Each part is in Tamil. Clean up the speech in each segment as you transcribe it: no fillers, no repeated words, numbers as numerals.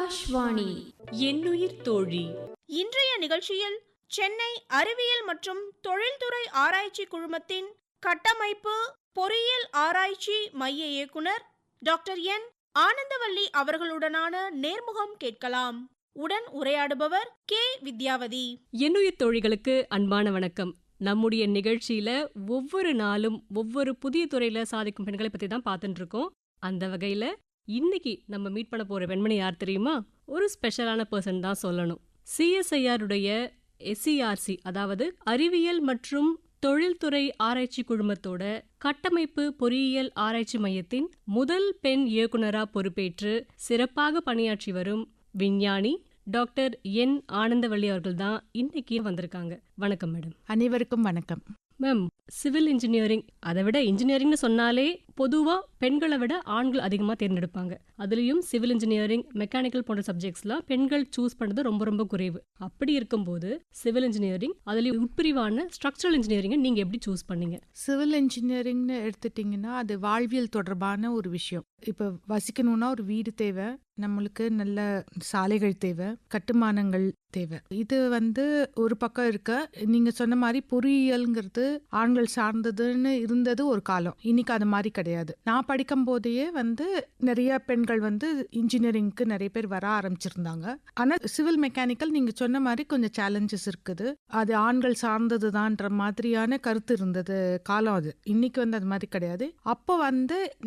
ஆகாஷ்வாணி என்னுயிர் தோழி. இன்றைய நிகழ்ச்சியில் சென்னை அறிவியல் மற்றும் தொழில்துறை ஆராய்ச்சி குழுமத்தின் கட்டமைப்பு பொறியியல் ஆராய்ச்சி மைய இயக்குனர் டாக்டர் என் ஆனந்தவல்லி அவர்களுடனான நேர்முகம் கேட்கலாம். உடன் உரையாடுபவர் கே வித்யாவதி. என்னுயிர் தோழிகளுக்கு அன்பான வணக்கம். நம்முடைய நிகழ்ச்சியில ஒவ்வொரு நாளும் ஒவ்வொரு புதிய துறையில சாதிக்கும் பெண்களை பத்தி தான் பார்த்துட்டு இருக்கோம். அந்த வகையில இன்னைக்கு நம்ம மீட் பண்ண போற பெண்மணி யார் தெரியுமா? ஒரு ஸ்பெஷலான பர்சன் தான் சொல்லணும். CSIR உடைய SERC, அதாவது அறிவியல் மற்றும் தொழில்துறை ஆராய்ச்சி குழுமத்தோட கட்டமைப்பு பொறியியல் ஆராய்ச்சி மையத்தின் முதல் பெண் இயக்குனரா பொறுப்பேற்று சிறப்பாக பணியாற்றி வரும் விஞ்ஞானி டாக்டர் என் ஆனந்தவல்லி அவர்கள் தான் இன்னைக்கு வந்திருக்காங்க. வணக்கம் மேடம். அனைவருக்கும் வணக்கம். மேம், சிவில் இன்ஜினியரிங், அதை விட இன்ஜினியரிங்னு சொன்னாலே பொதுவாக பெண்களை விட ஆண்கள் அதிகமாக தேர்ந்தெடுப்பாங்க. அதுலேயும் சிவில் இன்ஜினியரிங், மெக்கானிக்கல் போன்ற சப்ஜெக்ட்ஸ்லாம் பெண்கள் சூஸ் பண்ணுறது ரொம்ப ரொம்ப குறைவு. அப்படி இருக்கும்போது சிவில் இன்ஜினியரிங், அதுலேயும் உட்பிரிவான ஸ்ட்ரக்சரல் இன்ஜினியரிங்கை நீங்கள் எப்படி சூஸ் பண்ணீங்க? சிவில் இன்ஜினியரிங்னு எடுத்துட்டிங்கன்னா அது வாழ்வியல் தொடர்பான ஒரு விஷயம். இப்போ வசிக்கணும்னா ஒரு வீடு தேவை, நம்மளுக்கு நல்ல சாலைகள் தேவை, கட்டுமானங்கள் தேவை. இது ஒரு பக்கம் இருக்க. நீங்க சொன்ன மாதிரி பொறியியல்ங்கிறது ஆண்கள் சார்ந்ததுன்னு இருந்தது ஒரு காலம். இன்னைக்கு அது மாதிரி கிடையாது. நான் படிக்கும் போதையே நிறைய பெண்கள் இன்ஜினியரிங்க்கு நிறைய பேர் வர ஆரம்பிச்சிருந்தாங்க. ஆனா சிவில் மெக்கானிக்கல் நீங்க சொன்ன மாதிரி கொஞ்சம் சேலஞ்சஸ் இருக்குது. அது ஆண்கள் சார்ந்ததுதான்ற மாதிரியான கருத்து இருந்தது காலம் அது. இன்னைக்கு அது மாதிரி கிடையாது. அப்போ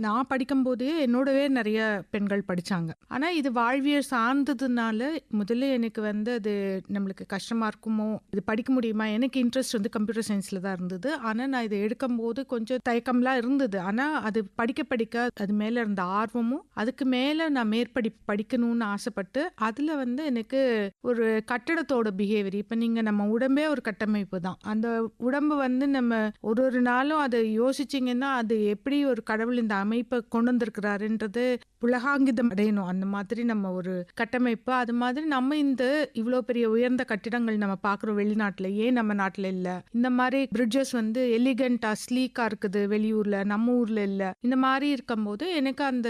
நான் படிக்கும் போதே என்னோடவே நிறைய பெண்கள் படிச்சாங்க. ஆனா இது வாழ்வியல் சார்ந்ததுனால முதல்ல எனக்கு அது நம்மளுக்கு கஷ்டமா இருக்குமோ, இது படிக்க முடியுமா, எனக்கு இன்ட்ரெஸ்ட் கம்ப்யூட்டர் சயின்ஸ்ல தான் இருந்தது. ஆனா நான் இதை எடுக்கும் போது கொஞ்சம் தயக்கம்லாம் இருந்தது. ஆனா அது படிக்க படிக்க அது மேல இருந்த ஆர்வமும், அதுக்கு மேல நான் மேற்படிப்பு படிக்கணும்னு ஆசைப்பட்டு அதுல எனக்கு ஒரு கட்டடத்தோட பிஹேவியர், இப்ப நீங்க நம்ம உடம்பே ஒரு கட்டமைப்பு தான். அந்த உடம்பு நம்ம ஒரு நாளும் அதை யோசிச்சிங்கன்னா அது எப்படி ஒரு கடவுள் இந்த அமைப்பை கொண்டு வந்திருக்கிறாருன்றது உலகாங்கிதம் அடையணும். அந்த மாதிரி நம்ம ஒரு கட்டமைப்பு. அது மாதிரி நம்ம இவ்வளோ பெரிய உயர்ந்த கட்டிடங்கள் நம்ம பார்க்குறோம் வெளிநாட்டில், ஏன் நம்ம நாட்டில் இல்லை? இந்த மாதிரி பிரிட்ஜஸ் எலிகண்டா ஸ்லீக்கா இருக்குது வெளியூர்ல, நம்ம ஊர்ல இல்லை. இந்த மாதிரி இருக்கும்போது எனக்கு அந்த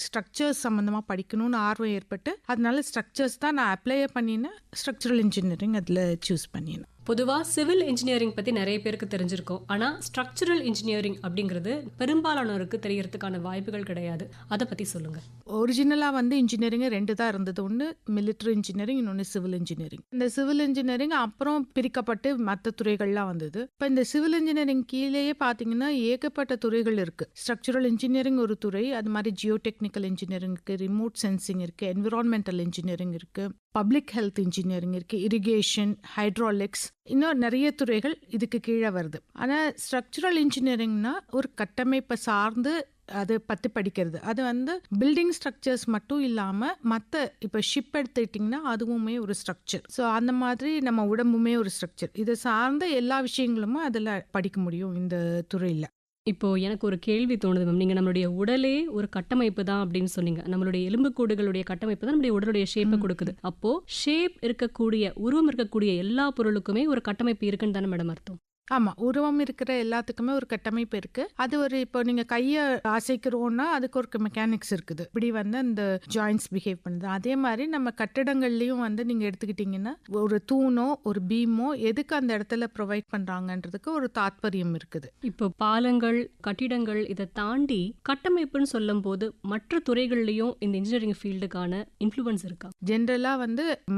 ஸ்ட்ரக்சர்ஸ் சம்மந்தமாக படிக்கணும்னு ஆர்வம் ஏற்பட்டு அதனால ஸ்ட்ரக்சர்ஸ் தான் நான் அப்ளை பண்ணினேன். ஸ்ட்ரக்சரல் இன்ஜினியரிங் அதில் சூஸ் பண்ணினேன். பொதுவாக சிவில் இன்ஜினியரிங் பற்றி நிறைய பேருக்கு தெரிஞ்சிருக்கும். ஆனால் ஸ்ட்ரக்சரல் இன்ஜினியரிங் அப்படிங்கிறது பெரும்பாலானோருக்கு தெரியறதுக்கான வாய்ப்புகள் கிடையாது. அதை பற்றி சொல்லுங்கள். ஒரிஜினலாக இன்ஜினியரிங் ரெண்டு தான் இருந்தது. ஒன்று மிலிட்ரி இன்ஜினியரிங், இன்னொன்று சிவில் இன்ஜினியரிங். இந்த சிவில் இன்ஜினியரிங் அப்புறம் பிரிக்கப்பட்டு மற்ற துறைகள்லாம் வந்தது. இப்போ இந்த சிவில் இன்ஜினியரிங் கீழேயே பார்த்தீங்கன்னா ஏகப்பட்ட துறைகள் இருக்கு. ஸ்ட்ரக்சரல் இன்ஜினியரிங் ஒரு துறை, அது மாதிரி ஜியோ டெக்னிக்கல் இன்ஜினியரிங் இருக்கு, ரிமோட் சென்சிங் இருக்கு, என்விரான்மெண்டல் இன்ஜினியரிங் இருக்கு, பப்ளிக் ஹெல்த் இன்ஜினியரிங் இருக்கு, இரிகேஷன், ஹைட்ராலிக்ஸ், இன்னும் நிறைய துறைகள் இதுக்கு கீழே வருது. ஆனால் ஸ்ட்ரக்சரல் இன்ஜினியரிங்னா ஒரு கட்டமைப்பை சார்ந்து அதை பற்றி படிக்கிறது. அது பில்டிங் ஸ்ட்ரக்சர்ஸ் மட்டும் இல்லாமல் மற்ற இப்போ ஷிப் எடுத்துக்கிட்டிங்கன்னா அதுவுமே ஒரு ஸ்ட்ரக்சர். ஸோ அந்த மாதிரி நம்ம உடம்புமே ஒரு ஸ்ட்ரக்சர். இதை சார்ந்த எல்லா விஷயங்களும் அதில் படிக்க முடியும் இந்த துறையில். இப்போ எனக்கு ஒரு கேள்வி தோணுது மேம். நீங்கள் நம்மளுடைய உடலே ஒரு கட்டமைப்பு தான் அப்படின்னு சொன்னீங்க. நம்மளுடைய எலும்புக்கூடுகளுடைய கட்டமைப்பு தான் நம்மளுடைய உடலுடைய ஷேப்பை கொடுக்குது. அப்போ ஷேப் இருக்கக்கூடிய, உருவம் இருக்கக்கூடிய எல்லா பொருளுக்குமே ஒரு கட்டமைப்பு இருக்குன்னு தானே மேடம் அர்த்தம்? ஆமா, உருவம் இருக்கிற எல்லாத்துக்குமே ஒரு கட்டமைப்பு இருக்கு. அது இப்போ நீங்க கையை அசைக்கிறோம்னா அதுக்கு ஒரு மெக்கானிக்ஸ் இருக்குது. இப்படி அந்த ஜாயின்ஸ் பிஹேவ் பண்ணுது. அதே மாதிரி நம்ம கட்டடங்கள்லயும் நீங்க எடுத்துக்கிட்டீங்கன்னா ஒரு தூணோ ஒரு பீமோ எதுக்கு அந்த இடத்துல ப்ரொவைட் பண்றாங்கன்றதுக்கு ஒரு தாத்பரியம் இருக்குது. இப்போ பாலங்கள், கட்டிடங்கள், இதை தாண்டி கட்டமைப்புன்னு சொல்லும் போது மற்ற துறைகள்லயும் இந்த இன்ஜினியரிங் ஃபீல்டுக்கான இன்ஃப்ளூயன்ஸ் இருக்கா? ஜென்ரலா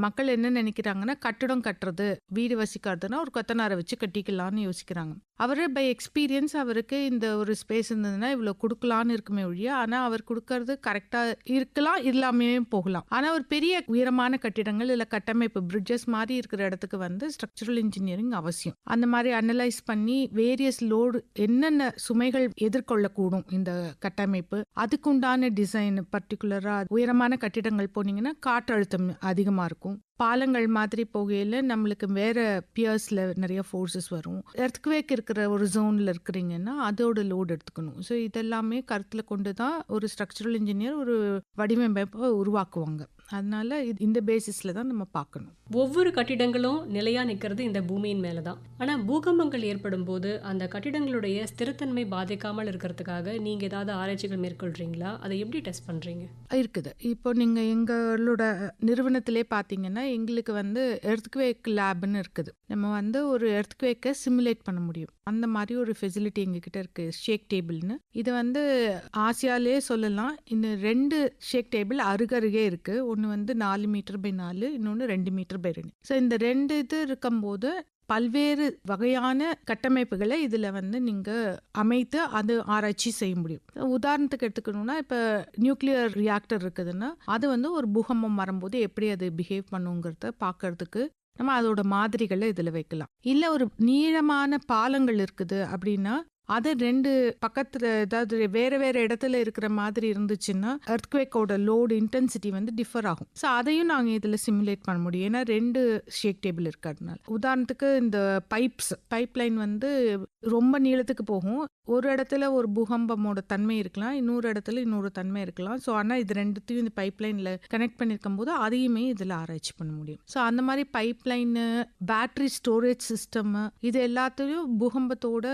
மக்கள் என்ன நினைக்கிறாங்கன்னா, கட்டடம் கட்டுறது, வீடு வசிக்கிறதுனா ஒரு கொத்தனாரை வச்சு கட்டிக்கலாம்னு யோசிக்கிறாங்க. அவரு பை எக்ஸ்பீரியன்ஸ் அவருக்கு இந்த ஒரு ஸ்பேஸ் இருந்ததுன்னா இவ்வளவு கொடுக்கலான்னு இருக்குமே ஒழிய, ஆனா அவர் கொடுக்கறது கரெக்டா இருக்கலாம், இல்லாமே போகலாம். ஆனா ஒரு பெரிய உயரமான கட்டிடங்கள் இல்ல கட்டமைப்பு பிரிட்ஜஸ் மாதிரி இருக்கிற இடத்துக்கு ஸ்ட்ரக்சரல் இன்ஜினியரிங் அவசியம். அந்த மாதிரி அனலைஸ் பண்ணி வேரியஸ் லோடு என்னென்ன சுமைகள் எதிர்கொள்ளக்கூடும் இந்த கட்டமைப்பு, அதுக்குண்டான டிசைன். பர்டிகுலரா உயரமான கட்டிடங்கள் போனீங்கன்னா காற்றழுத்தம் அதிகமா இருக்கும். பாலங்கள் மாதிரி போகையில நம்மளுக்கு வேற பியர்ஸ்ல நிறைய ஃபோர்ஸஸ் வரும். எர்த்குவேக் இருக்கிற ஒரு ஜோன்ல இருக்கிறீங்கன்னா அதோட லோடு எடுத்துக்கணும். ஸோ இதெல்லாமே கருத்துல கொண்டு தான் ஒரு ஸ்ட்ரக்சரல் இன்ஜினியர் ஒரு வடிவமைப்பை உருவாக்குவாங்க. அதனால இந்த பேசிஸில் தான் நம்ம பார்க்கணும். ஒவ்வொரு கட்டிடங்களும் நிலையா நிக்கிறது இந்த பூமியின் மேலதான். ஆனா பூகம்பங்கள் ஏற்படும் போது அந்த கட்டிடங்களுடைய ஸ்திரத்தன்மை பாதிக்காமல் இருக்கிறதுக்காக நீங்க ஏதாவது ஆராய்ச்சிகள் மேற்கொள்றீங்களா? அதை எப்படி டெஸ்ட் பண்றீங்க? இருக்குது. இப்போ நீங்கள் எங்களோட நிறுவனத்திலே பார்த்தீங்கன்னா எங்களுக்கு வந்து எர்த்குவேக் லேப்னு இருக்குது. நம்ம வந்து ஒரு எர்த்குவேக்கை சிமுலேட் பண்ண முடியும். அந்த மாதிரி ஒரு ஃபெசிலிட்டி எங்ககிட்ட இருக்குது, ஷேக் டேபிள்னு. இது வந்து ஆசியாலே சொல்லலாம். இன்னும் 2 ஷேக் டேபிள் அருகருகே இருக்குது. ஒன்று வந்து 4 மீட்டர் பை 4, இன்னொன்று 2 மீட்டர் பை 2. ஸோ இந்த 2 இது இருக்கும்போது பல்வேறு வகையான கட்டமைப்புகளை இதில் வந்து நீங்கள் அமைத்து அது ஆராய்ச்சி செய்ய முடியும். உதாரணத்துக்கு எடுத்துக்கணும்னா இப்போ நியூக்ளியர் ரியாக்டர் இருக்குதுன்னா அது வந்து ஒரு பூகம்பம் வரும்போது எப்படி அது பிஹேவ் பண்ணுங்கிறத பார்க்கறதுக்கு நம்ம அதோட மாதிரிகளை இதில் வைக்கலாம். இல்லை ஒரு நீளமான பாலங்கள் இருக்குது அப்படின்னா அதை 2 பக்கத்தில் ஏதாவது வேறு வேறு இடத்துல இருக்கிற மாதிரி இருந்துச்சுன்னா எர்த்குவேக்கோட லோடு இன்டென்சிட்டி வந்து டிஃபர் ஆகும். ஸோ அதையும் நாங்கள் இதில் சிமுலேட் பண்ண முடியும். ஏன்னா 2 ஷேக் டேபிள் இருக்கிறதுனால. உதாரணத்துக்கு இந்த பைப்லைன் வந்து ரொம்ப நீளத்துக்கு போகும். ஒரு இடத்துல ஒரு பூகம்பமோட தன்மை இருக்கலாம், இன்னொரு இடத்துல இன்னொரு தன்மை இருக்கலாம். ஸோ ஆனால் இது 2த்தையும் இந்த பைப்லைனில் கனெக்ட் பண்ணியிருக்கும் போது அதையுமே இதில் ஆராய்ச்சி பண்ண முடியும். ஸோ அந்த மாதிரி பைப்லைனு, பேட்டரி ஸ்டோரேஜ் சிஸ்டம், இது எல்லாத்தையும் பூகம்பத்தோட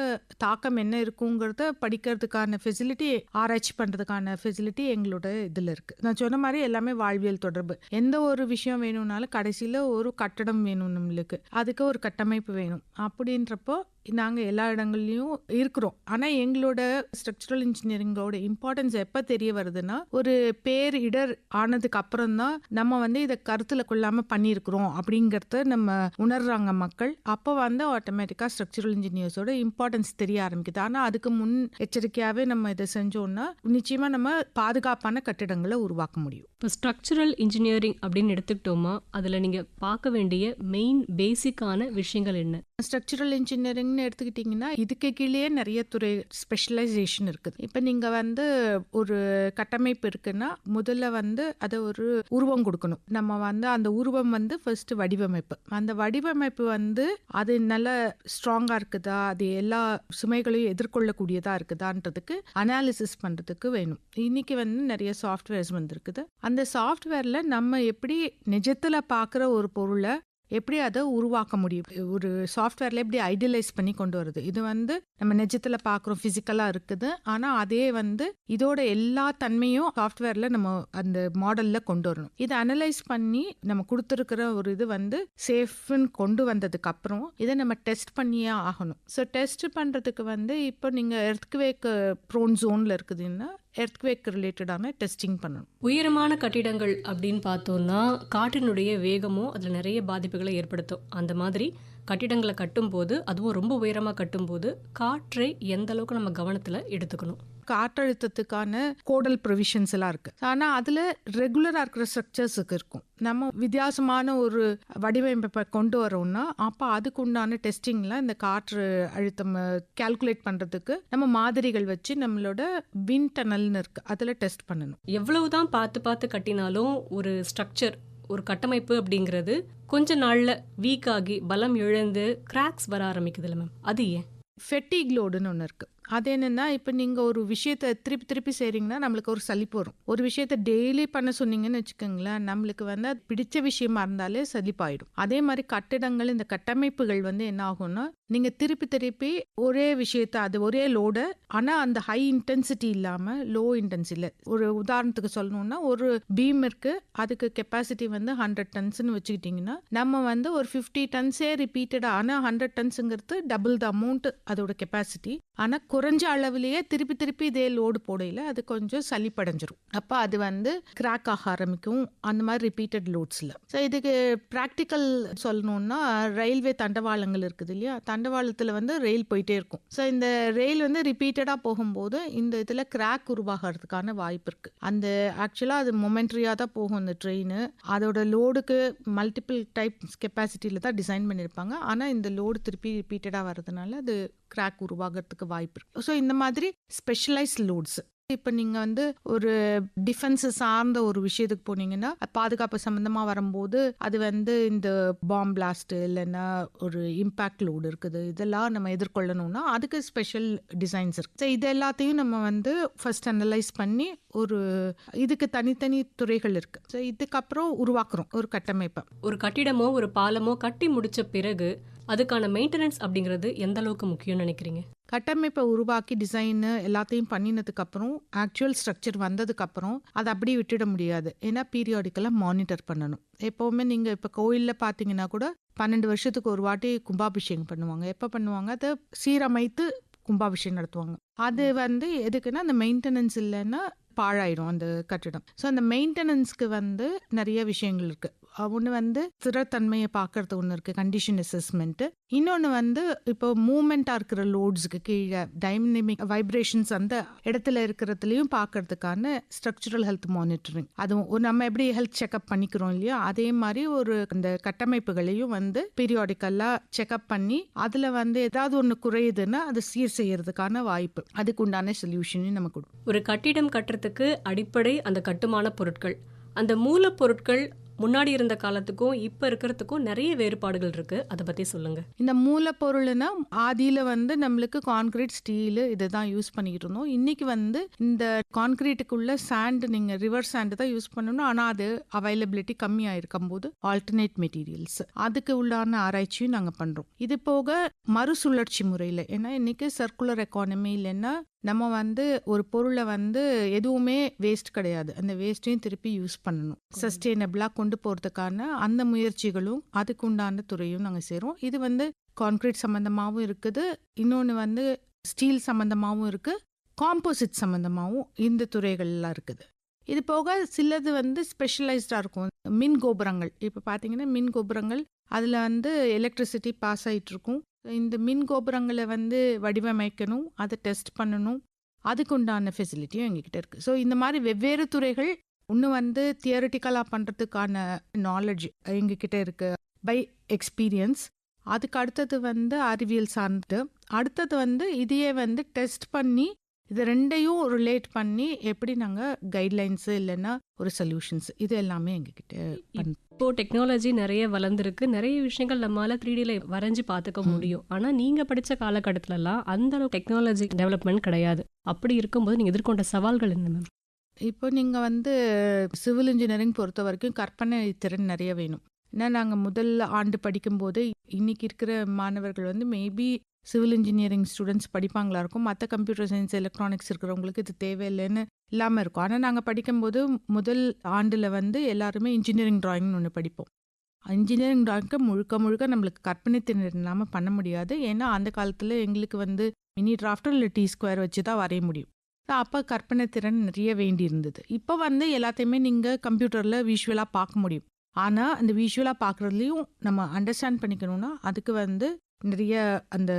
தாக்கம் என்ன இருக்குங்கிறத படிக்கிறதுக்கான ஃபெசிலிட்டி, ஆராய்ச்சி பண்ணுறதுக்கான ஃபெசிலிட்டி எங்களோட இதில் இருக்குது. நான் சொன்ன மாதிரி எல்லாமே வாழ்வியல் தொடர்பு. எந்த ஒரு விஷயம் வேணும்னாலும் கடைசியில் ஒரு கட்டடம் வேணும், நம்மளுக்கு அதுக்கு ஒரு கட்டமைப்பு வேணும். அப்படின்றப்போ நாங்கள் எல்லா இடங்கள்லையும் இருக்கிறோம். ஆனால் எங்களோட ஸ்ட்ரக்சரல் இன்ஜினியரிங்கோட இம்பார்ட்டன்ஸ் எப்போ தெரிய வருதுன்னா ஒரு பேர் இடர் ஆனதுக்கு அப்புறம் தான் நம்ம வந்து இதை கருத்தில் கொள்ளாமல் பண்ணியிருக்கிறோம் அப்படிங்கிறத நம்ம உணர்றாங்க மக்கள். அப்போ வந்து ஆட்டோமேட்டிக்காக ஸ்ட்ரக்சரல் இன்ஜினியர்ஸோட இம்பார்ட்டன்ஸ் தெரிய ஆரம்பிக்குது. ஆனால் அதுக்கு முன் எச்சரிக்கையாகவே நம்ம இதை செஞ்சோம்னா நிச்சயமாக நம்ம பாதுகாப்பான கட்டிடங்களை உருவாக்க முடியும். இப்போ ஸ்ட்ரக்சரல் இன்ஜினியரிங் அப்படின்னு எடுத்துக்கிட்டோமா, அதில் நீங்கள் பார்க்க வேண்டிய மெயின் பேசிக்கான விஷயங்கள் என்ன? ஸ்ட்ரக்சரல் இன்ஜினியரிங்னு எடுத்துக்கிட்டிங்கன்னா இதுக்கு கீழே நிறைய துறை ஸ்பெஷலைசேஷன் இருக்குது. இப்போ நீங்கள் வந்து ஒரு கட்டமைப்பு இருக்குன்னா முதல்ல வந்து அதை ஒரு உருவம் கொடுக்கணும். நம்ம வந்து அந்த உருவம் வந்து ஃபர்ஸ்ட் வடிவமைப்பு. அந்த வடிவமைப்பு வந்து அது நல்ல ஸ்ட்ராங்காக இருக்குதா, அது எல்லா சுமைகளையும் எதிர்கொள்ளக்கூடியதாக இருக்குதான்றதுக்கு அனாலிசிஸ் பண்ணுறதுக்கு வேணும். இன்னைக்கு வந்து நிறைய சாஃப்ட்வேர்ஸ் வந்துருக்குது. அந்த சாஃப்ட்வேரில் நம்ம எப்படி நிஜத்தில் பார்க்குற ஒரு பொருளை எப்படி அதை உருவாக்க முடியும், ஒரு சாஃப்ட்வேரில் எப்படி ஐடியலைஸ் பண்ணி கொண்டு வருது. இது வந்து நம்ம நிஜத்தில் பார்க்குறோம், ஃபிசிக்கலாக இருக்குது. ஆனால் அதே வந்து இதோட எல்லா தன்மையும் சாஃப்ட்வேரில் நம்ம அந்த மாடலில் கொண்டு வரணும். இதை அனலைஸ் பண்ணி நம்ம கொடுத்துருக்கிற ஒரு இது வந்து சேஃப்னு கொண்டு வந்ததுக்கு அப்புறம் இதை நம்ம டெஸ்ட் பண்ணியே ஆகணும். ஸோ டெஸ்ட் பண்ணுறதுக்கு வந்து இப்போ நீங்கள் எர்த்குவேக் ப்ரோன் ஜோனில் இருக்குதுன்னா எர்த்குவேக் ரிலேட்டடான டெஸ்டிங் பண்ணணும். உயரமான கட்டிடங்கள் அப்படின்னு பார்த்தோம்னா காற்றினுடைய வேகமும் அதில் நிறைய பாதிப்புகளை ஏற்படுத்தும். அந்த மாதிரி கட்டிடங்களை கட்டும்போது, அதுவும் ரொம்ப உயரமாக கட்டும்போது காற்றை எந்த அளவுக்கு நம்ம கவனத்தில் எடுத்துக்கணும்? காற்றழுத்தத்துக்கான கோடல் ப்ரொவிஷன்ஸ் எல்லாம் இருக்கு. ஆனால் அதில் ரெகுலராக இருக்கிற ஸ்ட்ரக்சர்ஸுக்கு இருக்கும். நம்ம வித்தியாசமான ஒரு வடிவமைப்பை கொண்டு வரோம்னா அப்போ அதுக்கு உண்டான டெஸ்டிங்லாம் இந்த காற்று அழுத்தம் கால்குலேட் பண்ணுறதுக்கு நம்ம மாதிரிகள் வச்சு நம்மளோட விண்ட் டனல்னு இருக்கு, அதில் டெஸ்ட் பண்ணணும். எவ்வளவுதான் பார்த்து பார்த்து கட்டினாலும் ஒரு ஸ்ட்ரக்சர், ஒரு கட்டமைப்பு அப்படிங்கிறது கொஞ்ச நாள்ல வீக் ஆகி பலம் இழந்து கிராக்ஸ் வர ஆரம்பிக்குதுல்ல மேம், அது ஏன்? ஃபெட்டிக் லோடுன்னு ஒன்று இருக்குது. அது என்னென்னா இப்போ நீங்கள் ஒரு விஷயத்தை திருப்பி திருப்பி செய்கிறீங்கன்னா நம்மளுக்கு ஒரு சலிப்பு வரும். ஒரு விஷயத்தை டெய்லி பண்ண சொன்னீங்கன்னு வச்சுக்கோங்களேன், நம்மளுக்கு வந்து அது பிடிச்ச விஷயமா இருந்தாலே சலிப்பாயிடும். அதே மாதிரி கட்டிடங்கள், இந்த கட்டமைப்புகள் வந்து என்ன ஆகும்னா நீங்கள் திருப்பி திருப்பி ஒரே விஷயத்தை, அது ஒரே லோடு, ஆனால் அந்த ஹை இன்டென்சிட்டி இல்லாமல் லோ இன்டென்சிட்டியில். ஒரு உதாரணத்துக்கு சொல்லணும்னா ஒரு பீம் இருக்குது, அதுக்கு கெப்பாசிட்டி வந்து 100 டன்ஸ்ன்னு வச்சுக்கிட்டிங்கன்னா நம்ம வந்து ஒரு 50 டன்ஸே ரிப்பீட்டடாக, ஆனால் 100 டன்ஸுங்கிறது டபுள் த அமௌண்ட் அதோட கெப்பாசிட்டி. ஆனால் குறைஞ்ச அளவுலேயே திருப்பி திருப்பி இதே லோடு போடையில் அது கொஞ்சம் சளிப்படைஞ்சிரும். அப்போ அது வந்து கிராக் ஆக ஆரம்பிக்கும் அந்த மாதிரி ரிப்பீட்டட் லோட்ஸில். ஸோ இதுக்கு ப்ராக்டிக்கல் சொல்லணும்னா ரயில்வே தண்டவாளங்கள் இருக்குது இல்லையா, தண்டவாளத்தில் வந்து ரயில் போயிட்டே இருக்கும். ஸோ இந்த ரயில் வந்து ரிப்பீட்டடாக போகும்போது இந்த இதில் கிராக் உருவாகிறதுக்கான வாய்ப்பு இருக்குது. அந்த ஆக்சுவலாக அது மொமெண்ட்ரியாக தான் போகும் அந்த ட்ரெயின். அதோட லோடுக்கு மல்டிபிள் டைப் கெப்பாசிட்டியில் தான் டிசைன் பண்ணியிருப்பாங்க. ஆனால் இந்த லோடு திருப்பி ரிப்பீட்டடாக வர்றதுனால அது கிராக் உருவாகிறதுக்கு வாய்ப்பு இருக்குது. ஸோ இந்த மாதிரி ஸ்பெஷலைஸ்ட் லோட்ஸ் இப்போ நீங்கள் வந்து ஒரு டிஃபென்ஸ் சார்ந்த ஒரு விஷயத்துக்கு போனீங்கன்னா பாதுகாப்பு சம்மந்தமாக வரும்போது அது வந்து இந்த பாம் பிளாஸ்ட் இல்லைன்னா ஒரு இம்பேக்ட் லோடு இருக்குது, இதெல்லாம் நம்ம எதிர்கொள்ளணும்னா அதுக்கு ஸ்பெஷல் டிசைன்ஸ் இருக்கு. ஸோ இது எல்லாத்தையும் நம்ம வந்து ஃபர்ஸ்ட் அனலைஸ் பண்ணி ஒரு இதுக்கு தனித்தனி துறைகள் இருக்கு. ஸோ இதுக்கப்புறம் உருவாக்குறோம் ஒரு கட்டமைப்பை. ஒரு கட்டிடமோ ஒரு பாலமோ கட்டி முடிச்ச பிறகு அதுக்கான மெயின்டெனன்ஸ் அப்படிங்கிறது எந்த அளவுக்கு முக்கியம்னு நினைக்கிறீங்க? கட்டமைப்பை உருவாக்கி டிசைனு எல்லாத்தையும் பண்ணினதுக்கு அப்புறம் ஆக்சுவல் ஸ்ட்ரக்சர் வந்ததுக்கு அப்புறம் அதை அப்படியே விட்டுட முடியாது. ஏன்னா பீரியாடிக்கலாக மானிட்டர் பண்ணணும். எப்போவுமே நீங்கள் இப்போ கோயிலில் பார்த்தீங்கன்னா கூட 12 வருஷத்துக்கு ஒரு வாட்டி கும்பாபிஷேகம் பண்ணுவாங்க. எப்போ பண்ணுவாங்க? அதை சீரமைத்து கும்பாபிஷேகம் நடத்துவாங்க. அது வந்து எதுக்குன்னா அந்த மெயின்டெனன்ஸ் இல்லைன்னா பாழாயிடும் அந்த கட்டிடம். ஸோ அந்த மெயின்டெனன்ஸ்க்கு வந்து நிறைய விஷயங்கள் இருக்கு. ஒன்று வந்து ஸ்திரத்தன்மையை பார்க்கறது ஒன்று இருக்குது, கண்டிஷன் அசஸ்மெண்ட்டு. இன்னொன்று வந்து இப்போ மூமெண்ட்டாக இருக்கிற லோட்ஸுக்கு கீழே டைனமிக் வைப்ரேஷன்ஸ் அந்த இடத்துல இருக்கிறதுலையும் பார்க்கறதுக்கான ஸ்ட்ரக்சரல் ஹெல்த் மானிட்டரிங். அதுவும் நம்ம எப்படி ஹெல்த் செக்அப் பண்ணிக்கிறோம் இல்லையா, அதே மாதிரி ஒரு அந்த கட்டமைப்புகளையும் வந்து பீரியாடிக்கலாக செக்அப் பண்ணி அதில் வந்து ஏதாவது ஒன்று குறையுதுன்னா அதை சீர் செய்யறதுக்கான வாய்ப்பு, அதுக்கு உண்டான சொல்யூஷனையும் நம்ம கொடுக்கும். ஒரு கட்டிடம் கட்டுறதுக்கு அடிப்படை அந்த கட்டுமான பொருட்கள், அந்த மூலப்பொருட்கள் முன்னாடி இருந்த காலத்துக்கும் இப்போ இருக்கிறதுக்கும் நிறைய வேறுபாடுகள் இருக்கு. அதை பத்தி சொல்லுங்க. இந்த மூலப்பொருள்னா ஆதியில வந்து நம்மளுக்கு கான்கிரீட், ஸ்டீலு இதுதான் யூஸ் பண்ணிக்கிட்டு இருந்தோம். இன்னைக்கு வந்து இந்த கான்கிரீட்டுக்குள்ள சாண்ட், நீங்க ரிவர் சாண்ட் தான் யூஸ் பண்ணணும். ஆனால் அது அவைலபிலிட்டி கம்மியாக இருக்கும்போது ஆல்டர்னேட் மெட்டீரியல்ஸ் அதுக்கு உள்ளான ஆராய்ச்சியும் நாங்கள் பண்றோம். இது போக மறுசுழற்சி முறையில், ஏன்னா இன்னைக்கு சர்க்குலர் எக்கானமி இல்லைன்னா நம்ம வந்து ஒரு பொருளை வந்து எதுவுமே வேஸ்ட் கிடையாது, அந்த வேஸ்ட்டையும் திருப்பி யூஸ் பண்ணணும், சஸ்டெயினபிளாக கொண்டு போகிறதுக்கான அந்த முயற்சிகளும் அதுக்கு உண்டான துறையும் நாங்கள் செய்கிறோம். இது வந்து கான்கிரீட் சம்மந்தமாகவும் இருக்குது, இன்னொன்று வந்து ஸ்டீல் சம்மந்தமாகவும் இருக்குது, காம்போசிட் சம்மந்தமாகவும் இந்த துறைகள்லாம் இருக்குது. இது போக சிலது வந்து ஸ்பெஷலைஸ்டாக இருக்கும். மின் கோபுரங்கள், இப்போ பார்த்தீங்கன்னா மின் கோபுரங்கள் அதில் வந்து எலக்ட்ரிசிட்டி பாஸ் ஆகிட்டு இருக்கும். இந்த மின் கோபுரங்களை வந்து வடிவமைக்கணும், அதை டெஸ்ட் பண்ணணும், அதுக்கு உண்டான ஃபெசிலிட்டியும் எங்ககிட்ட இருக்குது. ஸோ இந்த மாதிரி வெவ்வேறு துறைகள் இன்னும் வந்து தியரிட்டிக்கலாக பண்ணுறதுக்கான நாலேஜ் எங்ககிட்ட இருக்குது பை எக்ஸ்பீரியன்ஸ். அதுக்கு அடுத்தது வந்து அறிவியல் சார்ந்து, அடுத்தது வந்து இதையே வந்து டெஸ்ட் பண்ணி இது ரெண்டையும் ரிலேட் பண்ணி எப்படி நாங்கள் கைட்லைன்ஸு இல்லைன்னா ஒரு சொல்யூஷன்ஸ் இது எல்லாமே எங்ககிட்ட இப்போ டெக்னாலஜி நிறைய வளர்ந்துருக்கு, நிறைய விஷயங்கள் நம்மளால 3Dல வரைஞ்சி பார்த்துக்க முடியும். ஆனால் நீங்கள் படித்த காலகட்டத்திலலாம் அந்த அளவு டெக்னாலஜி டெவலப்மெண்ட் கிடையாது. அப்படி இருக்கும்போது நீங்கள் எதிர்கொண்ட சவால்கள் என்ன மேம்? இப்போ நீங்கள் வந்து சிவில் இன்ஜினியரிங் பொறுத்த வரைக்கும் கற்பனை திறன் நிறைய வேணும். ஏன்னா நாங்கள் முதல் ஆண்டு படிக்கும்போது இன்னைக்கு இருக்கிற மாணவர்கள் வந்து மேபி சிவில் இன்ஜினியரிங் ஸ்டூடெண்ட்ஸ் படிப்பாங்களா இருக்கும், மற்ற கம்ப்யூட்டர் சயின்ஸ் எலக்ட்ரானிக்ஸ் இருக்கிறவங்களுக்கு இது தேவையில்லைன்னு இல்லாமல் இருக்கும். ஆனால் நாங்கள் படிக்கும்போது முதல் ஆண்டில் வந்து எல்லாருமே இன்ஜினியரிங் ட்ராயிங்னு ஒன்று படிப்போம். இன்ஜினியரிங் ட்ராயிங்க்கு முழுக்க முழுக்க நம்மளுக்கு கற்பனை திறன் இல்லாமல் பண்ண முடியாது. ஏன்னா அந்த காலத்தில் எங்களுக்கு வந்து மினி டிராஃப்டர் இல்லை T ஸ்கொயர் வச்சு தான் வரைய முடியும். அப்போ கற்பனை திறன் நிறைய வேண்டி இருந்தது. இப்போ வந்து எல்லாத்தையுமே நீங்கள் கம்ப்யூட்டரில் விஷுவலாக பார்க்க முடியும். ஆனால் அந்த விஷுவலாக பார்க்குறதுலையும் நம்ம அண்டர்ஸ்டாண்ட் பண்ணிக்கணும்னா அதுக்கு வந்து நிறைய அந்த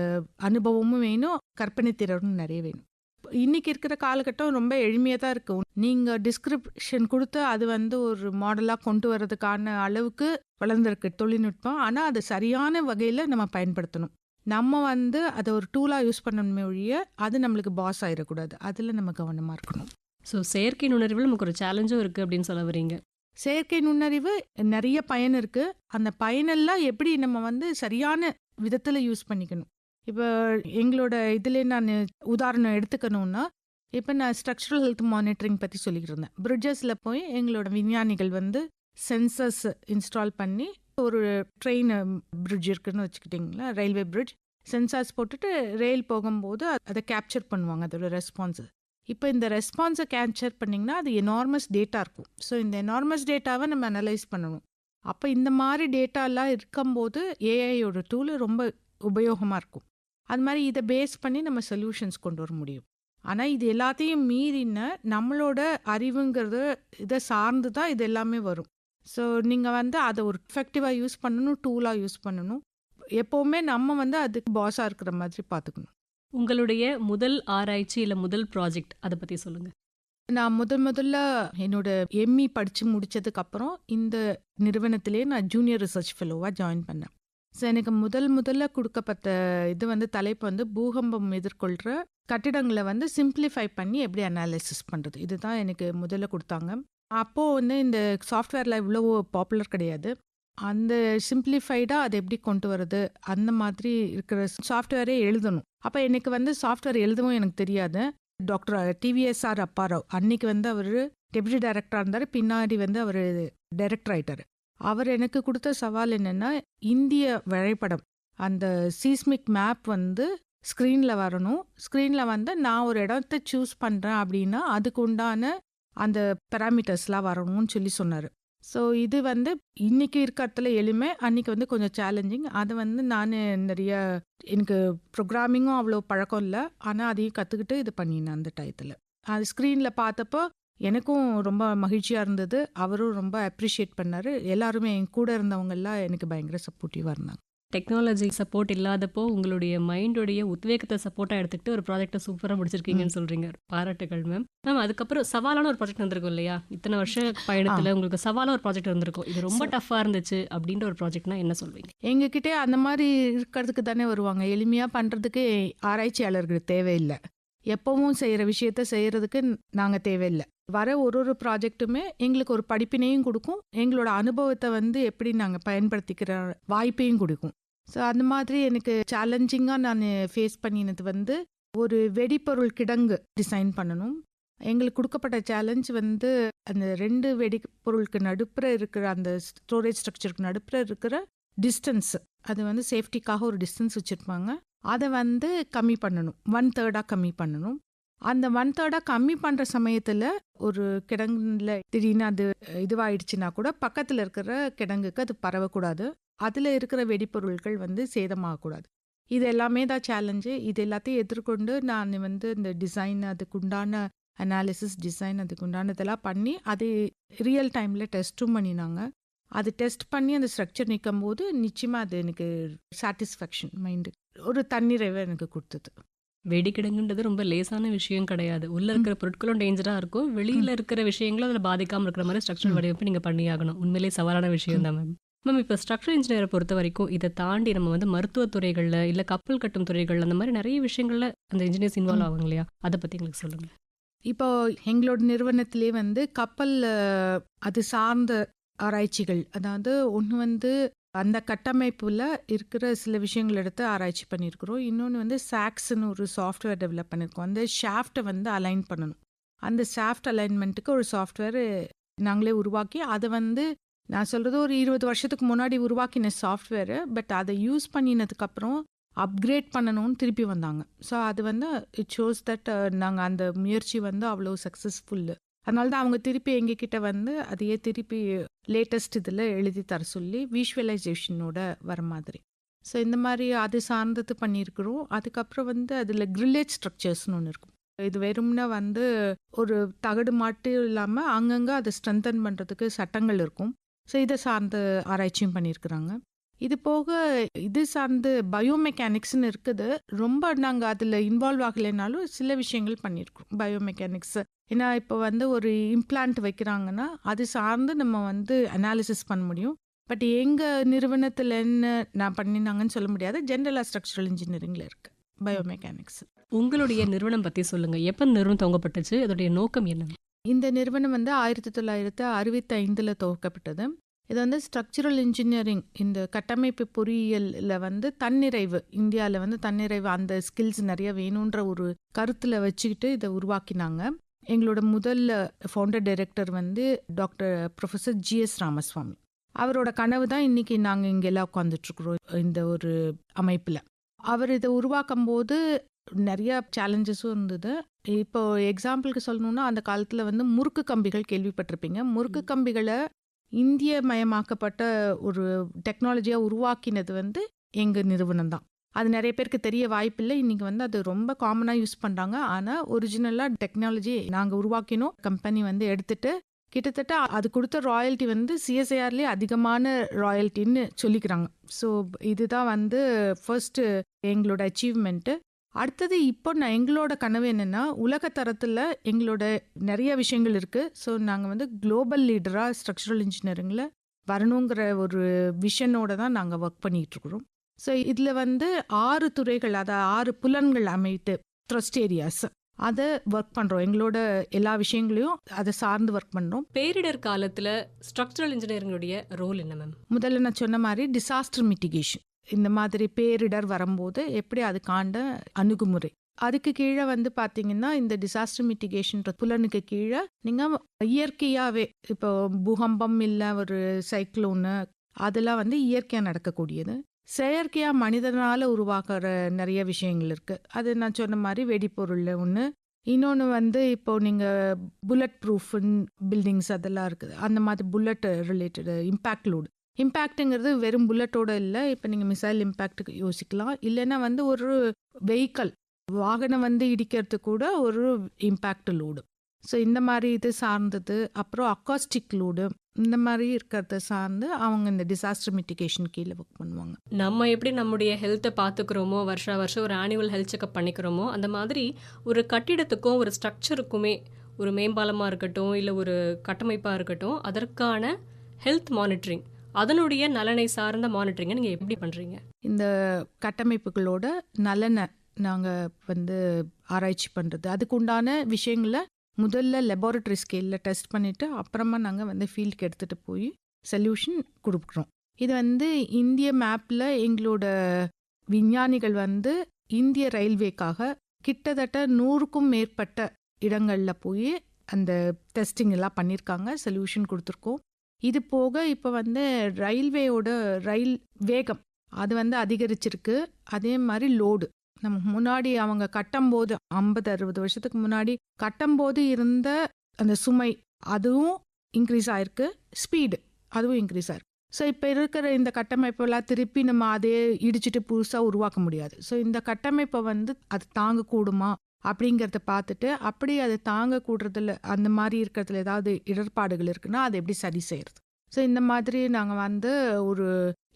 அனுபவமும் வேணும், கற்பனை திறனும் நிறைய வேணும். இன்னைக்கு இருக்கிற காலகட்டம் ரொம்ப எளிமையாக தான் இருக்கும். நீங்கள் டிஸ்கிரிப்ஷன் கொடுத்து அது வந்து ஒரு மாடலாக கொண்டு வர்றதுக்கான அளவுக்கு வளர்ந்துருக்கு தொழில்நுட்பம். ஆனால் அது சரியான வகையில் நம்ம பயன்படுத்தணும். நம்ம வந்து அதை ஒரு டூலாக யூஸ் பண்ணணுமே ஒழிய அது நம்மளுக்கு பாஸ் ஆகிடக்கூடாது. அதில் நம்ம கவனமாக இருக்கணும். ஸோ செயற்கை நுண்ணறிவில் நமக்கு ஒரு சேலஞ்சும் இருக்குது அப்படின்னு சொல்ல வரீங்க. செயற்கை நுண்ணறிவு நிறைய பயன் இருக்குது. அந்த பயனெல்லாம் எப்படி நம்ம வந்து சரியான விதத்தில் யூஸ் பண்ணிக்கணும். இப்போ எங்களோட இதில் நான் உதாரணம் எடுத்துக்கணும்னா, இப்போ நான் ஸ்ட்ரக்சரல் ஹெல்த் மானிட்டரிங் பற்றி சொல்லிக்கிட்டு இருந்தேன். பிரிட்ஜஸில் போய் எங்களோட விஞ்ஞானிகள் வந்து சென்சர்ஸ் இன்ஸ்டால் பண்ணி, ஒரு ட்ரெயின் பிரிட்ஜ் இருக்குன்னு வச்சுக்கிட்டிங்களா, ரயில்வே பிரிட்ஜ், சென்சார்ஸ் போட்டுட்டு ரயில் போகும்போது அதை கேப்சர் பண்ணுவாங்க, அதோட ரெஸ்பான்ஸு. இப்போ இந்த ரெஸ்பான்ஸை கேப்சர் பண்ணிங்கன்னா அது எனார்மஸ் டேட்டா இருக்கும். ஸோ இந்த எனார்மஸ் டேட்டாவை நம்ம அனலைஸ் பண்ணணும். அப்போ இந்த மாதிரி டேட்டாலாம் இருக்கும்போது ஏஐயோட டூலு ரொம்ப உபயோகமாக இருக்கும். அது மாதிரி இதை பேஸ் பண்ணி நம்ம சொல்யூஷன்ஸ் கொண்டு வர முடியும். ஆனால் இது எல்லாத்தையும் மீறின நம்மளோட அறிவுங்கிறது இதை சார்ந்து தான் இது எல்லாமே வரும். ஸோ நீங்கள் வந்து அதை ஒரு எஃபெக்டிவாக யூஸ் பண்ணணும், டூலாக யூஸ் பண்ணணும். எப்போவுமே நம்ம வந்து அதுக்கு பாஸாக இருக்கிற மாதிரி பார்த்துக்கணும். உங்களுடைய முதல் ஆராய்ச்சி இல்லை முதல் ப்ராஜெக்ட் அதை பற்றி சொல்லுங்கள். நான் முதல்ல என்னோட எம்இ படித்து முடித்ததுக்கப்புறம் இந்த நிறுவனத்திலே நான் ஜூனியர் ரிசர்ச் ஃபெலோவாக ஜாயின் பண்ணேன். ஸோ எனக்கு முதல்ல கொடுக்கப்பட்ட இது வந்து தலைப்பு வந்து பூகம்பம் எதிர்கொள்கிற கட்டிடங்களை வந்து சிம்பிளிஃபை பண்ணி எப்படி அனாலிசிஸ் பண்ணுறது, இதுதான் எனக்கு முதல்ல கொடுத்தாங்க. அப்போது வந்து இந்த சாஃப்ட்வேரில் இவ்வளோ பாப்புலர் கிடையாது. அந்த சிம்பிளிஃபைடாக அதை எப்படி கொண்டு வரது, அந்த மாதிரி இருக்கிற சாஃப்ட்வேரே எழுதணும். அப்போ எனக்கு வந்து சாஃப்ட்வேர் எழுதவும் எனக்கு தெரியாது. டாக்டர் டிவிஎஸ்ஆர் அப்பாராவ் அன்னைக்கு வந்து அவர் டெப்யூட்டி டைரக்டராக இருந்தார், பின்னாடி வந்து அவர் டைரக்டர் ஆயிட்டார். அவர் எனக்கு கொடுத்த சவால் என்னென்னா, இந்திய வரைபடம் அந்த சீஸ்மிக் மேப் வந்து ஸ்க்ரீனில் வரணும். ஸ்க்ரீனில் வந்து நான் ஒரு இடத்த சூஸ் பண்ணுறேன் அப்படின்னா அதுக்கு உண்டான அந்த பேராமீட்டர்ஸ்லாம் வரணும்னு சொல்லி சொன்னார். ஸோ இது வந்து இன்னைக்கு இருக்கிறதுல எளிமை, அன்னைக்கு வந்து கொஞ்சம் சேலஞ்சிங். அது வந்து நான் நிறைய எனக்கு ப்ரோக்ராமிங்கும் அவ்வளோ பழக்கம் இல்லை, ஆனால் அதையும் கற்றுக்கிட்டு இது பண்ணினேன் அந்த டயத்தில். அது ஸ்க்ரீனில் பார்த்தப்போ எனக்கும் ரொம்ப மகிழ்ச்சியாக இருந்தது. அவரும் ரொம்ப அப்ரிஷியேட் பண்ணார். எல்லாருமே என் கூட இருந்தவங்கெல்லாம் எனக்கு பயங்கர சப்போர்ட்டிவாக இருந்தாங்க. டெக்னாலஜி சப்போர்ட் இல்லாதப்போ உங்களுடைய மைண்டோடைய உத்வேகத்தை சப்போர்ட்டாக எடுத்துக்கிட்டு ஒரு ப்ராஜெக்டை சூப்பராக முடிச்சிருக்கீங்கன்னு சொல்கிறீங்க. பாராட்டுகள் மேம். மேம், அதுக்கப்புறம் சவாலான ஒரு ப்ராஜெக்ட் வந்திருக்கும் இல்லையா? இத்தனை வருஷ பயணத்தில் உங்களுக்கு சவாலான ஒரு ப்ராஜெக்ட் இருந்திருக்கும். இது ரொம்ப டஃப்பாக இருந்துச்சு அப்படின்ற ஒரு ப்ராஜெக்ட்னா என்ன சொல்வீங்க? எங்ககிட்டே அந்த மாதிரி இருக்கிறதுக்கு தானே வருவாங்க. எளிமையாக பண்ணுறதுக்கு ஆராய்ச்சியாளர்கள் தேவையில்லை. எப்பவும் செய்கிற விஷயத்த செய்கிறதுக்கு நாங்கள் தேவையில்லை. வர ஒரு ப்ராஜெக்ட்டுமே எங்களுக்கு ஒரு படிப்பினையும் கொடுக்கும், எங்களோட அனுபவத்தை வந்து எப்படி நாங்கள் பயன்படுத்திக்கிற வாய்ப்பையும் கொடுக்கும். ஸோ அந்த மாதிரி எனக்கு சேலஞ்சிங்காக நான் ஃபேஸ் பண்ணினது வந்து ஒரு வெடிப்பொருள் கிடங்கு டிசைன் பண்ணணும். எங்களுக்கு கொடுக்கப்பட்ட சேலஞ்ச் வந்து அந்த 2 வெடிப்பொருளுக்கு நடுப்புற இருக்கிற அந்த ஸ்டோரேஜ் ஸ்ட்ரக்சருக்கு நடுப்புற இருக்கிற டிஸ்டன்ஸ், அது வந்து சேஃப்டிக்காக ஒரு டிஸ்டன்ஸ் வச்சுருப்பாங்க, அதை வந்து கம்மி பண்ணணும், 1/3 கம்மி பண்ணணும். அந்த 1/3 கம்மி பண்ணுற சமயத்தில் ஒரு கிடங்குல திடீர்னு அது இதுவாயிடுச்சுன்னா கூட பக்கத்தில் இருக்கிற கிடங்குக்கு அது பரவக்கூடாது, அதில் இருக்கிற வெடிப்பொருட்கள் வந்து சேதமாகக்கூடாது. இது எல்லாமே தான் சேலஞ்சு. இது எல்லாத்தையும் எதிர்கொண்டு நான் வந்து இந்த டிசைன், அதுக்குண்டான அனாலிசிஸ், டிசைன் அதுக்குண்டானதெல்லாம் பண்ணி அது ரியல் டைமில் டெஸ்ட்டும் பண்ணினாங்க. அது டெஸ்ட் பண்ணி அந்த ஸ்ட்ரக்சர் நிற்கும் போது நிச்சயமாக அது எனக்கு சாட்டிஸ்ஃபேக்ஷன், மைண்டு ஒரு தன்னிறைவை எனக்கு கொடுத்தது. வெடிக்கிடங்குன்றது ரொம்ப லேசான விஷயம் கிடையாது. உள்ள இருக்கிற பொருட்களும் டேஞ்சராக இருக்கும், வெளியில் இருக்கிற விஷயங்களும் அதில் பாதிக்காமல் இருக்கிற மாதிரி ஸ்ட்ரக்சர் வடிவமைப்பு நீங்கள் பண்ணியாகணும். உண்மையிலே சவாலான விஷயம் தான் மேம். மேம், இப்போ ஸ்ட்ரக்சர் இன்ஜினியரை பொறுத்த வரைக்கும் இதை தாண்டி நம்ம வந்து மருத்துவத் துறைகளில் இல்லை கப்பல் கட்டும் துறைகள் அந்த மாதிரி நிறைய விஷயங்களில் அந்த இன்ஜினியர்ஸ் இன்வால்வ் ஆகுங்க இல்லையா? அதை பற்றி எங்களுக்கு சொல்லுங்கள். இப்போ எங்களோட நிறுவனத்திலே வந்து கப்பல் அது சார்ந்த ஆராய்ச்சிகள், அதாவது ஒன்று வந்து அந்த கட்டமைப்பில் இருக்கிற சில விஷயங்கள் எடுத்து ஆராய்ச்சி பண்ணியிருக்கிறோம். இன்னொன்று வந்து சாக்ஸ்ன்னு ஒரு சாஃப்ட்வேர் டெவலப் பண்ணியிருக்கோம். அந்த ஷாஃப்டை வந்து அலைன் பண்ணணும். அந்த ஷாஃப்ட் அலைன்மெண்ட்டுக்கு ஒரு சாஃப்ட்வேர் நாங்களே உருவாக்கி, அதை வந்து நான் சொல்கிறது ஒரு 20 வருஷத்துக்கு முன்னாடி உருவாக்கின சாஃப்ட்வேரு, பட் அதை யூஸ் பண்ணினதுக்கப்புறம் அப்கிரேட் பண்ணணும்னு திருப்பி வந்தாங்க. ஸோ அது வந்து இட் ஷோஸ் தட் நாங்கள் அந்த முயற்சி வந்து அவ்வளோ சக்ஸஸ்ஃபுல்லு. அதனால தான் அவங்க திருப்பி எங்ககிட்ட வந்து அதையே திருப்பி லேட்டஸ்ட் இதில் எழுதி தர சொல்லி விஷுவலைசேஷனோட வர மாதிரி. ஸோ இந்த மாதிரி அது சார்ந்தது பண்ணியிருக்கிறோம். அதுக்கப்புறம் வந்து அதில் கிரில்லேஜ் ஸ்ட்ரக்சர்ஸ்னு ஒன்று இருக்கும். இது வெறும்னா வந்து ஒரு தகடு மாட்டு இல்லாமல் அங்கங்கே அதை ஸ்ட்ரென்தன் பண்ணுறதுக்கு சட்டங்கள் இருக்கும். ஸோ இதை சார்ந்த ஆராய்ச்சியும் பண்ணியிருக்கிறாங்க. இது போக இது சார்ந்து பயோமெக்கானிக்ஸ்னு இருக்குது. ரொம்ப நாங்கள் அதில் இன்வால்வ் ஆகலைனாலும் சில விஷயங்கள் பண்ணியிருக்கோம் பயோமெக்கானிக்ஸ். ஏன்னா இப்போ வந்து ஒரு இம்ப்ளான்ட் வைக்கிறாங்கன்னா அது சார்ந்து நம்ம வந்து அனாலிசிஸ் பண்ண முடியும். பட் எங்கள் நிறுவனத்தில் என்ன நான் பண்ணினாங்கன்னு சொல்ல முடியாது. ஜென்ரலாக ஸ்ட்ரக்சரல் இன்ஜினியரிங்கில் இருக்குது பயோமெக்கானிக்ஸ். உங்களுடைய நிறுவனம் பற்றி சொல்லுங்கள். எப்போ நிறுவனம் துவங்கப்பட்டுச்சு, அதோடைய நோக்கம் என்ன? இந்த நிறுவனம் வந்து 1965 துவக்கப்பட்டது. இது வந்து ஸ்ட்ரக்சரல் இன்ஜினியரிங், இந்த கட்டமைப்பு பொறியியலில் வந்து தன்னிறைவு, இந்தியாவில் வந்து தன்னிறைவு அந்த ஸ்கில்ஸ் நிறைய வேணுன்ற ஒரு கருத்தில் வச்சுக்கிட்டு இதை உருவாக்கினாங்க. எங்களோட முதல் ஃபவுண்டர் டைரக்டர் வந்து டாக்டர் ப்ரொஃபஸர் GS ராமசுவாமி. அவரோட கனவு தான் இன்றைக்கி நாங்கள் இங்கெல்லாம் உட்காந்துட்ருக்குறோம் இந்த ஒரு அமைப்பில். அவர் இதை உருவாக்கும் போது நிறையா சேலஞ்சஸும் இருந்தது. இப்போ எக்ஸாம்பிளுக்கு சொல்லணுன்னா, அந்த காலத்தில் வந்து முறுக்கு கம்பிகள் கேள்விப்பட்டிருப்பீங்க. முறுக்கு கம்பிகளை இந்திய மயமாக்கப்பட்ட ஒரு டெக்னாலஜியாக உருவாக்கினது வந்து எங்கள் நிறுவனம் தான். அது நிறைய பேருக்கு தெரிய வாய்ப்பில்லை. இன்றைக்கி வந்து அது ரொம்ப காமனாக யூஸ் பண்ணுறாங்க. ஆனால் ஒரிஜினலாக டெக்னாலஜி நாங்கள் உருவாக்கினோம், கம்பெனி வந்து எடுத்துகிட்டு கிட்டத்தட்ட அது கொடுத்த ராயல்ட்டி வந்து CSIRலேயே அதிகமான ராயல்ட்டின்னு சொல்லிக்கிறாங்க. ஸோ இதுதான் வந்து ஃபர்ஸ்ட்டு எங்களோட அச்சீவ்மெண்ட்டு. அடுத்தது இப்போ எங்களோட கனவு என்னென்னா, உலக தரத்தில் எங்களோட நிறைய விஷயங்கள் இருக்குது. ஸோ நாங்கள் வந்து குளோபல் லீடராக ஸ்ட்ரக்சரல் இன்ஜினியரிங்கில் வரணுங்கிற ஒரு விஷனோட தான் நாங்கள் ஒர்க் பண்ணிட்டு இருக்கிறோம். ஸோ இதில் வந்து 6 துறைகள், அதாவது 6 புலன்கள் அமைத்து த்ரஸ்ட் ஏரியாஸ் அதை ஒர்க் பண்ணுறோம். எங்களோட எல்லா விஷயங்களையும் அதை சார்ந்து ஒர்க் பண்ணுறோம். பேரிடர் காலத்துல ஸ்ட்ரக்சரல் இன்ஜினியரிங்களுடைய ரோல் என்ன மேம்? முதல்ல நான் சொன்ன மாதிரி டிசாஸ்டர் மிட்டிகேஷன், இந்த மாதிரி பேரிடர் வரும்போது எப்படி அதுக்காண்ட அணுகுமுறை, அதுக்கு கீழே வந்து பார்த்தீங்கன்னா இந்த டிசாஸ்டர் மிட்டிகேஷன்ற புலனுக்கு கீழே நீங்கள் இயற்கையாகவே இப்போ பூகம்பம் இல்லை ஒரு சைக்ளோனு அதெல்லாம் வந்து இயற்கையாக நடக்கக்கூடியது. செயற்கையாக மனிதனால் உருவாக்குற நிறைய விஷயங்கள் இருக்குது. அது நான் சொன்ன மாதிரி வெடிப்பொருள் ஒன்று. இன்னொன்று வந்து இப்போ நீங்கள் புல்லட் ப்ரூஃப் பில்டிங்ஸ் அதெல்லாம் இருக்குது. அந்த மாதிரி புல்லட் ரிலேட்டடு இம்பேக்ட் லோடு. இம்பேக்ட்டுங்கிறது வெறும் புல்லட்டோட இல்லை. இப்போ நீங்கள் மிசைல் இம்பேக்ட்டுக்கு யோசிக்கலாம். இல்லைன்னா வந்து ஒரு வெஹிக்கல் வாகனம் வந்து இடிக்கிறதுக்கு கூட ஒரு இம்பேக்ட் லோடு. ஸோ இந்த மாதிரி இது சார்ந்தது. அப்புறம் அக்காஸ்டிக் லோடு, இந்த மாதிரி இருக்கிறத சார்ந்து அவங்க இந்த டிசாஸ்டர் மிட்டிகேஷன் கீழே ஒர்க் பண்ணுவாங்க. நம்ம எப்படி நம்முடைய ஹெல்த்தை பார்த்துக்கிறோமோ, வருஷம் ஒரு ஆனுவல் ஹெல்த் செக்அப் பண்ணிக்கிறோமோ, அந்த மாதிரி ஒரு கட்டிடத்துக்கும் ஒரு ஸ்ட்ரக்சருக்குமே ஒரு மேம்பாலமாக இருக்கட்டும் இல்லை ஒரு கட்டமைப்பாக இருக்கட்டும், அதற்கான ஹெல்த் மானிட்டரிங், அதனுடைய நலனை சார்ந்த மானிட்டரிங்கை நீங்கள் எப்படி பண்ணுறீங்க? இந்த கட்டமைப்புகளோட நலனை நாங்கள் வந்து ஆராய்ச்சி பண்ணுறது, அதுக்கு உண்டான விஷயங்களை முதல்ல லெபார்டரி ஸ்கேலில் டெஸ்ட் பண்ணிவிட்டு அப்புறமா நாங்கள் வந்து ஃபீல்டுக்கு எடுத்துகிட்டு போய் சொல்யூஷன் கொடுக்குறோம். இது வந்து இந்திய மேப்பில் எங்களோட விஞ்ஞானிகள் வந்து இந்திய ரயில்வேக்காக கிட்டத்தட்ட 100க்கும் மேற்பட்ட இடங்களில் போய் அந்த டெஸ்டிங் எல்லாம் பண்ணியிருக்காங்க, சொல்யூஷன் கொடுத்துருக்கோம். இது போக இப்போ வந்து ரயில்வேயோட ரயில் வேகம் அது வந்து அதிகரிச்சிருக்கு. அதே மாதிரி லோடு, நம்ம முன்னாடி அவங்க கட்டும்போது 50-60 வருஷத்துக்கு முன்னாடி கட்டும்போது இருந்த அந்த சுமை அதுவும் இன்க்ரீஸ் ஆயிருக்கு, ஸ்பீடு அதுவும் இன்க்ரீஸ் ஆயிருக்கு. ஸோ இப்போ இருக்கிற இந்த கட்டமைப்பெல்லாம் திருப்பி நம்ம அதே இடிச்சிட்டு புதுசாக உருவாக்க முடியாது. ஸோ இந்த கட்டமைப்பை வந்து அது தாங்கக்கூடுமா அப்படிங்கிறத பார்த்துட்டு, அப்படி அது தாங்கக்கூடுறதுல அந்த மாதிரி இருக்கிறதுல ஏதாவது இடர்பாடுகள் இருக்குன்னா அதை எப்படி சரி செய்கிறது. ஸோ இந்த மாதிரி நாங்கள் வந்து ஒரு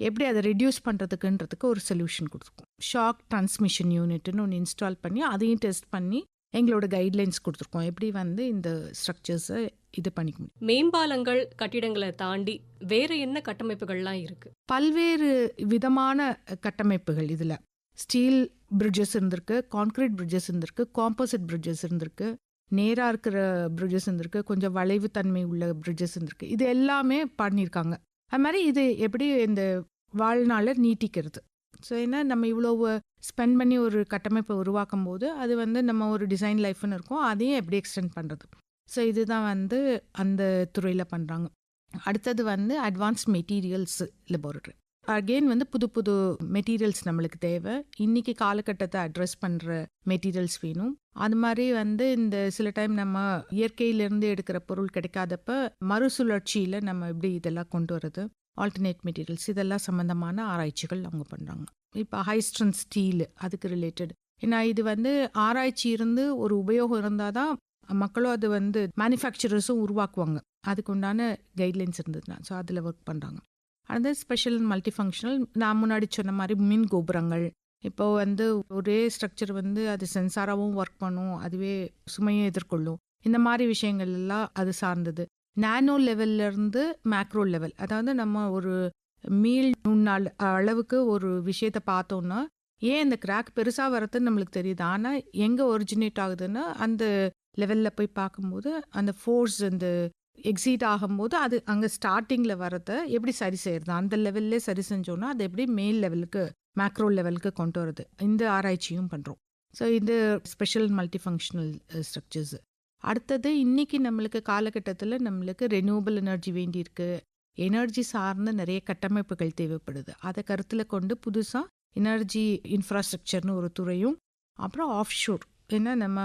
எப்படி அதை ரெடியூஸ் பண்ணுறதுக்குன்றதுக்கு ஒரு சொல்யூஷன் கொடுத்துருக்கோம். ஷாக் டிரான்ஸ்மிஷன் யூனிட்னு ஒன்று இன்ஸ்டால் பண்ணி அதையும் டெஸ்ட் பண்ணி எங்களோட கைட்லைன்ஸ் கொடுத்துருக்கோம், எப்படி வந்து இந்த ஸ்ட்ரக்சர்ஸை இது பண்ணிக்க முடியும். மேம்பாலங்கள் கட்டிடங்களை தாண்டி வேற என்ன கட்டமைப்புகள்லாம் இருக்கு? பல்வேறு விதமான கட்டமைப்புகள் இதில் ஸ்டீல் பிரிட்ஜஸ் இருந்திருக்கு, கான்கிரீட் பிரிட்ஜஸ் இருந்திருக்கு, காம்போசிட் பிரிட்ஜஸ் இருந்திருக்கு, நேராக இருக்கிற பிரிட்ஜஸ் இருந்திருக்கு, கொஞ்சம் வளைவு தன்மை உள்ள பிரிட்ஜஸ் இருந்திருக்கு. இது எல்லாமே பண்ணியிருக்காங்க. அது மாதிரி இது எப்படி இந்த வாழ்நாளை நீட்டிக்கிறது. ஸோ ஏன்னா நம்ம இவ்வளோ ஸ்பெண்ட் பண்ணி ஒரு கட்டமைப்பை உருவாக்கும் போது அது வந்து நம்ம ஒரு டிசைன் லைஃப்னு இருக்கும், அதையும் எப்படி எக்ஸ்டெண்ட் பண்ணுறது. ஸோ இதுதான் வந்து அந்த துறையில் பண்ணுறாங்க. அடுத்தது வந்து அட்வான்ஸ்ட் மெட்டீரியல்ஸ் லெபார்டரி. அகெயின் வந்து புது புது மெட்டீரியல்ஸ் நம்மளுக்கு தேவை. இன்னைக்கு காலகட்டத்தை அட்ரஸ் பண்ணுற மெட்டீரியல்ஸ் வேணும். அது மாதிரி வந்து இந்த சில டைம் நம்ம இயற்கையிலேருந்து எடுக்கிற பொருள் கிடைக்காதப்ப மறுசுழற்சியில் நம்ம எப்படி இதெல்லாம் கொண்டு வர்றது, ஆல்டர்னேட் மெட்டீரியல்ஸ், இதெல்லாம் சம்மந்தமான ஆராய்ச்சிகள் அவங்க பண்ணுறாங்க. இப்போ ஹை ஸ்ட்ரென்த் ஸ்டீல் அதுக்கு ரிலேட்டட். ஏன்னா இது வந்து ஆராய்ச்சி இருந்து ஒரு உபயோகம் இருந்தால் தான் மக்களும் அது வந்து மேனுஃபேக்சரர்ஸும் உருவாக்குவாங்க. அதுக்கு உண்டான கைட்லைன்ஸ் இருந்ததுன்னா ஸோ அதில் ஒர்க் பண்ணுறாங்க. அது ஸ்பெஷல் அண்ட் மல்டி ஃபங்க்ஷனல், நான் முன்னாடி சொன்ன மாதிரி மின் கோபுரங்கள். இப்போ வந்து ஒரே ஸ்ட்ரக்சர் வந்து அது சென்சாராகவும் ஒர்க் பண்ணும், அதுவே சுமையும் எதிர்கொள்ளும். இந்த மாதிரி விஷயங்கள் எல்லாம் அது சார்ந்தது. நானோ லெவல்லேருந்து மேக்ரோ லெவல், அதாவது நம்ம ஒரு மீள் நுண்ணாள் அளவுக்கு ஒரு விஷயத்தை பார்த்தோன்னா ஏன் இந்த கிராக் பெருசாக வரதுன்னு நம்மளுக்கு தெரியுது. ஆனால் எங்கே ஒரிஜினேட் ஆகுதுன்னா அந்த லெவலில் போய் பார்க்கும்போது அந்த ஃபோர்ஸ் அந்த எக்ஸீட் ஆகும்போது அது அங்கே ஸ்டார்டிங்கில் வரதை எப்படி சரி செய்யறது, அந்த லெவல்லே சரி செஞ்சோன்னா அது எப்படி மேல் லெவலுக்கு மேக்ரோ லெவலுக்கு கொண்டு வருது. இந்த ஆராய்ச்சியும் பண்ணுறோம். ஸோ இது ஸ்பெஷல் மல்டி ஃபங்க்ஷனல் ஸ்ட்ரக்சர்ஸ். அடுத்தது இன்னைக்கு நம்மளுக்கு காலகட்டத்தில் நம்மளுக்கு ரெனியூவபிள் எனர்ஜி வேண்டியிருக்கு, எனர்ஜி சார்ந்த நிறைய கட்டமைப்புகள் தேவைப்படுது. அதை கருத்தில் கொண்டு புதுசாக எனர்ஜி இன்ஃப்ராஸ்ட்ரக்சர்னு ஒரு துறையும், அப்புறம் ஆஃப் ஷோர். ஏன்னா நம்ம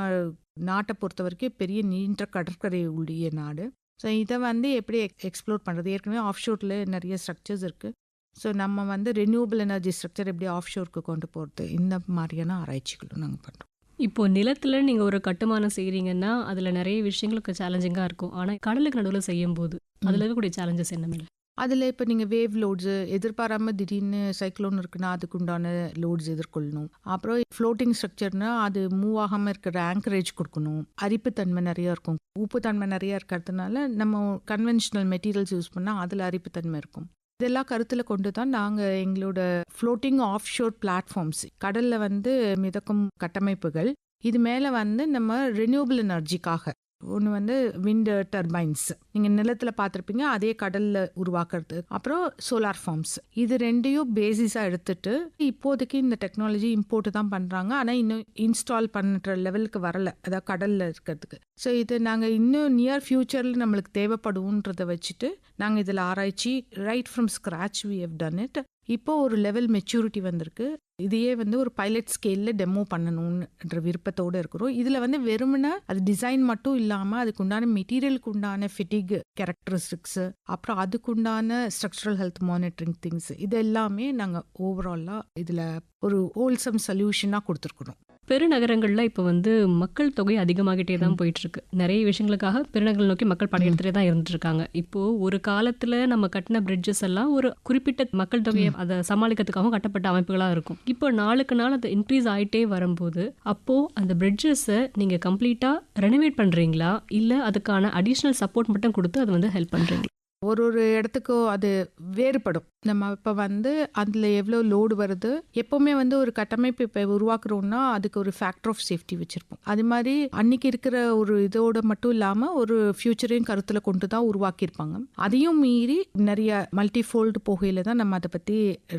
நாட்டை பொறுத்த வரைக்கும் பெரிய நீண்ட கடற்கரை உடைய நாடு. ஸோ இதை வந்து எப்படி எக்ஸ்ப்ளோர் பண்ணுறது, ஏற்கனவே ஆஃப் ஷோரில் நிறைய ஸ்ட்ரக்சர்ஸ் இருக்குது. ஸோ நம்ம வந்து ரெனியூவபிள் எனர்ஜி ஸ்ட்ரக்சர் எப்படி ஆஃப் ஷோருக்கு கொண்டு போகிறது, இந்த மாதிரியான ஆராய்ச்சிகளும் நாங்கள் பண்ணுறோம். இப்போ நிலத்தில் நீங்கள் ஒரு கட்டுமானம் செய்கிறீங்கன்னா அதில் நிறைய விஷயங்களுக்கு சேலஞ்சிங்காக இருக்கும். ஆனால் கடலுக்கு நடுவில் செய்யும் போது அதில் இருக்கக்கூடிய சேலஞ்சஸ் என்ன மேடம்? அதில் இப்போ நீங்கள் வேவ் லோட்ஸு எதிர்பாராமல் திடீர்னு சைக்ளோன் இருக்குன்னா அதுக்கு உண்டான லோட்ஸ் எதிர்கொள்ளணும். அப்புறம் ஃப்ளோட்டிங் ஸ்ட்ரக்சர்னா அது மூவ் ஆகாமல் இருக்கிற ஆங்கரேஜ் கொடுக்கணும். அரிப்புத்தன்மை நிறையா இருக்கும். உப்புத்தன்மை நிறையா இருக்கிறதுனால நம்ம கன்வென்ஷனல் மெட்டீரியல்ஸ் யூஸ் பண்ணால் அதில் அரிப்புத்தன்மை இருக்கும். இதெல்லாம் கருத்தில் கொண்டு தான் நாங்கள் எங்களோட ஃப்ளோட்டிங் ஆஃப் ஷோர் பிளாட்ஃபார்ம்ஸ், கடலில் வந்து மிதக்கும் கட்டமைப்புகள், இது மேலே வந்து நம்ம ரினியூவபிள் எனர்ஜிக்காக ஒன்று வந்து விண்ட் டர்பைன்ஸ் நீங்கள் நிலத்தில் பார்த்துருப்பீங்க, அதே கடலில் உருவாக்குறது. அப்புறம் சோலார் ஃபார்ம்ஸ், இது ரெண்டையும் பேசிஸாக எடுத்துட்டு இப்போதைக்கு இந்த டெக்னாலஜி இம்போர்ட் தான் பண்ணுறாங்க. ஆனால் இன்னும் இன்ஸ்டால் பண்ணுற லெவலுக்கு வரலை, அதாவது கடலில் இருக்கிறதுக்கு. ஸோ இது நாங்கள் இன்னும் நியர் ஃபியூச்சரில் நம்மளுக்கு தேவைப்படுன்றதை வச்சுட்டு நாங்கள் இதில் ஆராய்ச்சி right from scratch we have done it. இப்போ ஒரு லெவல் மெச்சூரிட்டி வந்திருக்கு. இதையே வந்து ஒரு பைலட் ஸ்கேலில் டெமோ பண்ணணுன்ற விருப்பத்தோடு இருக்கிறோம். இதில் வந்து வெறுமனே அது டிசைன் மட்டும் இல்லாமல் அதுக்கு உண்டான மெட்டீரியலுக்கு உண்டான ஃபிட்டிக் கேரக்டரிஸ்டிக்ஸு, அப்புறம் அதுக்குண்டான ஸ்ட்ரக்சரல் ஹெல்த் மானிட்டரிங் திங்ஸ், இது எல்லாமே நாங்கள் ஓவராலாக இதில் ஒரு ஹோல்சம் சொல்யூஷனாக கொடுத்துருக்குறோம். பெருநகரங்கள்ல இப்போ வந்து மக்கள் தொகை அதிகமாகிட்டே தான் போயிட்டு இருக்கு. நிறைய விஷயங்களுக்காக பெருநகரங்கள் நோக்கி மக்கள் படையெடுத்துட்டே தான் இருந்துட்டு இருக்காங்க. இப்போ ஒரு காலத்துல நம்ம கட்டின பிரிட்ஜஸ் எல்லாம் ஒரு குறிப்பிட்ட மக்கள் தொகையை அதை சமாளிக்கிறதுக்காகவும் கட்டப்பட்ட அமைப்புகளா இருக்கும். இப்போ நாளுக்கு நாள் அது இன்க்ரீஸ் ஆயிட்டே வரும்போது அப்போ அந்த பிரிட்ஜஸை நீங்க கம்ப்ளீட்டா ரெனோவேட் பண்றீங்களா, இல்ல அதுக்கான அடிஷ்னல் சப்போர்ட் மட்டும் கொடுத்து அது வந்து ஹெல்ப் பண்றீங்களா? ஒரு ஒரு இடத்துக்கும் அது வேறுபடும். நம்ம இப்போ வந்து அதில் எவ்வளோ லோடு வருது, எப்போவுமே வந்து ஒரு கட்டமைப்பு இப்போ உருவாக்குறோம்னா அதுக்கு ஒரு ஃபேக்டர் ஆஃப் சேஃப்டி வச்சுருப்போம். அது மாதிரி அன்னைக்கு இருக்கிற ஒரு இதோட மட்டும் இல்லாமல் ஒரு ஃபியூச்சரையும் கருத்தில் கொண்டு தான் உருவாக்கியிருப்பாங்க. அதையும் மீறி நிறைய மல்டிஃபோல்டு போகையில் தான் நம்ம அதை பற்றி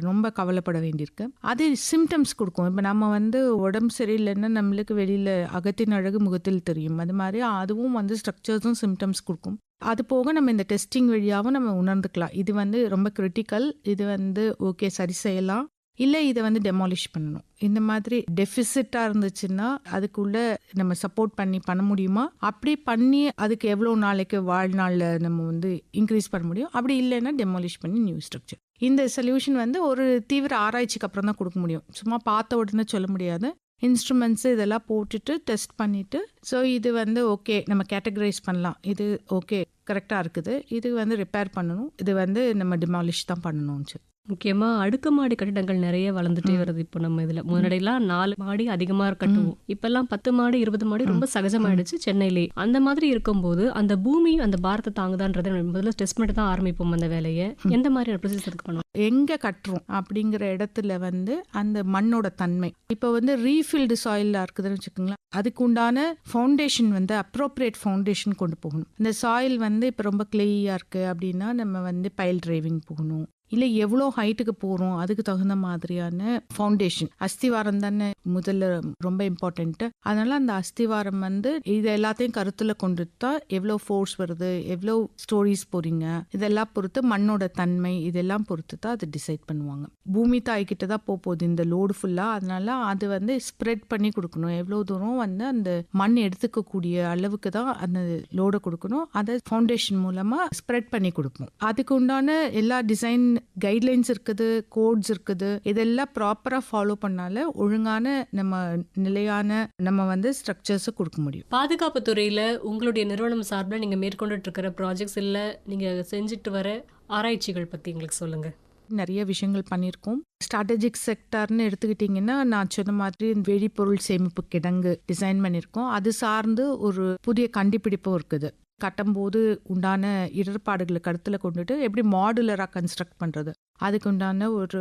ரொம்ப கவலைப்பட வேண்டியிருக்கு. அது சிம்டம்ஸ் கொடுக்கும். இப்போ நம்ம வந்து உடம்பு சரியில்லைன்னா நம்மளுக்கு வெளியில் அகத்தின் அழகு முகத்தில் தெரியும். அது மாதிரி அதுவும் வந்து ஸ்ட்ரக்சர்ஸும் சிம்டம்ஸ் கொடுக்கும். அது போக நம்ம இந்த டெஸ்டிங் வழியாகவும் நம்ம உணர்ந்துக்கலாம். இது வந்து ரொம்ப கிரிட்டிக்கல், இது வந்து ஓகே சரி செய்யலாம், இல்லை இதை வந்து டெமாலிஷ் பண்ணணும். இந்த மாதிரி டெஃபிசிட்டாக இருந்துச்சுன்னா அதுக்குள்ளே நம்ம சப்போர்ட் பண்ண முடியுமா, அப்படி பண்ணி அதுக்கு எவ்வளோ நாளைக்கு வாழ்நாளில் நம்ம வந்து இன்க்ரீஸ் பண்ண முடியும், அப்படி இல்லைன்னா டெமாலிஷ் பண்ணி நியூ ஸ்ட்ரக்சர். இந்த சொல்யூஷன் வந்து ஒரு தீவிர ஆராய்ச்சிக்கு அப்புறம் தான் கொடுக்க முடியும். சும்மா பார்த்த உடனே சொல்ல முடியாது. இன்ஸ்ட்ருமெண்ட்ஸு இதெல்லாம் போட்டுட்டு டெஸ்ட் பண்ணிவிட்டு, ஸோ இது வந்து ஓகே நம்ம கேட்டகரைஸ் பண்ணலாம், இது ஓகே கரெக்டாக இருக்குது, இது வந்து ரிப்பேர் பண்ணணும், இது வந்து நம்ம டிமாலிஷ் தான் பண்ணணும். முக்கியமா அடுக்குமாடி கட்டிடங்கள் நிறைய வளர்ந்துட்டே வருது. இப்போ நம்ம இதுல முன்னாடிலாம் 4 மாடி அதிகமா கட்டுவோம், இப்பெல்லாம் 10 மாடி 20 மாடி ரொம்ப சகஜமாயிடுச்சு சென்னையிலே. அந்த மாதிரி இருக்கும்போது அந்த பூமி அந்த பாரத்தை தாங்குதான்றதை முதல்ல டெஸ்ட் பண்ணிட்டு தான் ஆரம்பிப்போம் அந்த வேலையை. எந்த மாதிரியான ப்ரொசீஜர் பண்ணுவோம், எங்கே கட்டுறோம் அப்படிங்கிற இடத்துல வந்து அந்த மண்ணோட தன்மை, இப்போ வந்து ரீஃபில்டு சாயிலாக இருக்குதுன்னு வச்சுக்கோங்களேன், அதுக்கு உண்டான ஃபவுண்டேஷன் வந்து அப்ரோப்ரியேட் ஃபவுண்டேஷன் கொண்டு போகணும். இந்த சாயில் வந்து இப்போ ரொம்ப கிளேயாக இருக்குது அப்படின்னா நம்ம வந்து பைல் டிரைவிங் போகணும், இல்லை எவ்வளோ ஹைட்டுக்கு போகிறோம் அதுக்கு தகுந்த மாதிரியான ஃபவுண்டேஷன். அஸ்திவாரம் தானே முதல்ல ரொம்ப இம்பார்ட்டண்ட்டு. அதனால் அந்த அஸ்திவாரம் வந்து இது எல்லாத்தையும் கருத்தில் கொண்டு தான் எவ்வளோ ஃபோர்ஸ் வருது, எவ்வளோ ஸ்டோரிஸ் போகிறீங்க, இதெல்லாம் பொறுத்து மண்ணோட தன்மை இதெல்லாம் பொறுத்து தான் அது டிசைட் பண்ணுவாங்க. பூமி தாய்கிட்ட தான் போகுது இந்த லோடு ஃபுல்லாக. அதனால அது வந்து ஸ்ப்ரெட் பண்ணி கொடுக்கணும். எவ்வளோ தூரம் வந்து அந்த மண் எடுத்துக்கக்கூடிய அளவுக்கு தான் அந்த லோடை கொடுக்கணும். அதை ஃபவுண்டேஷன் மூலமாக ஸ்ப்ரெட் பண்ணி கொடுப்போம். அதுக்கு உண்டான எல்லா டிசைன் கைட்லைன்ஸ் இருக்குது, கோட்ஸ் இருக்குது, இதெல்லாம் ப்ராப்பராக ஃபாலோ பண்ணால ஒழுங்கான நம்ம நிலையான நம்ம வந்து ஸ்ட்ரக்சர்ஸை கொடுக்க முடியும். பாதுகாப்பு துறையில் உங்களுடைய நிறுவனம் சார்பில் நீங்கள் மேற்கொண்டுட்டு இருக்கிற ப்ராஜெக்ட்ஸ் இல்லை நீங்கள் செஞ்சுட்டு வர ஆராய்ச்சிகள் பற்றி எங்களுக்கு சொல்லுங்கள். நிறைய விஷயங்கள் பண்ணியிருக்கோம். ஸ்ட்ராட்டஜிக் செக்டார்னு எடுத்துக்கிட்டிங்கன்னா நான் சொன்ன மாதிரி வெடிபொருள் சேமிப்பு கிடங்கு டிசைன் பண்ணியிருக்கோம். அது சார்ந்து ஒரு புதிய கண்டுபிடிப்பும் இருக்குது. கட்டும்போது உண்டான இடர்பாடுகளை கருத்தில் கொண்டுட்டு எப்படி மாடுலராக கன்ஸ்ட்ரக்ட் பண்ணுறது, அதுக்கு உண்டான ஒரு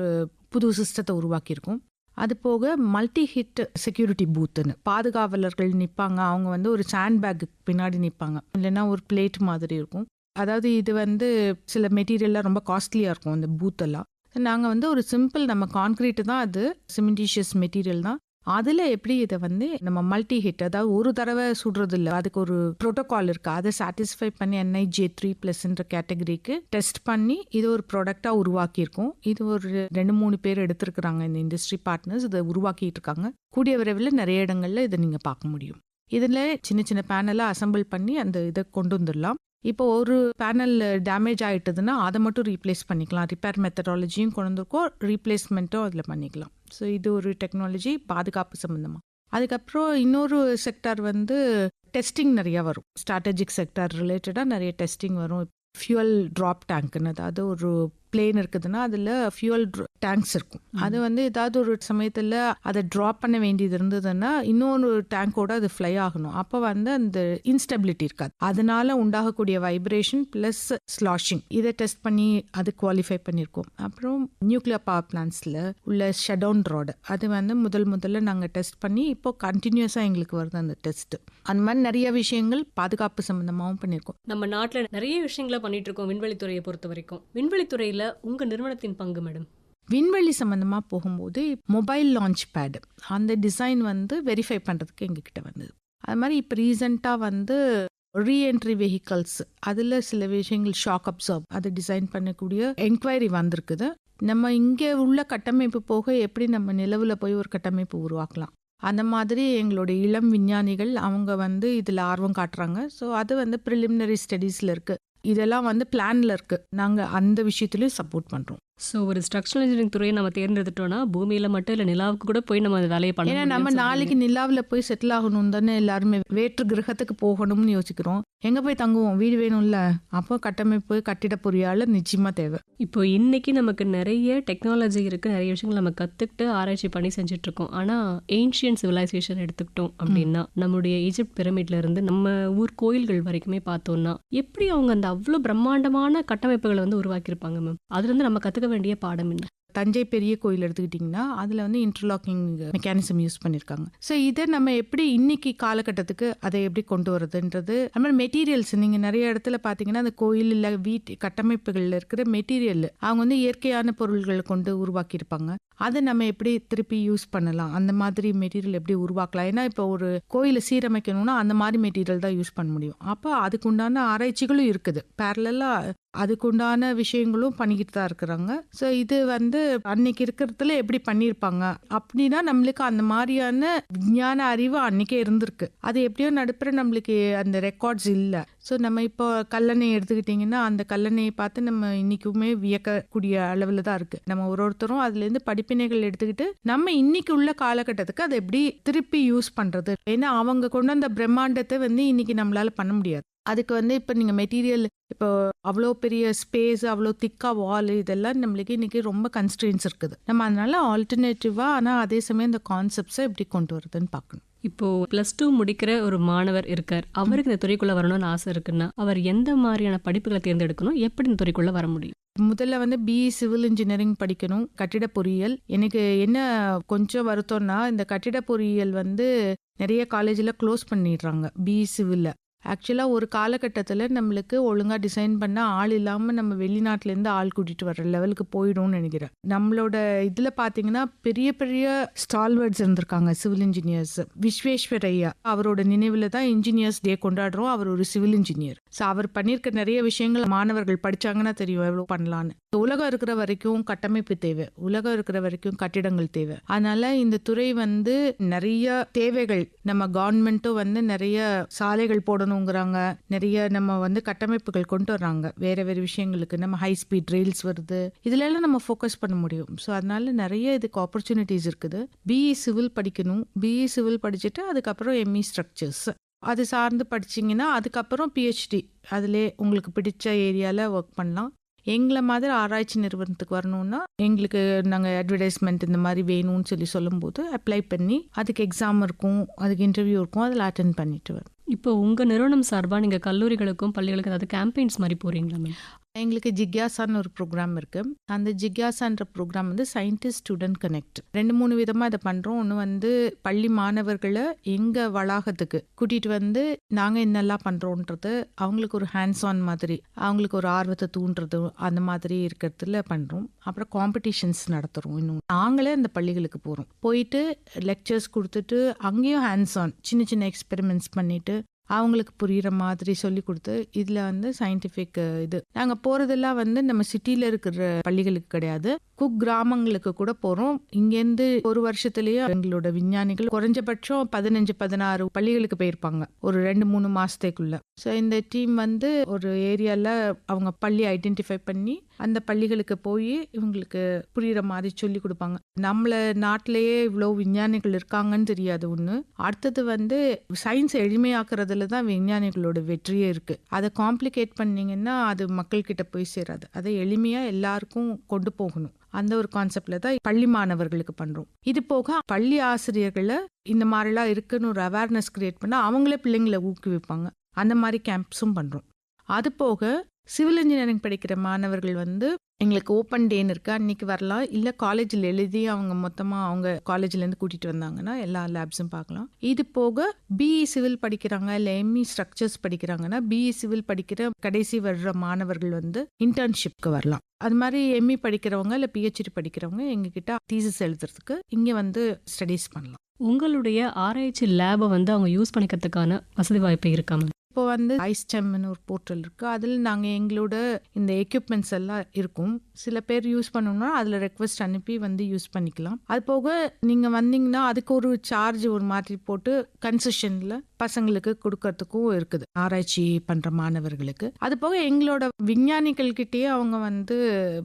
புது சிஸ்டத்தை உருவாக்கியிருக்கோம். அது போக மல்டி ஹிட் செக்யூரிட்டி பூத்துன்னு பாதுகாவலர்கள் நிற்பாங்க. அவங்க வந்து ஒரு சாண்ட் பேக்கு பின்னாடி நிற்பாங்க, இல்லைன்னா ஒரு பிளேட் மாதிரி இருக்கும். அதாவது இது வந்து சில மெட்டீரியல்லாம் ரொம்ப காஸ்ட்லியாக இருக்கும் அந்த பூத்தெல்லாம். நாங்கள் வந்து ஒரு சிம்பிள் நம்ம கான்க்ரீட்டு தான், அது சிமெண்டீஷியஸ் மெட்டீரியல் தான், அதில் எப்படி இதை வந்து நம்ம மல்டி ஹிட், அதாவது ஒரு தடவை சுடுறது இல்லை, அதுக்கு ஒரு ப்ரோட்டோகால் இருக்குது, அதை சாட்டிஸ்ஃபை பண்ணி NIJ3+ கேட்டகரிக்கு டெஸ்ட் பண்ணி இது ஒரு ப்ராடக்டாக உருவாக்கியிருக்கோம். இது ஒரு 2-3 பேர் எடுத்திருக்கிறாங்க இந்த இண்டஸ்ட்ரி பார்ட்னர்ஸ், இதை உருவாக்கிட்டு இருக்காங்க. கூடிய விரைவில் நிறைய இடங்களில் இதை நீங்கள் பார்க்க முடியும். இதில் சின்ன சின்ன பேனலாக அசம்பிள் பண்ணி அந்த இதை கொண்டு வந்துடலாம். இப்போ ஒரு பேனல் டேமேஜ் ஆகிட்டதுன்னா அதை மட்டும் ரீப்ளேஸ் பண்ணிக்கலாம். ரிப்பேர் மெத்தடாலஜியும் கொண்டு வந்திருக்கோம், ரீப்ளேஸ்மெண்ட்டும் அதில் பண்ணிக்கலாம். ஸோ இது ஒரு டெக்னாலஜி பாதுகாப்பு சம்மந்தமாக. அதுக்கப்புறம் இன்னொரு செக்டார் வந்து டெஸ்டிங் நிறையா வரும். ஸ்ட்ராட்டஜிக் செக்டார் ரிலேட்டடாக நிறைய டெஸ்டிங் வரும். ஃபியூவல் ட்ராப் டேங்க்னு, அதாவது ஒரு பிளேன் இருக்குதுன்னா அதில் ஃபியூவல் டேங்க்ஸ் இருக்கும். அது வந்து ஏதாவது ஒரு சமயத்தில் அதை ட்ராப் பண்ண வேண்டியது இருந்ததுன்னா இன்னொரு டேங்கோட அது ஃப்ளை ஆகணும். அப்போ வந்து அந்த இன்ஸ்டெபிலிட்டி இருக்காது. அதனால உண்டாகக்கூடிய வைப்ரேஷன் ப்ளஸ் ஸ்லாஷிங் இதை டெஸ்ட் பண்ணி அது குவாலிஃபை பண்ணியிருக்கோம். அப்புறம் நியூக்ளியர் பவர் பிளான்ஸில் உள்ள ஷட்டவுன் ராடு அது வந்து முதல்ல நாங்கள் டெஸ்ட் பண்ணி இப்போ கண்டினியூஸாக எங்களுக்கு வருது அந்த டெஸ்ட். அந்த மாதிரி நிறைய விஷயங்கள் பாதுகாப்பு சம்பந்தமாகவும் பண்ணியிருக்கோம். நம்ம நாட்டில் நிறைய விஷயங்களை பண்ணிட்டு இருக்கோம் விண்வெளித்துறையை பொறுத்த வரைக்கும். விண்வெளித்துறையில் உங்க நிறுவனத்தின் பங்கு மேடம்? விண்வெளி சம்மந்தமாக போகும்போது மொபைல் லான்ச் பேடு அந்த டிசைன் வந்து வெரிஃபை பண்ணுறதுக்கு எங்ககிட்ட வந்தது. அது மாதிரி இப்போ ரீசெண்டாக வந்து ரீஎன்ட்ரி வெஹிக்கல்ஸ் அதில் சில விஷயங்கள் ஷாக் அப்சர்வ் அதை டிசைன் பண்ணக்கூடிய என்கொயரி வந்திருக்குது. நம்ம இங்கே உள்ள கட்டமைப்பு போக எப்படி நம்ம நிலவில் போய் ஒரு கட்டமைப்பு உருவாக்கலாம், அந்த மாதிரி எங்களுடைய இளம் விஞ்ஞானிகள் அவங்க வந்து இதில் ஆர்வம் காட்டுறாங்க. ஸோ அது வந்து ப்ரிலிமினரி ஸ்டடீஸில் இருக்குது. இதெல்லாம் வந்து பிளானில் இருக்குது. நாங்கள் அந்த விஷயத்துலையும் சப்போர்ட் பண்ணுறோம். ஸோ ஒரு ஸ்ட்ரக்சரல் இன்ஜினியரிங் துறையை நம்ம தேர்ந்தெடுத்துட்டோம்னா பூமியில் மட்டும் இல்லை நிலாவுக்கு கூட போய் நம்ம அந்த வேலையை பண்ணலாம். ஏன்னா நம்ம நாளைக்கு நிலாவில் போய் செட்டில் ஆகணும் தானே, எல்லாருமே வேற்று கிரகத்துக்கு போகணும்னு யோசிக்கிறோம். எங்கே போய் தங்குவோம், வீடு வேணும்ல. அப்போ கட்டமைப்பு கட்டிட பொறியாளர் நிச்சயமாக தேவை. இப்போ இன்னைக்கு நமக்கு நிறைய டெக்னாலஜி இருக்குது, நிறைய விஷயங்கள் நம்ம கற்றுக்கிட்டு ஆராய்ச்சி பண்ணி செஞ்சுட்ருக்கோம். ஆனால் ஏன்ஷியன் சிவிலைசேஷன் எடுத்துக்கிட்டோம் அப்படின்னா நம்முடைய ஈஜிப்ட் பிரமிட்ல இருந்து நம்ம ஊர் கோயில்கள் வரைக்குமே பார்த்தோம்னா எப்படி அவங்க அந்த அவ்வளோ பிரம்மாண்டமான கட்டமைப்புகளை வந்து உருவாக்கியிருப்பாங்க மேம். அதுலேருந்து நம்ம கற்றுக்க வேண்டிய பாடம் என்ன? தஞ்சை பெரிய கோயில் எடுத்துக்கிட்டிங்கன்னா அதில் வந்து இன்டர்லாக்கிங் மெக்கானிசம் யூஸ் பண்ணியிருக்காங்க. ஸோ இதை நம்ம எப்படி இன்னைக்கு காலகட்டத்துக்கு அதை எப்படி கொண்டு வரதுன்றது. அது மாதிரி மெட்டீரியல்ஸ் நீங்கள் நிறைய இடத்துல பார்த்தீங்கன்னா அந்த கோயில் இல்லை வீட்டு கட்டமைப்புகளில் இருக்கிற மெட்டீரியல் அவங்க வந்து இயற்கையான பொருள்களை கொண்டு உருவாக்கியிருப்பாங்க. அதை நம்ம எப்படி திருப்பி யூஸ் பண்ணலாம், அந்த மாதிரி மெட்டீரியல் எப்படி உருவாக்கலாம். ஏன்னா இப்போ ஒரு கோயிலை சீரமைக்கணும்னா அந்த மாதிரி மெட்டீரியல் தான் யூஸ் பண்ண முடியும். அப்போ அதுக்குண்டான ஆராய்ச்சிகளும் இருக்குது, பேரலாக அதுக்குண்டான விஷயங்களும் பண்ணிக்கிட்டு தான் இருக்கிறாங்க. ஸோ இது வந்து அன்னைக்கு இருக்கிறதுல எப்படி பண்ணியிருப்பாங்க அப்படின்னா நம்மளுக்கு அந்த மாதிரியான விஞ்ஞான அறிவு அன்னைக்கே இருந்திருக்கு. அது எப்படியோ நடுப்புற நம்மளுக்கு அந்த ரெக்கார்ட்ஸ் இல்லை. ஸோ நம்ம இப்போ கல்லணை எடுத்துக்கிட்டிங்கன்னா அந்த கல்லணையை பார்த்து நம்ம இன்னைக்குமே வியக்கக்கூடிய அளவில் தான் இருக்குது. நம்ம ஒருத்தரும் அதுலேருந்து படிப்பினைகள் எடுத்துக்கிட்டு நம்ம இன்னைக்கு உள்ள காலகட்டத்துக்கு அதை எப்படி திருப்பி யூஸ் பண்ணுறது. ஏன்னா அவங்க கொண்டு வந்த பிரம்மாண்டத்தை வந்து இன்னைக்கு நம்மளால பண்ண முடியாது. அதுக்கு வந்து இப்போ நீங்கள் மெட்டீரியல் இப்போ அவ்வளோ பெரிய ஸ்பேஸ் அவ்வளோ திக்கா வால் இதெல்லாம் நம்மளுக்கு இன்னைக்கு ரொம்ப கன்ஸ்ட்ரெயின்ஸ் இருக்குது. நம்ம அதனால ஆல்டர்னேட்டிவாக ஆனால் அதே சமயம் இந்த கான்செப்ட்ஸை எப்படி கொண்டு வருதுன்னு பார்க்கணும். இப்போ +2 முடிக்கிற ஒரு மாணவர் இருக்கார், அவருக்கு இந்த துறைக்குள்ள வரணும்னு ஆசை இருக்குன்னா அவர் எந்த மாதிரியான படிப்புகளை தேர்ந்தெடுக்கணும், எப்படி இந்த துறைக்குள்ள வர முடியும்? முதல்ல வந்து பிஇ சிவில் இன்ஜினியரிங் படிக்கணும், கட்டிட பொறியியல். எனக்கு என்ன கொஞ்சம் வருத்தம்னா இந்த கட்டிட பொறியியல் வந்து நிறைய காலேஜில் க்ளோஸ் பண்ணிடுறாங்க பிஇ சிவில்ல. ஆக்சுவலாக ஒரு காலகட்டத்தில் நம்மளுக்கு ஒழுங்காக டிசைன் பண்ண ஆள் இல்லாமல் நம்ம வெளிநாட்டிலேருந்து ஆள் கூட்டிகிட்டு வர்ற லெவலுக்கு போயிடும்னு நினைக்கிறேன். நம்மளோட இதில் பார்த்தீங்கன்னா பெரிய பெரிய ஸ்டால்வர்ட்ஸ் இருந்திருக்காங்க சிவில் இன்ஜினியர்ஸ். விஸ்வேஸ்வரையா அவரோட நினைவில் தான் இன்ஜினியர்ஸ் டே கொண்டாடுறோம். அவர் ஒரு சிவில் இன்ஜினியர். ஸோ அவர் பண்ணியிருக்க நிறைய விஷயங்கள் மாணவர்கள் படித்தாங்கன்னா தெரியும் எவ்வளோ பண்ணலான்னு. உலகம் இருக்கிற வரைக்கும் கட்டமைப்பு தேவை, உலகம் இருக்கிற வரைக்கும் கட்டிடங்கள் தேவை. அதனால இந்த துறை வந்து நிறைய தேவைகள், நம்ம கவர்மெண்ட்டும் வந்து நிறைய சாலைகள் போடணுங்கிறாங்க, நிறைய நம்ம வந்து கட்டமைப்புகள் கொண்டு வர்றாங்க வேற வேற விஷயங்களுக்கு. நம்ம ஹை ஸ்பீட் ரெயில்ஸ் வருது, இதுல எல்லாம் நம்ம ஃபோக்கஸ் பண்ண முடியும். ஸோ அதனால நிறைய இதுக்கு ஆப்பர்ச்சுனிட்டிஸ் இருக்குது. பிஇ சிவில் படிக்கணும், பிஇ சிவில் படிச்சுட்டு அதுக்கப்புறம் எம்இ ஸ்ட்ரக்சர்ஸ் அது சார்ந்து படிச்சிங்கன்னா அதுக்கப்புறம் பிஹெச்டி அதிலே உங்களுக்கு பிடிச்ச ஏரியாவில் ஒர்க் பண்ணலாம். எங்களை மாதிரி ஆராய்ச்சி நிறுவனத்துக்கு வரணும்னா எங்களுக்கு நாங்கள் அட்வர்டைஸ்மெண்ட் இந்த மாதிரி வேணும்னு சொல்லும்போது அப்ளை பண்ணி அதுக்கு எக்ஸாம் இருக்கும், அதுக்கு இன்டர்வியூ இருக்கும், அதில் அட்டென்ட் பண்ணிட்டு வரும். இப்போ உங்கள் நிறுவனம் சார்பாக நீங்கள் கல்லூரிகளுக்கும் பள்ளிகளுக்கும் அதாவது கேம்பெயின்ஸ் மாதிரி போகிறீங்களா மேம்? எங்களுக்கு ஜிக்யாசான்னு ஒரு ப்ரோக்ராம் இருக்குது. அந்த ஜிக்யாசான்ற ப்ரோக்ராம் வந்து சயின்டிஸ்ட் ஸ்டூடெண்ட் கனெக்ட் 2-3 விதமாக இதை பண்ணுறோம். ஒன்று வந்து பள்ளி மாணவர்களை எங்கள் வளாகத்துக்கு கூட்டிகிட்டு வந்து நாங்கள் என்னெல்லாம் பண்ணுறோன்றது அவங்களுக்கு ஒரு ஹேண்ட்ஸ் ஆன் மாதிரி அவங்களுக்கு ஒரு ஆர்வத்தை தூண்டுறது அந்த மாதிரி இருக்கிறதுல பண்ணுறோம். அப்புறம் காம்படிஷன்ஸ் நடத்துகிறோம். இன்னும் நாங்களே அந்த பள்ளிகளுக்கு போகிறோம், போயிட்டு லெக்சர்ஸ் கொடுத்துட்டு அங்கேயும் ஹேண்ட்ஸ் ஆன் சின்ன சின்ன எக்ஸ்பெரிமெண்ட்ஸ் பண்ணிவிட்டு அவங்களுக்கு புரிகிற மாதிரி சொல்லி கொடுத்து இதில் வந்து சயின்டிஃபிக் இது நாங்கள் போகிறதெல்லாம் வந்து நம்ம சிட்டியில் இருக்கிற பள்ளிகளுக்கு கிடையாது, குக்கிராமங்களுக்கு கூட போகிறோம். இங்கேருந்து ஒரு வருஷத்துலேயே எங்களோட விஞ்ஞானிகள் குறைஞ்சபட்சம் 15-16 பள்ளிகளுக்கு போயிருப்பாங்க ஒரு 2-3 மாதத்துக்குள்ள. ஸோ இந்த டீம் வந்து ஒரு ஏரியாவில் அவங்க பள்ளி ஐடென்டிஃபை பண்ணி அந்த பள்ளிகளுக்கு போய் இவங்களுக்கு புரியுற மாதிரி சொல்லி கொடுப்பாங்க. நம்மள நாட்டிலேயே இவ்வளோ விஞ்ஞானிகள் இருக்காங்கன்னு தெரியாது ஒன்று. அடுத்தது வந்து சயின்ஸ் எளிமையாக்குறதுல தான் விஞ்ஞானிகளோட வெற்றியே இருக்கு. அதை காம்ப்ளிகேட் பண்ணீங்கன்னா அது மக்கள்கிட்ட போய் சேராது. அதை எளிமையா எல்லாருக்கும் கொண்டு போகணும். அந்த ஒரு கான்செப்ட்ல தான் பள்ளி மாணவர்களுக்கு பண்றோம். இது போக பள்ளி ஆசிரியர்களை இந்த மாதிரிலாம் இருக்குன்னு ஒரு அவேர்னஸ் கிரியேட் பண்ண அவங்களே பிள்ளைங்களை ஊக்குவிப்பாங்க. அந்த மாதிரி கேம்ப்ஸும் பண்றோம். அது போக சிவில் இன்ஜினியரிங் படிக்கிற மாணவர்கள் வந்து எங்களுக்கு ஓப்பன் டேன்னு இருக்கு, அன்னைக்கு வரலாம். இல்லை காலேஜில் எழுதி அவங்க மொத்தமாக அவங்க காலேஜ்லேருந்து கூட்டிகிட்டு வந்தாங்கன்னா எல்லா லேப்ஸும் பார்க்கலாம். இது போக பிஇ சிவில் படிக்கிறாங்க இல்லை எம்இ ஸ்ட்ரக்சர்ஸ் படிக்கிறாங்கன்னா பிஇ சிவில் படிக்கிற கடைசி வர்ற மாணவர்கள் வந்து இன்டர்ன்ஷிப்க்கு வரலாம். அது மாதிரி எம்இ படிக்கிறவங்க இல்லை பிஹெச்டி படிக்கிறவங்க எங்ககிட்ட தீசிஸ் எழுதுறதுக்கு இங்கே வந்து ஸ்டடீஸ் பண்ணலாம். உங்களுடைய ஆராய்ச்சி லேபை வந்து அவங்க யூஸ் பண்ணிக்கிறதுக்கான வசதி வாய்ப்பு இருக்காம? இப்போ வந்து ஐஸ்டெம்னு ஒரு போர்ட்டல் இருக்கு. அதில் நாங்கள் எங்களோட இந்த எக்யூப்மெண்ட்ஸ் எல்லாம் இருக்கும். சில பேர் யூஸ் பண்ணணும்னா அதில் ரெக்வெஸ்ட் அனுப்பி வந்து யூஸ் பண்ணிக்கலாம். அது போக நீங்கள் வந்தீங்கன்னா அதுக்கு ஒரு சார்ஜ் ஒரு மாதிரி போட்டு கன்செஷனில் பசங்களுக்கு கொடுக்கறதுக்கும் இருக்குது, ஆராய்ச்சி பண்ணுற மாணவர்களுக்கு. அது போக எங்களோட விஞ்ஞானிகள்கிட்டயே அவங்க வந்து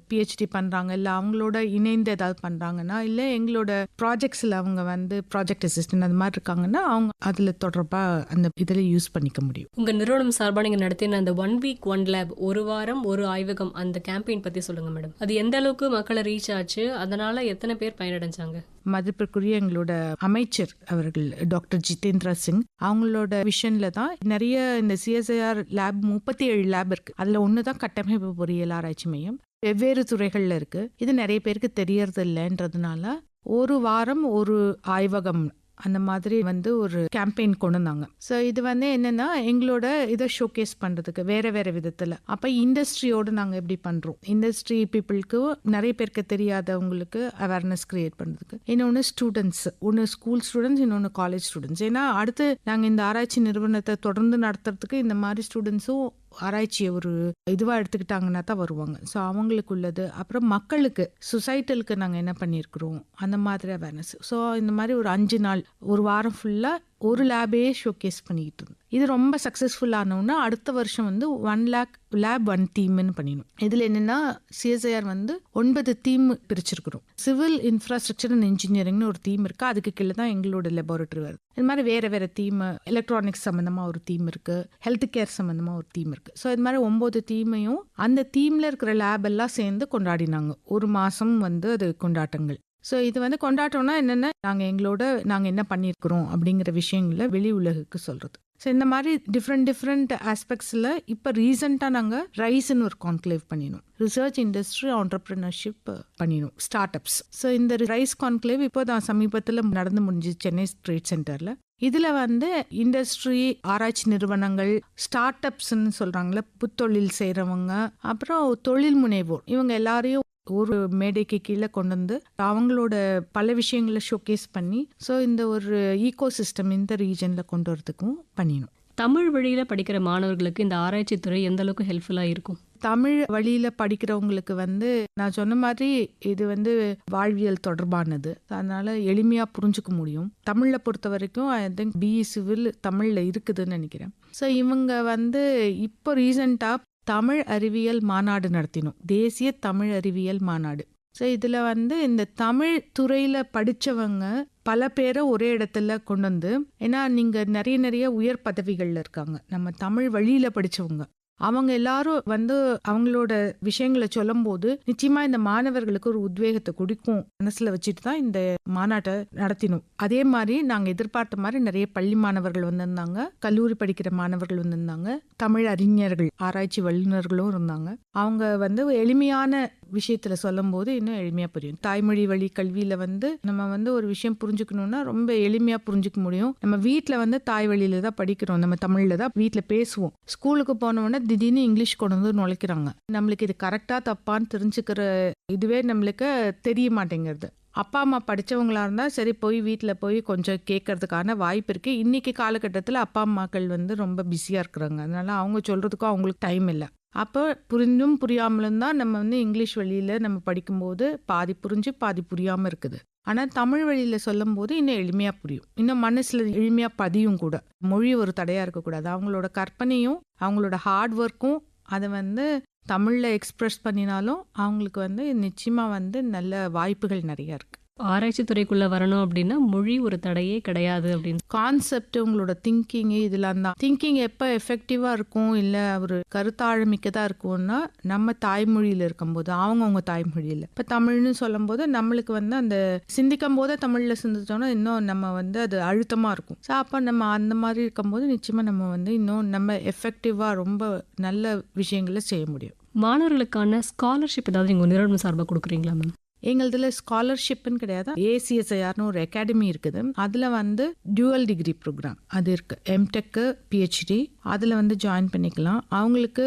பிஹெச்டி பண்ணுறாங்க இல்லை அவங்களோட இணைந்து ஏதாவது பண்ணுறாங்கன்னா இல்லை எங்களோட ப்ராஜெக்ட்ஸில் அவங்க வந்து ப்ராஜெக்ட் அசிஸ்டன்ட் அது மாதிரி இருக்காங்கன்னா அவங்க அதில் தொடர்பாக அந்த இதில் யூஸ் பண்ணிக்க முடியும். உங்க நிறுவனம் சார்பா நீங்க நடத்தின அந்த 1 வீக் 1 லேப், ஒரு வாரம் ஒரு ஆய்வகம், அந்த கேம்பெயின் பத்தி சொல்லுங்க மேடம். அது எந்த அளவுக்கு மக்களை ரீச் ஆச்சு, அதனால எத்தனை பேர் பயனடைஞ்சாங்க? மதிப்பிற்குரிய எங்களோட அமைச்சர் அவர்கள் டாக்டர் ஜிதேந்திர சிங் அவங்களோட விஷன்ல தான் நிறைய இந்த சிஎஸ்ஐஆர் லேப் 37 லேப் இருக்கு. அதுல ஒண்ணுதான் கட்டமைப்பு பொறியியல் ஆராய்ச்சி மையம். வெவ்வேறு துறைகள்ல இருக்கு. இது நிறைய பேருக்கு தெரியறது இல்லைன்றதுனால ஒரு வாரம் ஒரு ஆய்வகம் அந்த மாதிரி வந்து ஒரு கேம்பெயின் கொண்டு வந்தாங்க. ஸோ இது வந்து என்னன்னா எங்களோட இதை ஷோகேஸ் பண்றதுக்கு வேற வேற விதத்துல. அப்ப இண்டஸ்ட்ரியோடு நாங்க எப்படி பண்றோம், இண்டஸ்ட்ரி பீப்புளுக்கு நிறைய பேருக்கு தெரியாதவங்களுக்கு அவேர்னஸ் கிரியேட் பண்றதுக்கு. இன்னொன்று ஸ்டூடெண்ட்ஸ், ஒன்று ஸ்கூல் ஸ்டூடெண்ட்ஸ், இன்னொன்று காலேஜ் ஸ்டூடெண்ட்ஸ். ஏன்னா அடுத்து நாங்கள் இந்த ஆராய்ச்சி நிறுவனத்தை தொடர்ந்து நடத்துறதுக்கு இந்த மாதிரி ஸ்டூடெண்ட்ஸும் ஆராய்ச்சியை ஒரு இதுவாக எடுத்துக்கிட்டாங்கன்னா தான் வருவாங்க. ஸோ அவங்களுக்கு உள்ளது, அப்புறம் மக்களுக்கு சொசைட்டலுக்கு நாங்கள் என்ன பண்ணியிருக்கிறோம் அந்த மாதிரி அவேர்னஸ். ஸோ இந்த மாதிரி ஒரு 5 நாள் ஒரு வாரம் ஃபுல்லாக ஒரு லேபே ஷோகேஸ் பண்ணிக்கிட்டு இருந்தோம். இது ரொம்ப சக்ஸஸ்ஃபுல் ஆனோன்னா அடுத்த வருஷம் வந்து 1 lakh லேப் 1 தீம்னு பண்ணிடணும். இதில் என்னென்னா சிஎஸ்ஐஆர் வந்து 9 தீம் பிரிச்சிருக்கிறோம். சிவில் இன்ஃப்ராஸ்ட்ரக்சர் அண்ட் இன்ஜினியரிங்னு ஒரு தீம் இருக்குது, அதுக்கு கீழே தான் எங்களோட லெபார்டரி வருது. இது மாதிரி வேறு வேறு தீம், எலக்ட்ரானிக்ஸ் சம்மந்தமாக ஒரு தீம் இருக்குது, ஹெல்த் கேர் சம்மந்தமாக ஒரு தீம் இருக்குது. ஸோ இது மாதிரி 9 தீமையும் அந்த தீமில் இருக்கிற லேப் எல்லாம் சேர்ந்து கொண்டாடினாங்க. ஒரு மாதம் வந்து அது கொண்டாட்டங்கள். ஸோ இது வந்து கொண்டாட்டம்னா என்னென்னா நாங்கள் என்ன பண்ணியிருக்கிறோம் அப்படிங்கிற விஷயங்களை வெளி உலகுக்கு சொல்கிறது. ஸோ இந்த மாதிரி டிஃப்ரெண்ட் ஆஸ்பெக்ட்ஸில் இப்போ ரீசெண்டாக நாங்கள் ரைஸ்ன்னு ஒரு கான்க்ளேவ் பண்ணினோம். ரிசர்ச் இண்டஸ்ட்ரி ஆண்டர்பிரினர்ஷிப் பண்ணினோம், ஸ்டார்ட் அப்ஸ். ஸோ இந்த ரைஸ் கான்க்ளேவ் இப்போ தான் சமீபத்தில் நடந்து முடிஞ்சு சென்னை ட்ரேட் சென்டரில். இதில் வந்து இண்டஸ்ட்ரி, ஆராய்ச்சி நிறுவனங்கள், ஸ்டார்ட் அப்ஸ்ன்னு சொல்கிறாங்களே, புத்தொழில் செய்கிறவங்க, அப்புறம் தொழில் முனைவோர், இவங்க எல்லாரையும் ஒரு மேடைக்கு கீழே கொண்டு வந்து அவங்களோட பல விஷயங்களை ஷோகேஸ் பண்ணி ஸோ இந்த ஒரு ஈகோ சிஸ்டம் இந்த ரீஜனில் கொண்டு வரதுக்கும் பண்ணினோம். தமிழ் வழியில் படிக்கிற மாணவர்களுக்கு இந்த ஆராய்ச்சி துறை எந்த அளவுக்கு ஹெல்ப்ஃபுல்லாக இருக்கும்? தமிழ் வழியில் படிக்கிறவங்களுக்கு வந்து நான் சொன்ன மாதிரி இது வந்து வாழ்வியல் தொடர்பானது, அதனால எளிமையாக புரிஞ்சுக்க முடியும். தமிழை பொறுத்த வரைக்கும் ஐ திங்க் பிஇ சிவில் தமிழில் இருக்குதுன்னு நினைக்கிறேன். ஸோ இவங்க வந்து இப்போ ரீசெண்டாக தமிழ் அறிவியல் மாநாடு நடத்தினோம், தேசிய தமிழ் அறிவியல் மாநாடு. ஸோ இதில் வந்து இந்த தமிழ் துறையில் படித்தவங்க பல பேரை ஒரே இடத்துல கொண்டு வந்து, ஏன்னா நீங்கள் நிறைய உயர் பதவிகளில் இருக்காங்க, நம்ம தமிழ் வழியில் படித்தவங்க, அவங்க எல்லாரும் வந்து அவங்களோட விஷயங்களை சொல்லும் போது நிச்சயமா இந்த மாணவர்களுக்கு ஒரு உத்வேகத்தை கொடுக்கும் மனசுல வச்சுட்டு தான் இந்த மாநாட்டை நடத்தினோம். அதே மாதிரி நாங்க எதிர்பார்த்த மாதிரி நிறைய பள்ளி மாணவர்கள் வந்திருந்தாங்க, கல்லூரி படிக்கிற மாணவர்கள் வந்திருந்தாங்க, தமிழ் அறிஞர்கள், ஆராய்ச்சி வல்லுநர்களும் இருந்தாங்க. அவங்க வந்து எளிமையான விஷயத்துல சொல்லும் போது இன்னும் எளிமையா புரியும். தாய்மொழி வழி கல்வியில வந்து நம்ம வந்து ஒரு விஷயம் புரிஞ்சுக்கணும்னா ரொம்ப எளிமையா புரிஞ்சுக்க முடியும். நம்ம வீட்டுல வந்து தாய் வழியில தான் படிக்கிறோம், நம்ம தமிழ்ல தான் வீட்டுல பேசுவோம். ஸ்கூலுக்கு போனோம்னா திடீர்னு இங்கிலீஷ் கொண்டு வந்து நுழைக்கிறாங்க. நம்மளுக்கு இது கரெக்டா தப்பான்னு தெரிஞ்சுக்கிற இதுவே நம்மளுக்கு தெரிய மாட்டேங்கிறது. அப்பா அம்மா படித்தவங்களா இருந்தால் சரி, போய் வீட்டில் போய் கொஞ்சம் கேட்கறதுக்கான வாய்ப்பு இருக்குது. இன்றைக்கி காலகட்டத்தில் அப்பா அம்மாக்கள் வந்து ரொம்ப பிஸியாக இருக்கிறாங்க, அதனால அவங்க சொல்கிறதுக்கும் அவங்களுக்கு டைம் இல்லை. அப்போ புரிஞ்சும் புரியாமலும் தான் நம்ம வந்து இங்கிலீஷ் வழியில் நம்ம படிக்கும்போது பாதி புரிஞ்சு பாதி புரியாமல் இருக்குது. ஆனால் தமிழ் வழியில் சொல்லும் போது இன்னும் எளிமையாக புரியும், இன்னும் மனசில் எளிமையாக பதியும் கூட. மொழி ஒரு தடையாக இருக்கக்கூடாது, அவங்களோட கற்பனையும் அவங்களோட ஹார்ட் ஒர்க்கும் அதை வந்து தமிழில் எக்ஸ்பிரஸ் பண்ணினாலும் அவங்களுக்கு வந்து நிச்சயமாக வந்து நல்ல வாய்ப்புகள் நிறையா இருக்குது. ஆராய்ச்சி துறைக்குள்ள வரணும் அப்படின்னா மொழி ஒரு தடையே கிடையாது அப்படின்னு. கான்செப்ட், உங்களோட திங்கிங்கு, இதெல்லாம் தான். திங்கிங் எப்போ எஃபெக்டிவாக இருக்கும், இல்லை ஒரு கருத்தாழமிக்கதாக இருக்கும்னா நம்ம தாய்மொழியில் இருக்கும்போது, அவங்க தாய்மொழியில். இப்போ தமிழ்னு சொல்லும் போது நம்மளுக்கு வந்து அந்த சிந்திக்கும் போதே தமிழில் சிந்திச்சோன்னா இன்னும் நம்ம வந்து அது அழுத்தமாக இருக்கும். ஸோ அப்போ நம்ம அந்த மாதிரி இருக்கும்போது நிச்சயமாக நம்ம வந்து இன்னும் நம்ம எஃபெக்டிவாக ரொம்ப நல்ல விஷயங்களை செய்ய முடியும். மாணவர்களுக்கான ஸ்காலர்ஷிப் ஏதாவது நீங்கள் நிறுவனம் சார்பாக கொடுக்குறீங்களா மேம்? எங்களதுல ஸ்காலர்ஷிப்னு கிடையாது. ஏசிஎஸ்ஐஆர்னு ஒரு அகாடமி இருக்குது. அதில் வந்து டியூவல் டிகிரி ப்ரோக்ராம் அது இருக்குது. எம்டெக்கு, பிஹெச்டி அதில் வந்து ஜாயின் பண்ணிக்கலாம். அவங்களுக்கு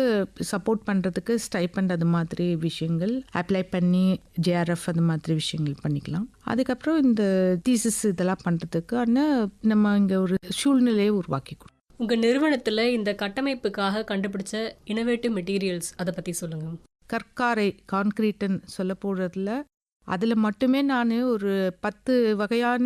சப்போர்ட் பண்ணுறதுக்கு ஸ்டைபண்ட் அது மாதிரி விஷயங்கள் அப்ளை பண்ணி ஜேஆர்எஃப் அது மாதிரி விஷயங்கள் பண்ணிக்கலாம். அதுக்கப்புறம் இந்த தீசிஸ் இதெல்லாம் பண்ணுறதுக்கு நம்ம இங்கே ஒரு சூழ்நிலையை உருவாக்கி கொடுக்கும். உங்கள் நிறுவனத்தில் இந்த கட்டமைப்புக்காக கண்டுபிடிச்ச இனோவேட்டிவ் மெட்டீரியல்ஸ் அதை பற்றி சொல்லுங்கள். கற்காரை கான்கிரீட்டுன்னு சொல்ல போகிறதுல அதில் மட்டுமே நான் ஒரு 10 வகையான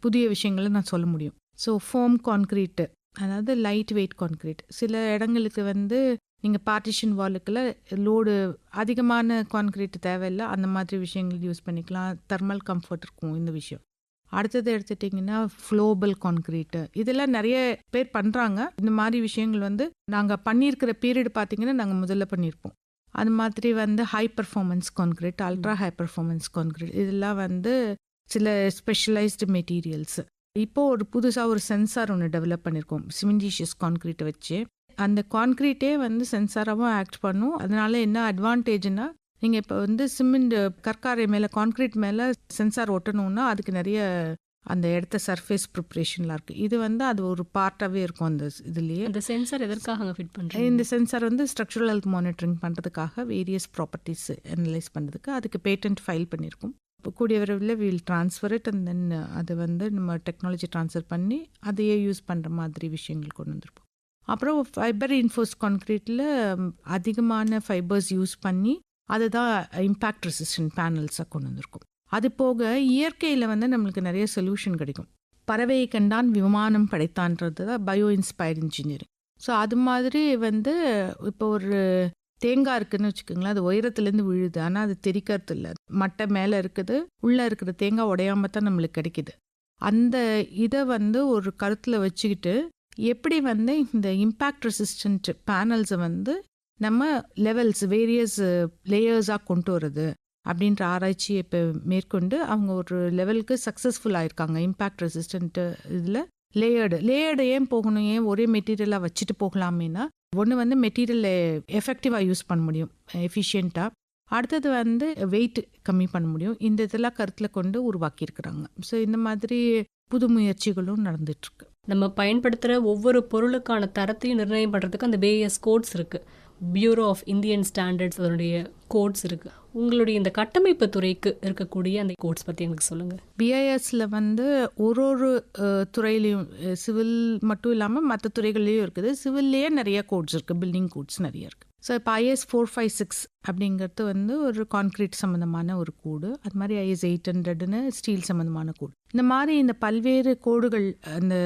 புதிய விஷயங்களை நான் சொல்ல முடியும். ஸோ ஃபோம் கான்கிரீட்டு, அதாவது லைட் வெயிட் கான்கிரீட். சில இடங்களுக்கு வந்து நீங்கள் பார்ட்டிஷன் வாலுக்குள்ள லோடு அதிகமான கான்கிரீட் தேவையில்லை, அந்த மாதிரி விஷயங்கள் யூஸ் பண்ணிக்கலாம். தெர்மல் கம்ஃபர்ட் இருக்கும் இந்த விஷயம். அடுத்தது எடுத்துட்டிங்கன்னா ஃப்ளோபல் கான்கிரீட்டு, இதெல்லாம் நிறைய பேர் பண்ணுறாங்க. இந்த மாதிரி விஷயங்கள் வந்து நாங்கள் பண்ணியிருக்கிற பீரியட் பார்த்திங்கன்னா நாங்கள் முதல்ல பண்ணியிருப்போம். அது மாதிரி வந்து high performance concrete, ultra high performance concrete, இதெல்லாம் வந்து சில ஸ்பெஷலைஸ்டு மெட்டீரியல்ஸ். இப்போது ஒரு புதுசாக ஒரு சென்சார் ஒன்று டெவலப் பண்ணியிருக்கோம் சிமெண்டீஷியஸ் கான்கிரீட்டை வச்சு. அந்த கான்கிரீட்டே வந்து சென்சாராகவும் ஆக்ட் பண்ணும். அதனால என்ன அட்வான்டேஜ்னா, நீங்கள் இப்போ வந்து சிமெண்ட் கற்காரை மேலே கான்கிரீட் மேலே சென்சார் ஒட்டணும்னா அதுக்கு நிறைய அந்த இடத்த சர்ஃபேஸ் ப்ரிப்ரேஷன்லாம் இருக்குது. இது வந்து அது ஒரு பார்ட்டாகவே இருக்கும் அந்த இதுலேயே. அந்த சென்சார் எதற்காக ஃபிட் பண்ணுறேன்? இந்த சென்சார் வந்து ஸ்ட்ரக்சரல் ஹெல்த் மானிட்டரிங் பண்ணுறதுக்காக, வேரியஸ் ப்ராப்பர்ட்டிஸ் அனலைஸ் பண்ணுறதுக்கு அதுக்கு பேட்டன்ட் ஃபைல் பண்ணியிருக்கோம். இப்போ கூடிய விரைவில் will transfer it and then அது வந்து நம்ம டெக்னாலஜி ட்ரான்ஸ்ஃபர் பண்ணி அதையே யூஸ் பண்ணுற மாதிரி விஷயங்கள் கொண்டு வந்திருப்போம். அப்புறம் ஃபைபர் இன்ஃபோர்ஸ் கான்கிரீட்டில் அதிகமான ஃபைபர்ஸ் யூஸ் பண்ணி அதுதான் இம்பேக்ட் ரெசிஸ்டன்ட் பேனல்ஸாக கொண்டு வந்திருக்கும். அது போக இயற்கையில் வந்து நம்மளுக்கு நிறைய சொல்யூஷன் கிடைக்கும். பறவையை கண்டான் விமானம் படைத்தான்றது தான் பயோ இன்ஸ்பயர்ட் இன்ஜினியரிங். ஸோ அது மாதிரி வந்து இப்போ ஒரு தேங்காய் இருக்குதுன்னு வச்சுக்கோங்களேன், அது உயரத்துலேருந்து விழுது, ஆனால் அது தெரிக்கிறது இல்லை. மட்டை மேலே இருக்குது, உள்ளே இருக்கிற தேங்காய் உடையாம தான் நம்மளுக்கு கிடைக்கிது. அந்த இதை வந்து ஒரு கருத்தில் வச்சுக்கிட்டு எப்படி வந்து இந்த இம்பேக்ட் ரெசிஸ்டன்ட் பேனல்ஸை வந்து நம்ம லெவல்ஸ் வேரியஸ் லேயர்ஸாக கொண்டு வருது அப்படின்ற ஆராய்ச்சியை இப்போ மேற்கொண்டு அவங்க ஒரு லெவலுக்கு சக்ஸஸ்ஃபுல் ஆயிருக்காங்க. இம்பேக்ட் ரெசிஸ்டன்ட் இதில் லேயர்டு ஏன் போகணும், ஏன் ஒரே மெட்டீரியலாக வச்சுட்டு போகலாமேனா, ஒன்று வந்து மெட்டீரியலை எஃபெக்டிவாக யூஸ் பண்ண முடியும் எஃபிஷியண்ட்டாக, அடுத்தது வந்து வெயிட் கம்மி பண்ண முடியும். இந்த இதெல்லாம் கருத்தில் கொண்டு உருவாக்கியிருக்கிறாங்க. ஸோ இந்த மாதிரி புது முயற்சிகளும் நடந்துட்டுருக்கு. நம்ம பயன்படுத்துகிற ஒவ்வொரு பொருளுக்கான தரத்தையும் நிர்ணயம் பண்ணுறதுக்கு அந்த வேரியஸ் கோட்ஸ் இருக்குது. பியூரோ ஆஃப் இந்தியன் ஸ்டாண்டர்ட்ஸ் அதனுடைய கோட்ஸ் இருக்குது. உங்களுடைய இந்த கட்டமைப்பு துறைக்கு இருக்கக்கூடிய அந்த கோட்ஸ் பற்றி எங்களுக்கு சொல்லுங்கள். பிஐஎஸ்ல வந்து ஒரு துறையிலையும் சிவில் மட்டும் இல்லாமல் மற்ற துறைகள்லேயும் இருக்குது. சிவில்லையே நிறைய கோட்ஸ் இருக்குது, பில்டிங் கோட்ஸ் நிறைய இருக்குது. ஸோ இப்போ IS 456 அப்படிங்கிறது வந்து ஒரு கான்கிரீட் சம்மந்தமான ஒரு கோடு. அது மாதிரி IS 800ன்னு ஸ்டீல் சம்மந்தமான கோடு. இந்த மாதிரி இந்த பல்வேறு கோடுகள் அந்த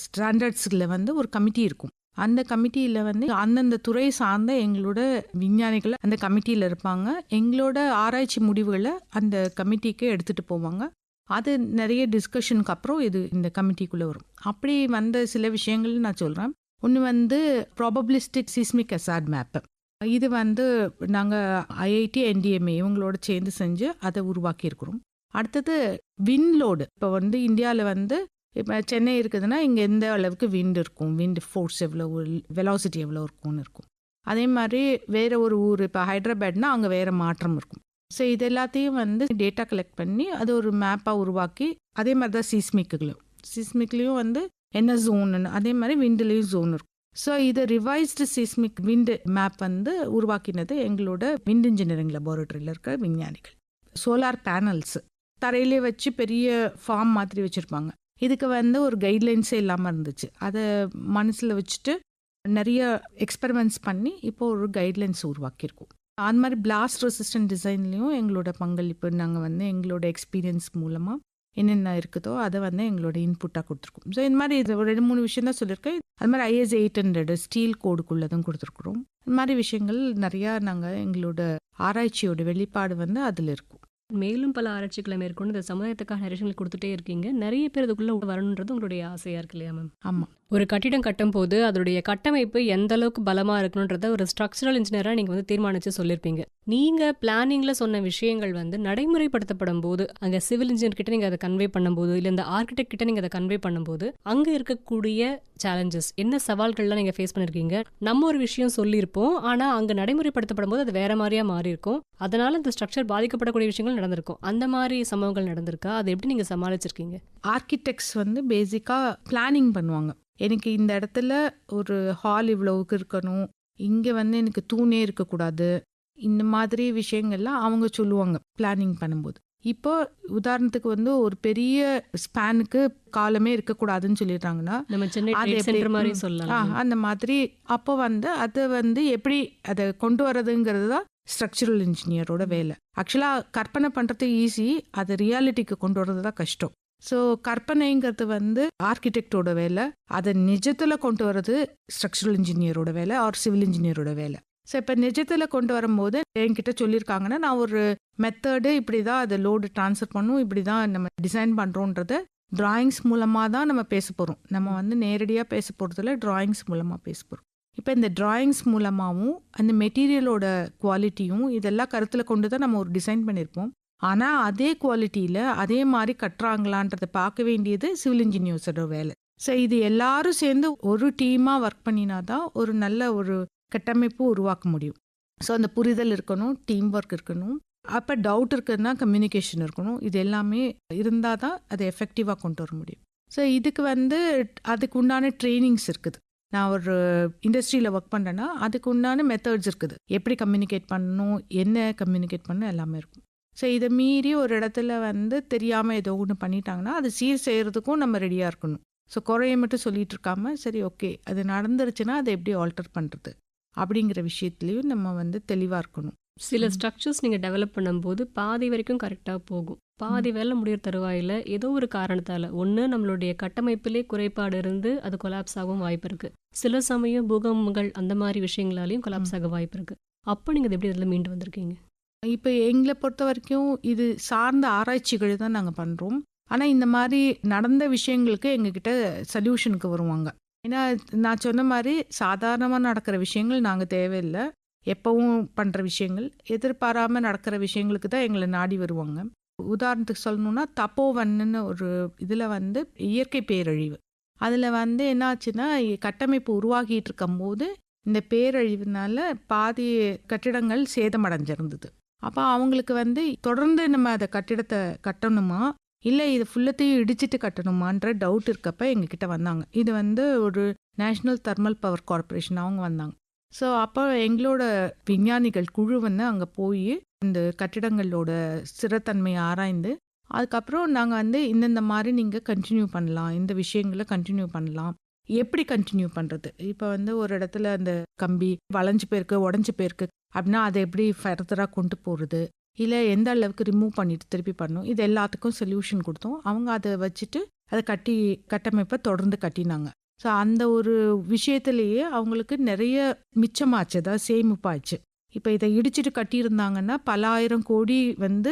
ஸ்டாண்டர்ட்ஸில் வந்து ஒரு கமிட்டி இருக்கும். அந்த கமிட்டியில் வந்து அந்தந்த துறை சார்ந்த எங்களோட விஞ்ஞானிகள் அந்த கமிட்டியில் இருப்பாங்க. எங்களோட ஆராய்ச்சி முடிவுகளை அந்த கமிட்டிக்கு எடுத்துகிட்டு போவாங்க. அது நிறைய டிஸ்கஷனுக்கு அப்புறம் இது இந்த கமிட்டிக்குள்ளே வரும். அப்படி வந்த சில விஷயங்கள் நான் சொல்கிறேன். ஒன்று வந்து ப்ராபபிலிஸ்டிக் சிஸ்மிக் ஹசார்ட் மேப்பு. இது வந்து நாங்கள் IIT NDMA இவங்களோட சேர்ந்து செஞ்சு அதை உருவாக்கியிருக்கிறோம். அடுத்தது விண்ட்லோடு. இப்போ வந்து இந்தியாவில் வந்து இப்போ சென்னை இருக்குதுன்னா இங்கே எந்த அளவுக்கு விண்ட் இருக்கும், விண்ட் ஃபோர்ஸ் எவ்வளோ, வெலாசிட்டி எவ்வளோ இருக்கும்னு இருக்கும். அதே மாதிரி வேறு ஒரு ஊர் இப்போ ஹைதராபாத்னா அங்கே வேறு மாற்றம் இருக்கும். ஸோ இது எல்லாத்தையும் வந்து டேட்டா கலெக்ட் பண்ணி அது ஒரு மேப்பாக உருவாக்கி, அதே மாதிரி தான் சீஸ்மிக்லேயும் வந்து என்ன ஜோனுன்னு, அதே மாதிரி விண்டுலேயும் ஜோன் இருக்கும். ஸோ இது ரிவைஸ்டு சீஸ்மிக் விண்டு மேப் வந்து உருவாக்கினது எங்களோட விண்ட் இன்ஜினியரிங் லெபார்ட்டரியில் இருக்க விஞ்ஞானிகள். சோலார் பேனல்ஸ் தரையிலே வச்சு பெரிய ஃபார்ம் மாதிரி வச்சுருப்பாங்க. இதுக்கு வந்து ஒரு கைட்லைன்ஸே இல்லாமல் இருந்துச்சு. அதை மனசில் வச்சுட்டு நிறைய எக்ஸ்பெரிமெண்ட்ஸ் பண்ணி இப்போ ஒரு கைட்லைன்ஸ் உருவாக்கியிருக்கோம். அந்த மாதிரி பிளாஸ்ட் ரெசிஸ்டன்ட் டிசைன்லேயும் எங்களோட பங்களிப்பு நாங்கள் வந்து எங்களோட எக்ஸ்பீரியன்ஸ் மூலமாக என்னென்ன இருக்குதோ அதை வந்து எங்களோட இன்புட்டாக கொடுத்துருக்கோம். ஸோ இந்த மாதிரி இது ஒரு 2-3 விஷயம் தான் சொல்லியிருக்கேன். அது மாதிரி IS 800 ஸ்டீல் கோடுக்குள்ளதும் கொடுத்துருக்குறோம். இந்த மாதிரி விஷயங்கள் நிறையா நாங்கள் எங்களோட ஆராய்ச்சியோட வெளிப்பாடு வந்து அதில் இருக்கும். மேலும் பல ஆராய்ச்சிகளை மேற்கொண்டு இந்த சமுதாயத்துக்காக நிறைய விஷயங்கள் கொடுத்துட்டே இருக்கீங்க. நிறைய பேர் இதுக்குள்ள வரணுன்றது உங்களுடைய ஆசையா இருக்கு இல்லையா மேம்? ஆமாம். ஒரு கட்டிடம் கட்டும் போது அதோடைய கட்டமைப்பு எந்த அளவுக்கு பலமா இருக்கணுன்றத ஒரு ஸ்ட்ரக்சரல் இன்ஜினியரா நீங்க வந்து தீர்மானிச்சு சொல்லியிருப்பீங்க. நீங்க பிளானிங்ல சொன்ன விஷயங்கள் வந்து நடைமுறைப்படுத்தப்படும் போது அங்க சிவில் இன்ஜினியர் கிட்ட நீங்க அதை கன்வே பண்ணும்போது இல்ல இந்த ஆர்கிடெக்ட் கிட்ட நீங்க அதை கன்வே பண்ணும்போது அங்க இருக்கக்கூடிய சேலஞ்சஸ் என்ன சவால்கள்லாம் நீங்க ஃபேஸ் பண்ணிருக்கீங்க? நம்ம ஒரு விஷயம் சொல்லியிருப்போம், ஆனா அங்க நடைமுறைப்படுத்தப்படும் போது அது வேற மாதிரியா மாறி இருக்கும். அதனால இந்த ஸ்ட்ரக்சர் பாதிக்கப்படக்கூடிய விஷயங்கள் நடந்திருக்கும். அந்த மாதிரி சம்பவங்கள் நடந்திருக்கா? அதை எப்படி நீங்க சமாளிச்சிருக்கீங்க? ஆர்கிடெக்ட்ஸ் வந்து பேசிக்காக பிளானிங் பண்ணுவாங்க. எனக்கு இந்த இடத்துல ஒரு ஹால் இவ்வளவுக்கு இருக்கணும், இங்கே வந்து எனக்கு தூணே இருக்கக்கூடாது, இந்த மாதிரி விஷயங்கள்லாம் அவங்க சொல்லுவாங்க பிளானிங் பண்ணும்போது. இப்போ உதாரணத்துக்கு வந்து ஒரு பெரிய ஸ்பேனுக்கு காலமே இருக்கக்கூடாதுன்னு சொல்லிடுறாங்கன்னா நம்ம சென்னை அது ட்ரேட் எப்படி சென்டர் மாதிரி சொல்லலாம். அந்த மாதிரி அப்போ வந்து அதை வந்து எப்படி அதை கொண்டு வரதுங்கிறது தான் ஸ்ட்ரக்சரல் இன்ஜினியரோட வேலை. ஆக்சுவலாக கற்பனை பண்ணுறது ஈஸி, அதை ரியாலிட்டிக்கு கொண்டு வர்றது தான் கஷ்டம். ஸோ கற்பனைங்கிறது வந்து ஆர்கிடெக்டோட வேலை, அதை நிஜத்தில் கொண்டு வர்றது ஸ்ட்ரக்சரல் இன்ஜினியரோட வேலை ஆர் சிவில் இன்ஜினியரோட வேலை. ஸோ இப்போ நிஜத்தில் கொண்டு வரும்போது என்கிட்ட சொல்லியிருக்காங்கன்னா நான் ஒரு மெத்தடு இப்படி தான் அதை லோடு ட்ரான்ஸ்ஃபர் பண்ணும், இப்படி தான் நம்ம டிசைன் பண்ணுறோன்றத டிராயிங்ஸ் மூலமாக தான் நம்ம பேச போகிறோம். நம்ம வந்து நேரடியாக பேச போகிறதுல டிராயிங்ஸ் மூலமாக பேச போகிறோம். இப்போ இந்த டிராயிங்ஸ் மூலமாகவும் அந்த மெட்டீரியலோட குவாலிட்டியும் இதெல்லாம் கருத்தில் கொண்டு தான் நம்ம ஒரு டிசைன் பண்ணியிருப்போம். ஆனால் அதே குவாலிட்டியில் அதே மாதிரி கட்டுறாங்களான்றதை பார்க்க வேண்டியது சிவில் இன்ஜினியர்ஸோட வேலை. ஸோ இது எல்லாரும் சேர்ந்து ஒரு டீமாக ஒர்க் பண்ணினா தான் ஒரு நல்ல ஒரு கட்டமைப்பு உருவாக்க முடியும். ஸோ அந்த புரிதல் இருக்கணும், டீம் ஒர்க் இருக்கணும், அப்போ டவுட் இருக்குதுன்னா கம்யூனிகேஷன் இருக்கணும். இது எல்லாமே இருந்தால் தான் அதை எஃபெக்டிவாக கொண்டு வர முடியும். ஸோ இதுக்கு வந்து அதுக்கு உண்டான ட்ரைனிங்ஸ் இருக்குது. நான் ஒரு இண்டஸ்ட்ரியில் ஒர்க் பண்ணுறேன்னா அதுக்கு உண்டான மெத்தட்ஸ் இருக்குது. எப்படி கம்யூனிகேட் பண்ணணும், என்ன கம்யூனிகேட் பண்ணணும் எல்லாமே இருக்கும். ஸோ இதை மீறி ஒரு இடத்துல வந்து தெரியாமல் ஏதோ ஒன்று பண்ணிட்டாங்கன்னா அது சீர் செய்கிறதுக்கும் நம்ம ரெடியாக இருக்கணும். ஸோ குறைய மட்டும் சொல்லிட்டு இருக்காமல் சரி ஓகே அது நடந்துருச்சுன்னா அதை எப்படி ஆல்டர் பண்ணுறது அப்படிங்கிற விஷயத்துலையும் நம்ம வந்து தெளிவாக இருக்கணும். சில ஸ்ட்ரக்சர்ஸ் நீங்க டெவலப் பண்ணும்போது பாதி வரைக்கும் கரெக்டாக போகும். பாதி வேலை முடியிற தருவாயில் ஏதோ ஒரு காரணத்தால் ஒன்று நம்மளுடைய கட்டமைப்பிலே குறைபாடு இருந்து அது கொலாப்ஸ் ஆகவும் வாய்ப்பு இருக்கு. சில சமயம் பூகம்பங்கள் அந்த மாதிரி விஷயங்களாலையும் கொலாப்ஸ் ஆக வாய்ப்பு இருக்கு. அப்போ நீங்கள் இது எப்படி இதில் மீண்டு வந்திருக்கீங்க? இப்போ எங்களை பொறுத்த வரைக்கும் இது சார்ந்த ஆராய்ச்சிகள் தான் நாங்கள் பண்ணுறோம். ஆனால் இந்த மாதிரி நடந்த விஷயங்களுக்கு எங்ககிட்ட சொல்யூஷனுக்கு வருவாங்க. ஏன்னா நான் சொன்ன மாதிரி சாதாரணமாக நடக்கிற விஷயங்கள் நாங்கள் தேவையில்லை, எப்பவும் பண்ணுற விஷயங்கள் எதிர்பாராமல் நடக்கிற விஷயங்களுக்கு தான் எங்களை நாடி வருவாங்க. உதாரணத்துக்கு சொல்லணுன்னா தப்போவன்னு ஒரு இதில் வந்து இயற்கை பேரழிவு, அதில் வந்து என்னாச்சுன்னா கட்டமைப்பு உருவாகிட்டு இருக்கும்போது இந்த பேரழிவுனால பாதி கட்டிடங்கள் சேதமடைஞ்சிருந்தது. அப்போ அவங்களுக்கு வந்து தொடர்ந்து நம்ம அதை கட்டிடத்தை கட்டணுமா இல்லை இது ஃபுல்லத்தையும் இடிச்சிட்டு கட்டணுமான்ற டவுட் இருக்கப்ப எங்ககிட்ட வந்தாங்க. இது வந்து ஒரு நேஷ்னல் தெர்மல் பவர் கார்பரேஷன் அவங்க வந்தாங்க. ஸோ அப்போ எங்களோட விஞ்ஞானிகள் குழு வந்து அங்கே போய் இந்த கட்டிடங்களோட ஸ்திரத்தன்மையை ஆராய்ந்து அதுக்கப்புறம் நாங்கள் வந்து இந்தந்த மாதிரி நீங்கள் கண்டினியூ பண்ணலாம், இந்த விஷயங்களை கண்டினியூ பண்ணலாம், எப்படி கண்டினியூ பண்ணுறது. இப்போ வந்து ஒரு இடத்துல அந்த கம்பி வளைஞ்சு போயிருக்கு, உடஞ்சி போயிருக்கு அப்படின்னா அதை எப்படி ஃபர்தராக கொண்டு போகிறது, இல்லை எந்த அளவுக்கு ரிமூவ் பண்ணிட்டு திருப்பி பண்ணணும், இது எல்லாத்துக்கும் சொல்யூஷன் கொடுத்தோம். அவங்க அதை வச்சுட்டு அதை கட்டமைப்பை தொடர்ந்து கட்டினாங்க. ஸோ அந்த ஒரு விஷயத்துலேயே அவங்களுக்கு நிறைய மிச்சமாச்சு, அதாவது சேமிப்பாச்சு. இப்போ இதை இடிச்சிட்டு கட்டியிருந்தாங்கன்னா பல ஆயிரம் கோடி வந்து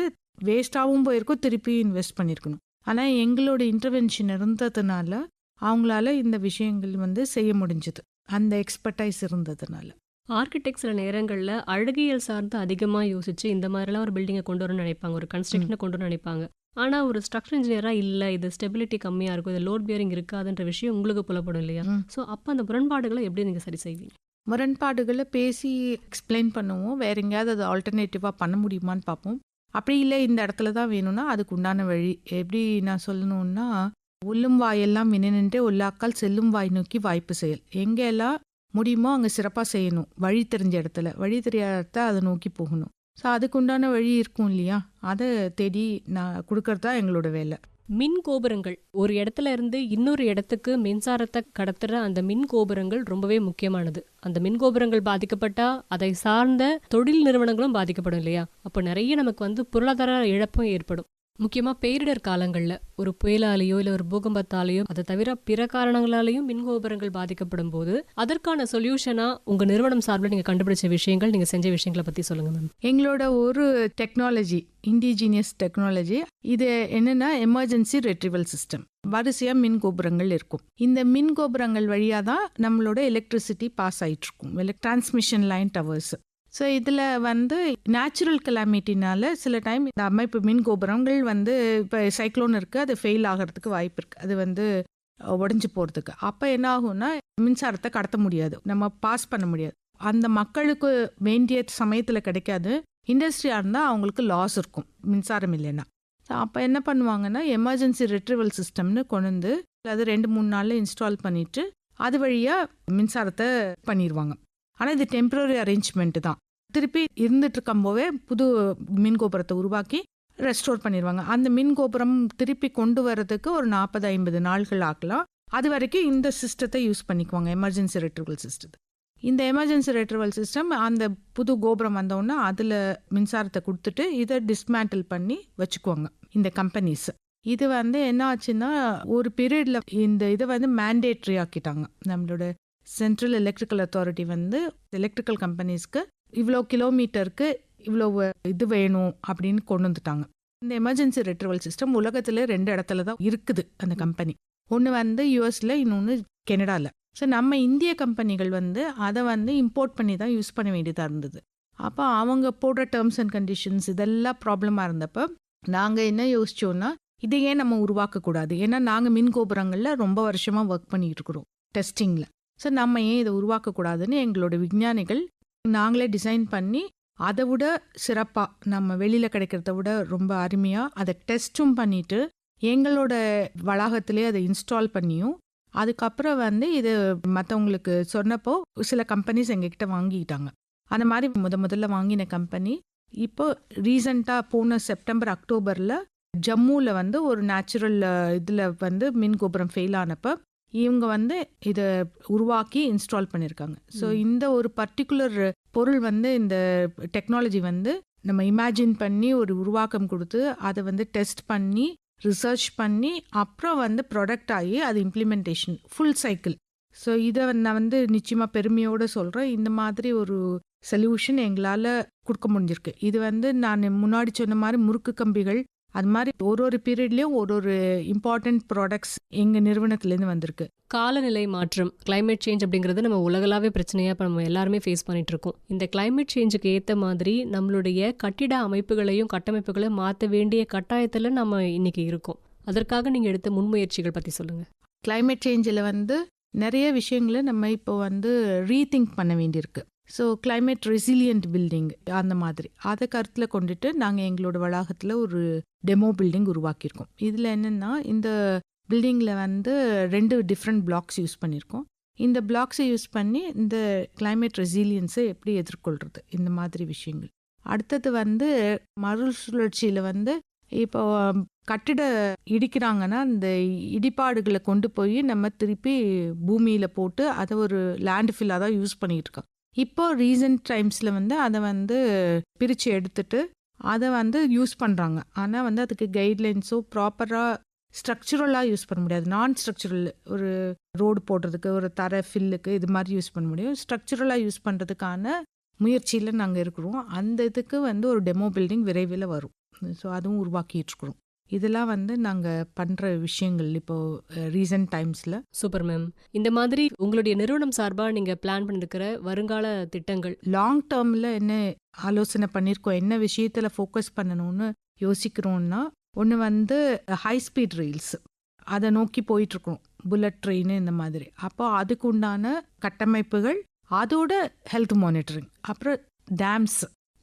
வேஸ்டாகவும் போயிருக்கும், திருப்பி இன்வெஸ்ட் பண்ணியிருக்கணும். ஆனால் எங்களோட இன்டர்வென்ஷன் இருந்ததுனால அவங்களால இந்த விஷயங்கள் வந்து செய்ய முடிஞ்சது, அந்த எக்ஸ்பர்டைஸ் இருந்ததுனால. ஆர்கிடெக்ட் சில நேரங்களில் அழகியல் சார்ந்து அதிகமாக யோசிச்சு இந்த மாதிரிலாம் ஒரு பில்டிங்கை கொண்டு வரணும்னு நினைப்பாங்க, ஒரு கன்ஸ்ட்ரக்ஷனை கொண்டு வரணும்னு நினைப்பாங்க. ஆனால் ஒரு ஸ்ட்ரக்சர் இன்ஜினியராக இல்லை, இது ஸ்டெபிலிட்டி கம்மியாக இருக்கும், இது லோட் பியரிங் இருக்காதுன்ற விஷயம் உங்களுக்கு புலப்படும் இல்லையா? ஸோ அப்போ அந்த முரண்பாடுகளை எப்படி நீங்கள் சரி செய்வீங்க? முரண்பாடுகளை பேசி எக்ஸ்பிளைன் பண்ணுவோம், வேற எங்கேயாவது அது ஆல்டர்னேட்டிவாக பண்ண முடியுமான்னு பார்ப்போம். அப்படி இல்லை இந்த இடத்துல தான் வேணும்னா அதுக்கு உண்டான வழி எப்படி நான் சொல்லணும்னா, உள்ளும் வாயெல்லாம் வினின்றே உள்ளாக்கால் செல்லும் வாய் நோக்கி வாய்ப்பு செயல். எங்கெல்லாம் முடியுமோ அங்கே சிறப்பாக செய்யணும். வழி தெரிஞ்ச இடத்துல, வழி தெரியாத இடத்த அதை நோக்கி போகணும். ஸோ அதுக்கு உண்டான வழி இருக்கும் இல்லையா, அதை தேடி நான் கொடுக்கறது தான் எங்களோட வேலை. மின் கோபுரங்கள் ஒரு இடத்துல இருந்து இன்னொரு இடத்துக்கு மின்சாரத்தை கடத்துற அந்த மின் கோபுரங்கள் ரொம்பவே முக்கியமானது. அந்த மின் கோபுரங்கள் பாதிக்கப்பட்டா அதை சார்ந்த தொழில் நிறுவனங்களும் பாதிக்கப்படும் இல்லையா? அப்போ நிறைய நமக்கு வந்து பொருளாதார இழப்பும் ஏற்படும். முக்கியமா பேரிடர் காலங்கள்ல ஒரு புயலாலேயோ இல்ல ஒரு பூகம்பத்தாலேயோ அதை தவிர பிற காரணங்களாலேயும் மின் கோபுரங்கள் பாதிக்கப்படும் போது அதற்கான சொல்யூஷனா உங்க நிறுவனம் சார்பில் நீங்க கண்டுபிடிச்ச விஷயங்கள், நீங்க செஞ்ச விஷயங்களை பத்தி சொல்லுங்க மேம். எங்களோட ஒரு டெக்னாலஜி, இண்டிஜினியஸ் டெக்னாலஜி, இது என்னன்னா எமர்ஜென்சி ரெட்ரிவல் சிஸ்டம். வரிசையா மின் கோபுரங்கள் இருக்கும். இந்த மின் கோபுரங்கள் வழியா தான் நம்மளோட எலக்ட்ரிசிட்டி பாஸ் ஆயிட்டு இருக்கும், டிரான்ஸ்மிஷன் லைன் டவர்ஸ். ஸோ இதில் வந்து நேச்சுரல் கலாமிட்டினால சில டைம் இந்த அமைப்பு மின் கோபுரங்கள் வந்து இப்போ சைக்ளோன் இருக்குது, அது ஃபெயில் ஆகிறதுக்கு வாய்ப்பு இருக்குது, அது வந்து உடஞ்சி போகிறதுக்கு. அப்போ என்ன ஆகும்னா மின்சாரத்தை கடத்த முடியாது, நம்ம பாஸ் பண்ண முடியாது. அந்த மக்களுக்கு வேண்டிய சமயத்தில் கிடைக்காது. இண்டஸ்ட்ரியாக இருந்தால் அவங்களுக்கு லாஸ் இருக்கும் மின்சாரம் இல்லைன்னா. ஸோ அப்போ என்ன பண்ணுவாங்கன்னா எமர்ஜென்சி ரெட்ரிவல் சிஸ்டம்னு கொண்டு வந்து அது 2-3 நாளில் இன்ஸ்டால் பண்ணிவிட்டு அது வழியாக மின்சாரத்தை பண்ணிடுவாங்க. ஆனால் இது டெம்பரரி அரேஞ்ச்மெண்ட்டு தான். திருப்பி இருந்துட்டு இருக்கும்போதே புது மின் கோபுரத்தை உருவாக்கி ரெஸ்டோர் பண்ணிடுவாங்க. அந்த மின் கோபுரம் திருப்பி கொண்டு வரதுக்கு ஒரு 40-50 நாட்கள் ஆகலாம். அது வரைக்கும் இந்த சிஸ்டத்தை யூஸ் பண்ணிக்குவாங்க, எமர்ஜென்சி ரெட்ரிவல் சிஸ்டத்தை. இந்த எமர்ஜென்சி ரெட்ரிவல் சிஸ்டம் அந்த புது கோபுரம் வந்தோன்னா அதில் மின்சாரத்தை கொடுத்துட்டு இதை டிஸ்மேண்டில் பண்ணி வச்சுக்குவாங்க இந்த கம்பெனிஸ். இது வந்து என்ன ஆச்சுன்னா ஒரு பீரியடில் இந்த இதை வந்து மேண்டேட்ரி ஆக்கிட்டாங்க. நம்மளோட சென்ட்ரல் எலக்ட்ரிக்கல் அத்தாரிட்டி வந்து எலக்ட்ரிக்கல் கம்பெனிஸ்க்கு இவ்வளோ கிலோமீட்டருக்கு இவ்வளோ இது வேணும் அப்படின்னு கொண்டு வந்துட்டாங்க. இந்த எமர்ஜென்சி ரெட்ரிவல் சிஸ்டம் உலகத்தில் 2 இடத்துல தான் இருக்குது அந்த கம்பெனி. ஒன்று வந்து யூஎஸில், இன்னொன்று கனடாவில். ஸோ நம்ம இந்திய கம்பெனிகள் வந்து அதை வந்து இம்போர்ட் பண்ணி தான் யூஸ் பண்ண வேண்டியதாக இருந்தது. அப்போ அவங்க போடுற டேர்ம்ஸ் அண்ட் கண்டிஷன்ஸ் இதெல்லாம் ப்ராப்ளமாக இருந்தப்போ நாங்கள் என்ன யோசிச்சோன்னா இதை ஏன் நம்ம உருவாக்கக்கூடாது. ஏன்னா நாங்கள் மின் கோபுரங்களில் ரொம்ப வருஷமாக ஒர்க் பண்ணிகிட்டு இருக்கிறோம் டெஸ்டிங்கில். ஸோ நம்ம ஏன் இதை உருவாக்கக்கூடாதுன்னு எங்களோட விஞ்ஞானிகள் நாங்களே டிசைன் பண்ணி அதை விட சிறப்பாக, நம்ம வெளியில் கிடைக்கிறத விட ரொம்ப அருமையாக அதை டெஸ்ட்டும் பண்ணிவிட்டு எங்களோட வளாகத்திலே அதை இன்ஸ்டால் பண்ணியும் அதுக்கப்புறம் வந்து இது மற்றவங்களுக்கு சொன்னப்போ சில கம்பெனிஸ் எங்ககிட்ட வாங்கிக்கிட்டாங்க. அந்த மாதிரி முதல்ல வாங்கின கம்பெனி இப்போ ரீசண்டாக போன செப்டம்பர் அக்டோபரில் ஜம்முவில் வந்து ஒரு நேச்சுரல் இதில் வந்து மின் கோபுரம் ஃபெயில் ஆனப்போ இவங்க வந்து இதை உருவாக்கி இன்ஸ்டால் பண்ணியிருக்காங்க. ஸோ இந்த ஒரு பர்டிகுலர் பொருள் வந்து இந்த டெக்னாலஜி வந்து நம்ம இமேஜின் பண்ணி ஒரு உருவாக்கம் கொடுத்து அதை வந்து டெஸ்ட் பண்ணி ரிசர்ச் பண்ணி அப்புறம் வந்து ப்ராடக்ட் ஆகி அது இம்ப்ளிமெண்டேஷன் ஃபுல் சைக்கிள். ஸோ இதை நான் வந்து நிச்சயமாக பெருமையோடு சொல்கிறேன். இந்த மாதிரி ஒரு சொல்யூஷன் எங்களால் கொடுக்க முடிஞ்சிருக்கு. இது வந்து நான் முன்னாடி சொன்ன மாதிரி முறுக்கு கம்பிகள் அது மாதிரி ஒரு பீரியட்லேயும் ஒரு இம்பார்ட்டன்ட் ப்ராடக்ட்ஸ் எங்கள் நிறுவனத்துலேருந்து வந்திருக்கு. காலநிலை மாற்றம், கிளைமேட் சேஞ்ச் அப்படிங்கிறது நம்ம உலகளாவே பிரச்சனையாக இப்போ நம்ம எல்லாருமே ஃபேஸ் பண்ணிட்டு இருக்கோம். இந்த கிளைமேட் சேஞ்சுக்கு ஏற்ற மாதிரி நம்மளுடைய கட்டிட அமைப்புகளையும் கட்டமைப்புகளையும் மாற்ற வேண்டிய கட்டாயத்தில் நம்ம இன்னைக்கு இருக்கோம். அதற்காக நீங்கள் எடுத்த முன்முயற்சிகள் பற்றி சொல்லுங்கள். கிளைமேட் சேஞ்சில் வந்து நிறைய விஷயங்களை நம்ம இப்போ வந்து ரீதிங்க் பண்ண வேண்டியிருக்கு. ஸோ கிளைமேட் ரெசிலியன்ட் பில்டிங் அந்த மாதிரி அதை கருத்தில் கொண்டுட்டு நாங்கள் எங்களோட வளாகத்தில் ஒரு டெமோ பில்டிங் உருவாக்கியிருக்கோம். இதில் என்னென்னா இந்த பில்டிங்கில் வந்து 2 டிஃப்ரெண்ட் பிளாக்ஸ் யூஸ் பண்ணியிருக்கோம். இந்த பிளாக்ஸை யூஸ் பண்ணி இந்த கிளைமேட் ரெசிலியன்ஸை எப்படி எதிர்கொள்கிறது, இந்த மாதிரி விஷயங்கள். அடுத்தது வந்து மறுசுழற்சியில் வந்து இப்போ கட்டிட இடிக்கிறாங்கன்னா இந்த இடிபாடுகளை கொண்டு போய் நம்ம திருப்பி பூமியில் போட்டு அதை ஒரு லேண்ட்ஃபில்லாக தான் யூஸ் பண்ணிகிட்டு இருக்கோம். இப்போ ரீசன்ட் டைம்ஸில் வந்து அதை வந்து பிரித்து எடுத்துட்டு அதை வந்து யூஸ் பண்ணுறாங்க. ஆனால் வந்து அதுக்கு கைட்லைன்ஸோ ப்ராப்பராக ஸ்ட்ரக்சுரலாக யூஸ் பண்ண முடியாது. நான் ஸ்ட்ரக்சுரல் ஒரு ரோடு போடுறதுக்கு, ஒரு தரை ஃபில்லுக்கு இது மாதிரி யூஸ் பண்ண முடியும். ஸ்ட்ரக்சுரலாக யூஸ் பண்ணுறதுக்கான முயற்சியில் நாங்கள் இருக்கிறோம். அந்த இதுக்கு வந்து ஒரு டெமோ பில்டிங் விரைவில் வரும். ஸோ அதுவும் உருவாக்கிட்டு இருக்கிறோம். இதெல்லாம் வந்து நாங்கள் பண்ணுற விஷயங்கள் இப்போது ரீசன்ட் டைம்ஸில். Super ma'am. இந்த மாதிரி உங்களுடைய நிறுவனம் சார்பாக நீங்கள் பிளான் பண்ணிருக்கிற வருங்கால திட்டங்கள், லாங் டேர்மில் என்ன ஆலோசனை பண்ணியிருக்கோம், என்ன விஷயத்தில் ஃபோக்கஸ் பண்ணணும்னு யோசிக்கிறோன்னா, ஒன்று வந்து ஹை ஸ்பீட் ரயில்ஸ் அதை நோக்கி போயிட்டுருக்கோம், புல்லட் ட்ரெயின் இந்த மாதிரி. அப்போ அதுக்கு உண்டான கட்டமைப்புகள், அதோட ஹெல்த் மானிட்டரிங், அப்புறம்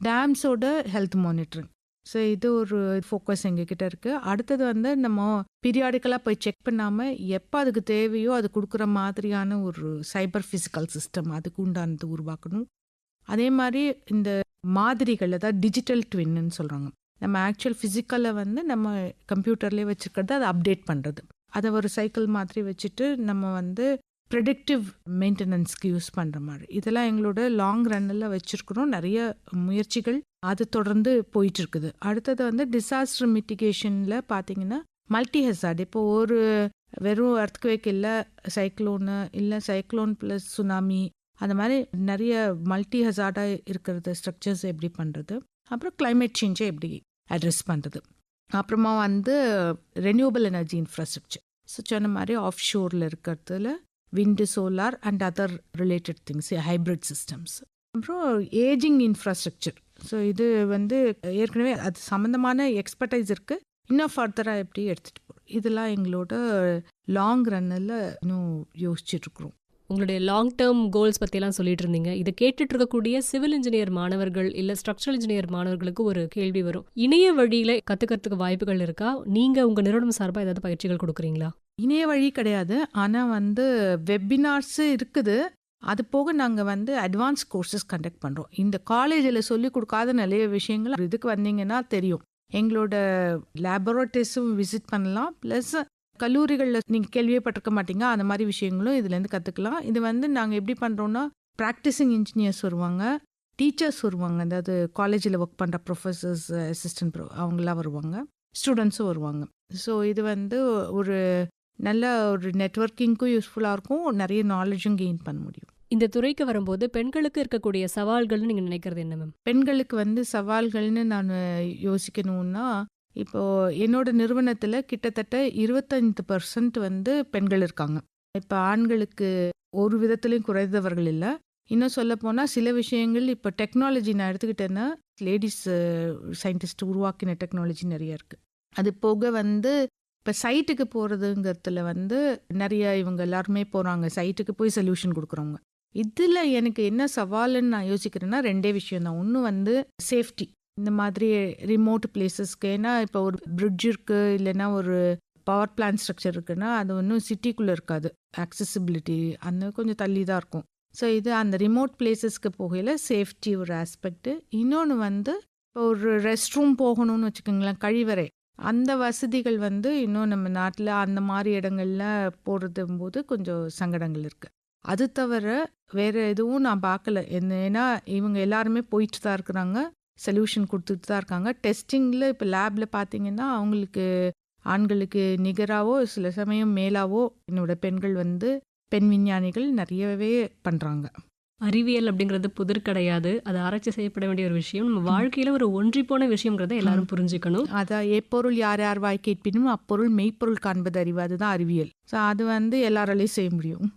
டேம்ஸோட ஹெல்த் மானிட்டரிங். ஸோ இது ஒரு ஃபோக்கஸ் எங்ககிட்ட இருக்குது. அடுத்தது வந்து நம்ம பீரியாடிக்கலாக போய் செக் பண்ணாமல் எப்போ அதுக்கு தேவையோ அது கொடுக்குற மாதிரியான ஒரு சைபர் ஃபிசிக்கல் சிஸ்டம் அதுக்கு உண்டானது உருவாக்கணும். அதே மாதிரி இந்த மாதிரிகள், அதாவது டிஜிட்டல் ட்வின்னு சொல்கிறாங்க, நம்ம ஆக்சுவல் ஃபிசிக்கலை வந்து நம்ம கம்ப்யூட்டர்லேயே வச்சுக்கிறது, அதை அப்டேட் பண்ணுறது, அதை ஒரு சைக்கிள் மாதிரி வச்சுட்டு நம்ம வந்து ப்ரெடிக்டிவ் மெயின்டெனன்ஸ்க்கு யூஸ் பண்ணுற மாதிரி. இதெல்லாம் எங்களோட லாங் ரன்னில் வச்சுருக்கிறோம். நிறைய முயற்சிகள் அது தொடர்ந்து போயிட்டு இருக்குது. அடுத்தது வந்து டிசாஸ்டர் மிட்டிகேஷனில் பார்த்தீங்கன்னா மல்டி ஹெசார்ட். இப்போ ஒரு வெறும் எர்த்குவேக் இல்லை, சைக்ளோனு இல்லை, சைக்ளோன் ப்ளஸ் சுனாமி, அந்த மாதிரி நிறைய மல்டி ஹெசார்டாக இருக்கிறது ஸ்ட்ரக்சர்ஸ் எப்படி பண்ணுறது, அப்புறம் கிளைமேட் சேஞ்சை எப்படி அட்ரெஸ் பண்ணுறது, அப்புறமா வந்து ரெனியூவபிள் எனர்ஜி இன்ஃப்ராஸ்ட்ரக்சர். ஸோ சொன்ன மாதிரி ஆஃப் ஷோரில் இருக்கிறதுல wind, solar and other related things, hybrid systems. அப்புறம் ஏஜிங் இன்ஃப்ராஸ்ட்ரக்சர். ஸோ இது வந்து ஏற்கனவே அது சம்மந்தமான எக்ஸ்பர்டைஸ் இருக்குது, இன்னும் ஃபர்தராக எப்படி எடுத்துகிட்டு போகிறோம், இதெல்லாம் எங்களோட லாங் ரன்னில் இன்னும் யோசிச்சுட்ருக்குறோம். உங்களுடைய லாங் டேர்ம் கோல்ஸ் பற்றிலாம் சொல்லிட்டு இருந்தீங்க. இதை கேட்டுட்டு இருக்கக்கூடிய சிவில் இன்ஜினியர் மாணவர்கள் இல்லை ஸ்ட்ரக்சரல் இன்ஜினியர் மாணவர்களுக்கு ஒரு கேள்வி வரும். இணைய வழியில் கற்றுக்கிறதுக்கு வாய்ப்புகள் இருக்கா? நீங்கள் உங்கள் நிறுவனம் சார்பாக ஏதாவது பயிற்சிகள் கொடுக்குறீங்களா? இணைய வழி கிடையாது, ஆனால் வந்து வெபினார்ஸு இருக்குது. அது போக நாங்கள் வந்து அட்வான்ஸ் கோர்சஸ் கண்டக்ட் பண்ணுறோம். இந்த காலேஜில் சொல்லிக் கொடுக்காத நிறைய விஷயங்கள் இதுக்கு வந்தீங்கன்னா தெரியும். எங்களோட லேபரட்டரிஸும் விசிட் பண்ணலாம், ப்ளஸ் கல்லூரிகளில் நீங்கள் கேள்விப்பட்டிருக்க மாட்டீங்க, அந்த மாதிரி விஷயங்களும் இதுலேருந்து கற்றுக்கலாம். இது வந்து நாங்கள் எப்படி பண்ணுறோன்னா, ப்ராக்டிசிங் இன்ஜினியர்ஸ் வருவாங்க, டீச்சர்ஸ் வருவாங்க, அதாவது காலேஜில் ஒர்க் பண்ணுற ப்ரொஃபஸர்ஸ், அசிஸ்டன்ட் அவங்களாம் வருவாங்க, ஸ்டூடெண்ட்ஸும் வருவாங்க. ஸோ இது வந்து ஒரு நல்ல ஒரு நெட்வொர்க்கிங்க்கும் யூஸ்ஃபுல்லாக இருக்கும், நிறைய நாலேஜும் கெயின் பண்ண முடியும். இந்த துறைக்கு வரும்போது பெண்களுக்கு இருக்கக்கூடிய சவால்கள்னு நீங்கள் நினைக்கிறது என்ன மேம்? பெண்களுக்கு வந்து சவால்கள்னு நான் யோசிக்கணும்னா, இப்போது என்னோட நிறுவனத்தில் கிட்டத்தட்ட 25% வந்து பெண்கள் இருக்காங்க. இப்போ ஆண்களுக்கு ஒரு விதத்துலையும் குறைந்தவர்கள் இல்லை. இன்னும் சொல்லப்போனால் சில விஷயங்கள் இப்போ டெக்னாலஜி நான் எடுத்துக்கிட்டேன்னா, லேடிஸ் சயின்டிஸ்ட் உருவாக்கின டெக்னாலஜி நிறைய இருக்குது. அது போக வந்து இப்போ சைட்டுக்கு போகிறதுங்கிறதுல வந்து நிறைய இவங்க எல்லாருமே போகிறாங்க, சைட்டுக்கு போய் சொல்யூஷன் கொடுக்குறவங்க. இதில் எனக்கு என்ன சவாலுன்னு நான் யோசிக்கிறேன்னா, ரெண்டே விஷயந்தான். ஒன்று வந்து சேஃப்டி. இந்த மாதிரி ரிமோட் பிளேசஸ்க்கு, ஏன்னா இப்போ ஒரு பிரிட்ஜ் இருக்குது, இல்லைன்னா ஒரு பவர் பிளான்ட் ஸ்ட்ரக்சர் இருக்குன்னா அது ஒன்றும் சிட்டிக்குள்ளே இருக்காது, அக்சசிபிலிட்டி அந்த கொஞ்சம் தள்ளி தான் இருக்கும். ஸோ இது அந்த ரிமோட் பிளேசஸ்க்கு போகையில் சேஃப்டி ஒரு ஆஸ்பெக்ட். இன்னொன்று வந்து இப்போ ஒரு ரெஸ்ட் ரூம் போகணும்னு வச்சுக்கோங்களேன், கழிவறை, அந்த வசதிகள் வந்து இன்னும் நம்ம நாட்டில் அந்த மாதிரி இடங்கள்ல போகிறது போது கொஞ்சம் சங்கடங்கள் இருக்குது. அது தவிர வேறு எதுவும் நான் பார்க்கல. ஏன்னா இவங்க எல்லாருமே போயிட்டு தான் இருக்கிறாங்க, சொல்யூஷன் கொடுத்துட்டு தான் இருக்காங்க. டெஸ்டிங்கில் இப்போ லேபில் பார்த்தீங்கன்னா அவங்களுக்கு ஆண்களுக்கு நிகராகவோ சில சமயம் மேலாவோ என்னோட பெண்கள் வந்து பெண் விஞ்ஞானிகள் நிறையவே பண்ணுறாங்க. அறிவியல் அப்படிங்கிறது புதிர் கிடையாது, அது ஆராய்ச்சி செய்யப்பட வேண்டிய ஒரு விஷயம். நம்ம வாழ்க்கையில் ஒரு ஒன்றி போன விஷயங்கிறத எல்லாரும் புரிஞ்சுக்கணும். அதான் எப்பொருள் யார் யார் வாய் கேட்பினும் அப்பொருள் மெய்ப்பொருள் காண்பது அறிவு, அதுதான் அறிவியல். ஸோ அது வந்து எல்லாராலையும் செய்ய முடியும்.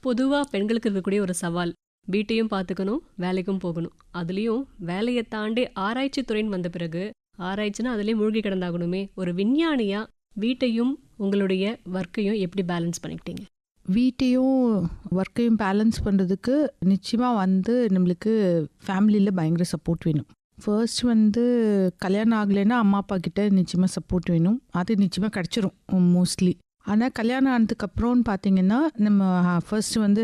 பொதுவாக பெண்களுக்கு இருக்கக்கூடிய ஒரு சவால், வீட்டையும் பார்த்துக்கணும், வேலைக்கும் போகணும். அதுலேயும் வேலையை தாண்டி ஆராய்ச்சி துறைன்னு வந்த பிறகு, ஆராய்ச்சினா அதுலேயும் மூழ்கி கிடந்தாகணுமே, ஒரு விஞ்ஞானியாக வீட்டையும் உங்களுடைய ஒர்க்கையும் எப்படி பேலன்ஸ் பண்ணிக்கிட்டீங்க? வீட்டையும் ஒர்க்கையும் பேலன்ஸ் பண்ணுறதுக்கு நிச்சயமாக வந்து நம்மளுக்கு ஃபேமிலியில் பயங்கர சப்போர்ட் வேணும். ஃபர்ஸ்ட் வந்து கல்யாணம் ஆகலைன்னா அம்மா அப்பா கிட்ட நிச்சயமாக சப்போர்ட் வேணும், அது நிச்சயமாக கிடச்சிரும் மோஸ்ட்லி. ஆனால் கல்யாணம் ஆனதுக்கப்புறம்னு பார்த்தீங்கன்னா நம்ம ஃபர்ஸ்ட் வந்து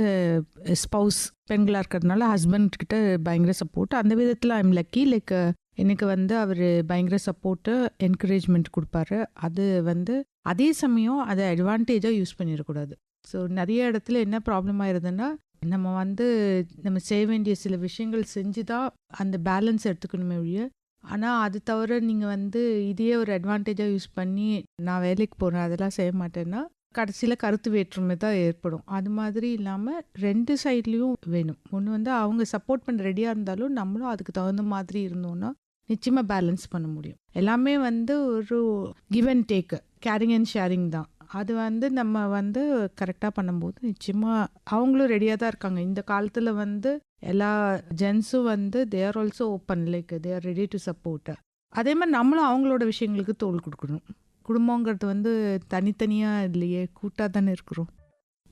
ஸ்பவுஸ் பெண்களாக இருக்கிறதுனால ஹஸ்பண்ட் கிட்ட பயங்கர சப்போர்ட். அந்த விதத்தில் ஐம் லக்கி. லைக் எனக்கு வந்து அவர் பயங்கர சப்போர்ட்டு, என்கரேஜ்மெண்ட் கொடுப்பாரு. அது வந்து அதே சமயம் அதை அட்வான்டேஜாக யூஸ் பண்ணிடக்கூடாது. ஸோ நிறைய இடத்துல என்ன ப்ராப்ளம் ஆயிருதுன்னா, நம்ம வந்து நம்ம செய்ய வேண்டிய சில விஷயங்கள் செஞ்சு தான் அந்த பேலன்ஸ் எடுத்துக்கணுமே ஒழிய, ஆனால் அது தவிர நீங்கள் வந்து இதையே ஒரு அட்வான்டேஜாக யூஸ் பண்ணி நான் வேலைக்கு போகிறேன் அதெல்லாம் செய்ய மாட்டேன்னா கடைசியில் கருத்து வேற்றுமை தான் ஏற்படும். அது மாதிரி இல்லாமல் ரெண்டு சைட்லேயும் வேணும். ஒன்று வந்து அவங்க சப்போர்ட் பண்ண ரெடியாக இருந்தாலும் நம்மளும் அதுக்கு தகுந்த மாதிரி இருந்தோன்னா நிச்சயமாக பேலன்ஸ் பண்ண முடியும். எல்லாமே வந்து ஒரு give and take, carrying and sharing தான். அது வந்து நம்ம வந்து கரெக்டாக பண்ணும்போது நிச்சயமாக அவங்களும் ரெடியாக தான் இருக்காங்க. இந்த காலத்தில் வந்து எல்லா ஜென்ஸும் வந்து they are also open, like they are ready to support. அதே மாதிரி நம்மளும் அவங்களோட விஷயங்களுக்கு தோள் கொடுக்கணும். குடும்பங்கிறது வந்து தனித்தனியாக இல்லையே, கூட்டாக தானே இருக்கிறோம்.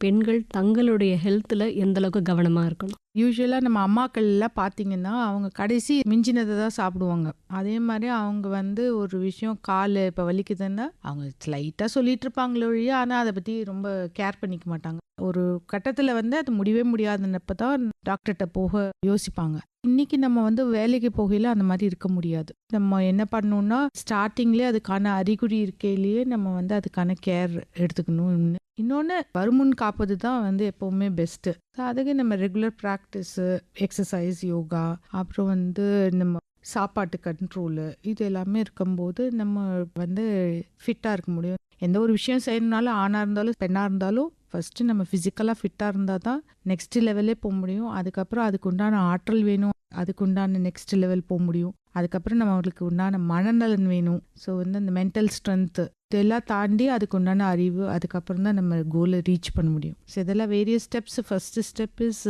பெண்கள் தங்களுடைய ஹெல்த்தில் எந்த அளவுக்கு கவனமாக இருக்கணும்? யூஸ்வலாக நம்ம அம்மாக்கள் எல்லாம் பார்த்தீங்கன்னா அவங்க கடைசி மிஞ்சினதை தான் சாப்பிடுவாங்க. அதே மாதிரி அவங்க வந்து ஒரு விஷயம் கால் இப்போ வலிக்குதுன்னா அவங்க லைட்டாக சொல்லிட்டு இருப்பாங்களே ஒழிய, ஆனால் அதை பற்றி ரொம்ப கேர் பண்ணிக்க மாட்டாங்க. ஒரு கட்டத்தில் வந்து அது முடியவே முடியாதுன்னப்ப தான் டாக்டர்கிட்ட போக யோசிப்பாங்க. இன்னைக்கு நம்ம வந்து வேலைக்கு போகையில அந்த மாதிரி இருக்க முடியாது. நம்ம என்ன பண்ணணும்னா ஸ்டார்டிங்லேயே அதுக்கான அறிகுறி இருக்கையிலேயே நம்ம வந்து அதுக்கான கேர் எடுத்துக்கணும். இன்னொன்று வருமுன் காப்பது தான் வந்து எப்போவுமே பெஸ்ட்டு. ஸோ அதுக்கு நம்ம ரெகுலர் ப்ராக்டிஸு, எக்ஸசைஸ், யோகா, அப்புறம் வந்து நம்ம சாப்பாட்டு கண்ட்ரோலு, இது எல்லாமே இருக்கும்போது நம்ம வந்து ஃபிட்டாக இருக்க முடியும். எந்த ஒரு விஷயம் செய்யணுனாலும் ஆணாக இருந்தாலும் பெண்ணாக இருந்தாலும் ஃபஸ்ட்டு நம்ம ஃபிசிக்கலாக ஃபிட்டாக இருந்தால் தான் நெக்ஸ்ட் லெவலே போக முடியும். அதுக்கப்புறம் அதுக்கு உண்டான ஆற்றல் வேணும், அதுக்கு உண்டான நெக்ஸ்ட் லெவல் போக முடியும். அதுக்கப்புறம் நம்மளுக்கு உண்டான மனநலன் வேணும். ஸோ வந்து அந்த மென்டல் ஸ்ட்ரென்த்து இதெல்லாம் தாண்டி அதுக்கு உண்டான அறிவு, அதுக்கப்புறம் தான் நம்ம கோலை ரீச் பண்ண முடியும். ஸோ இதெல்லாம் various steps. First step is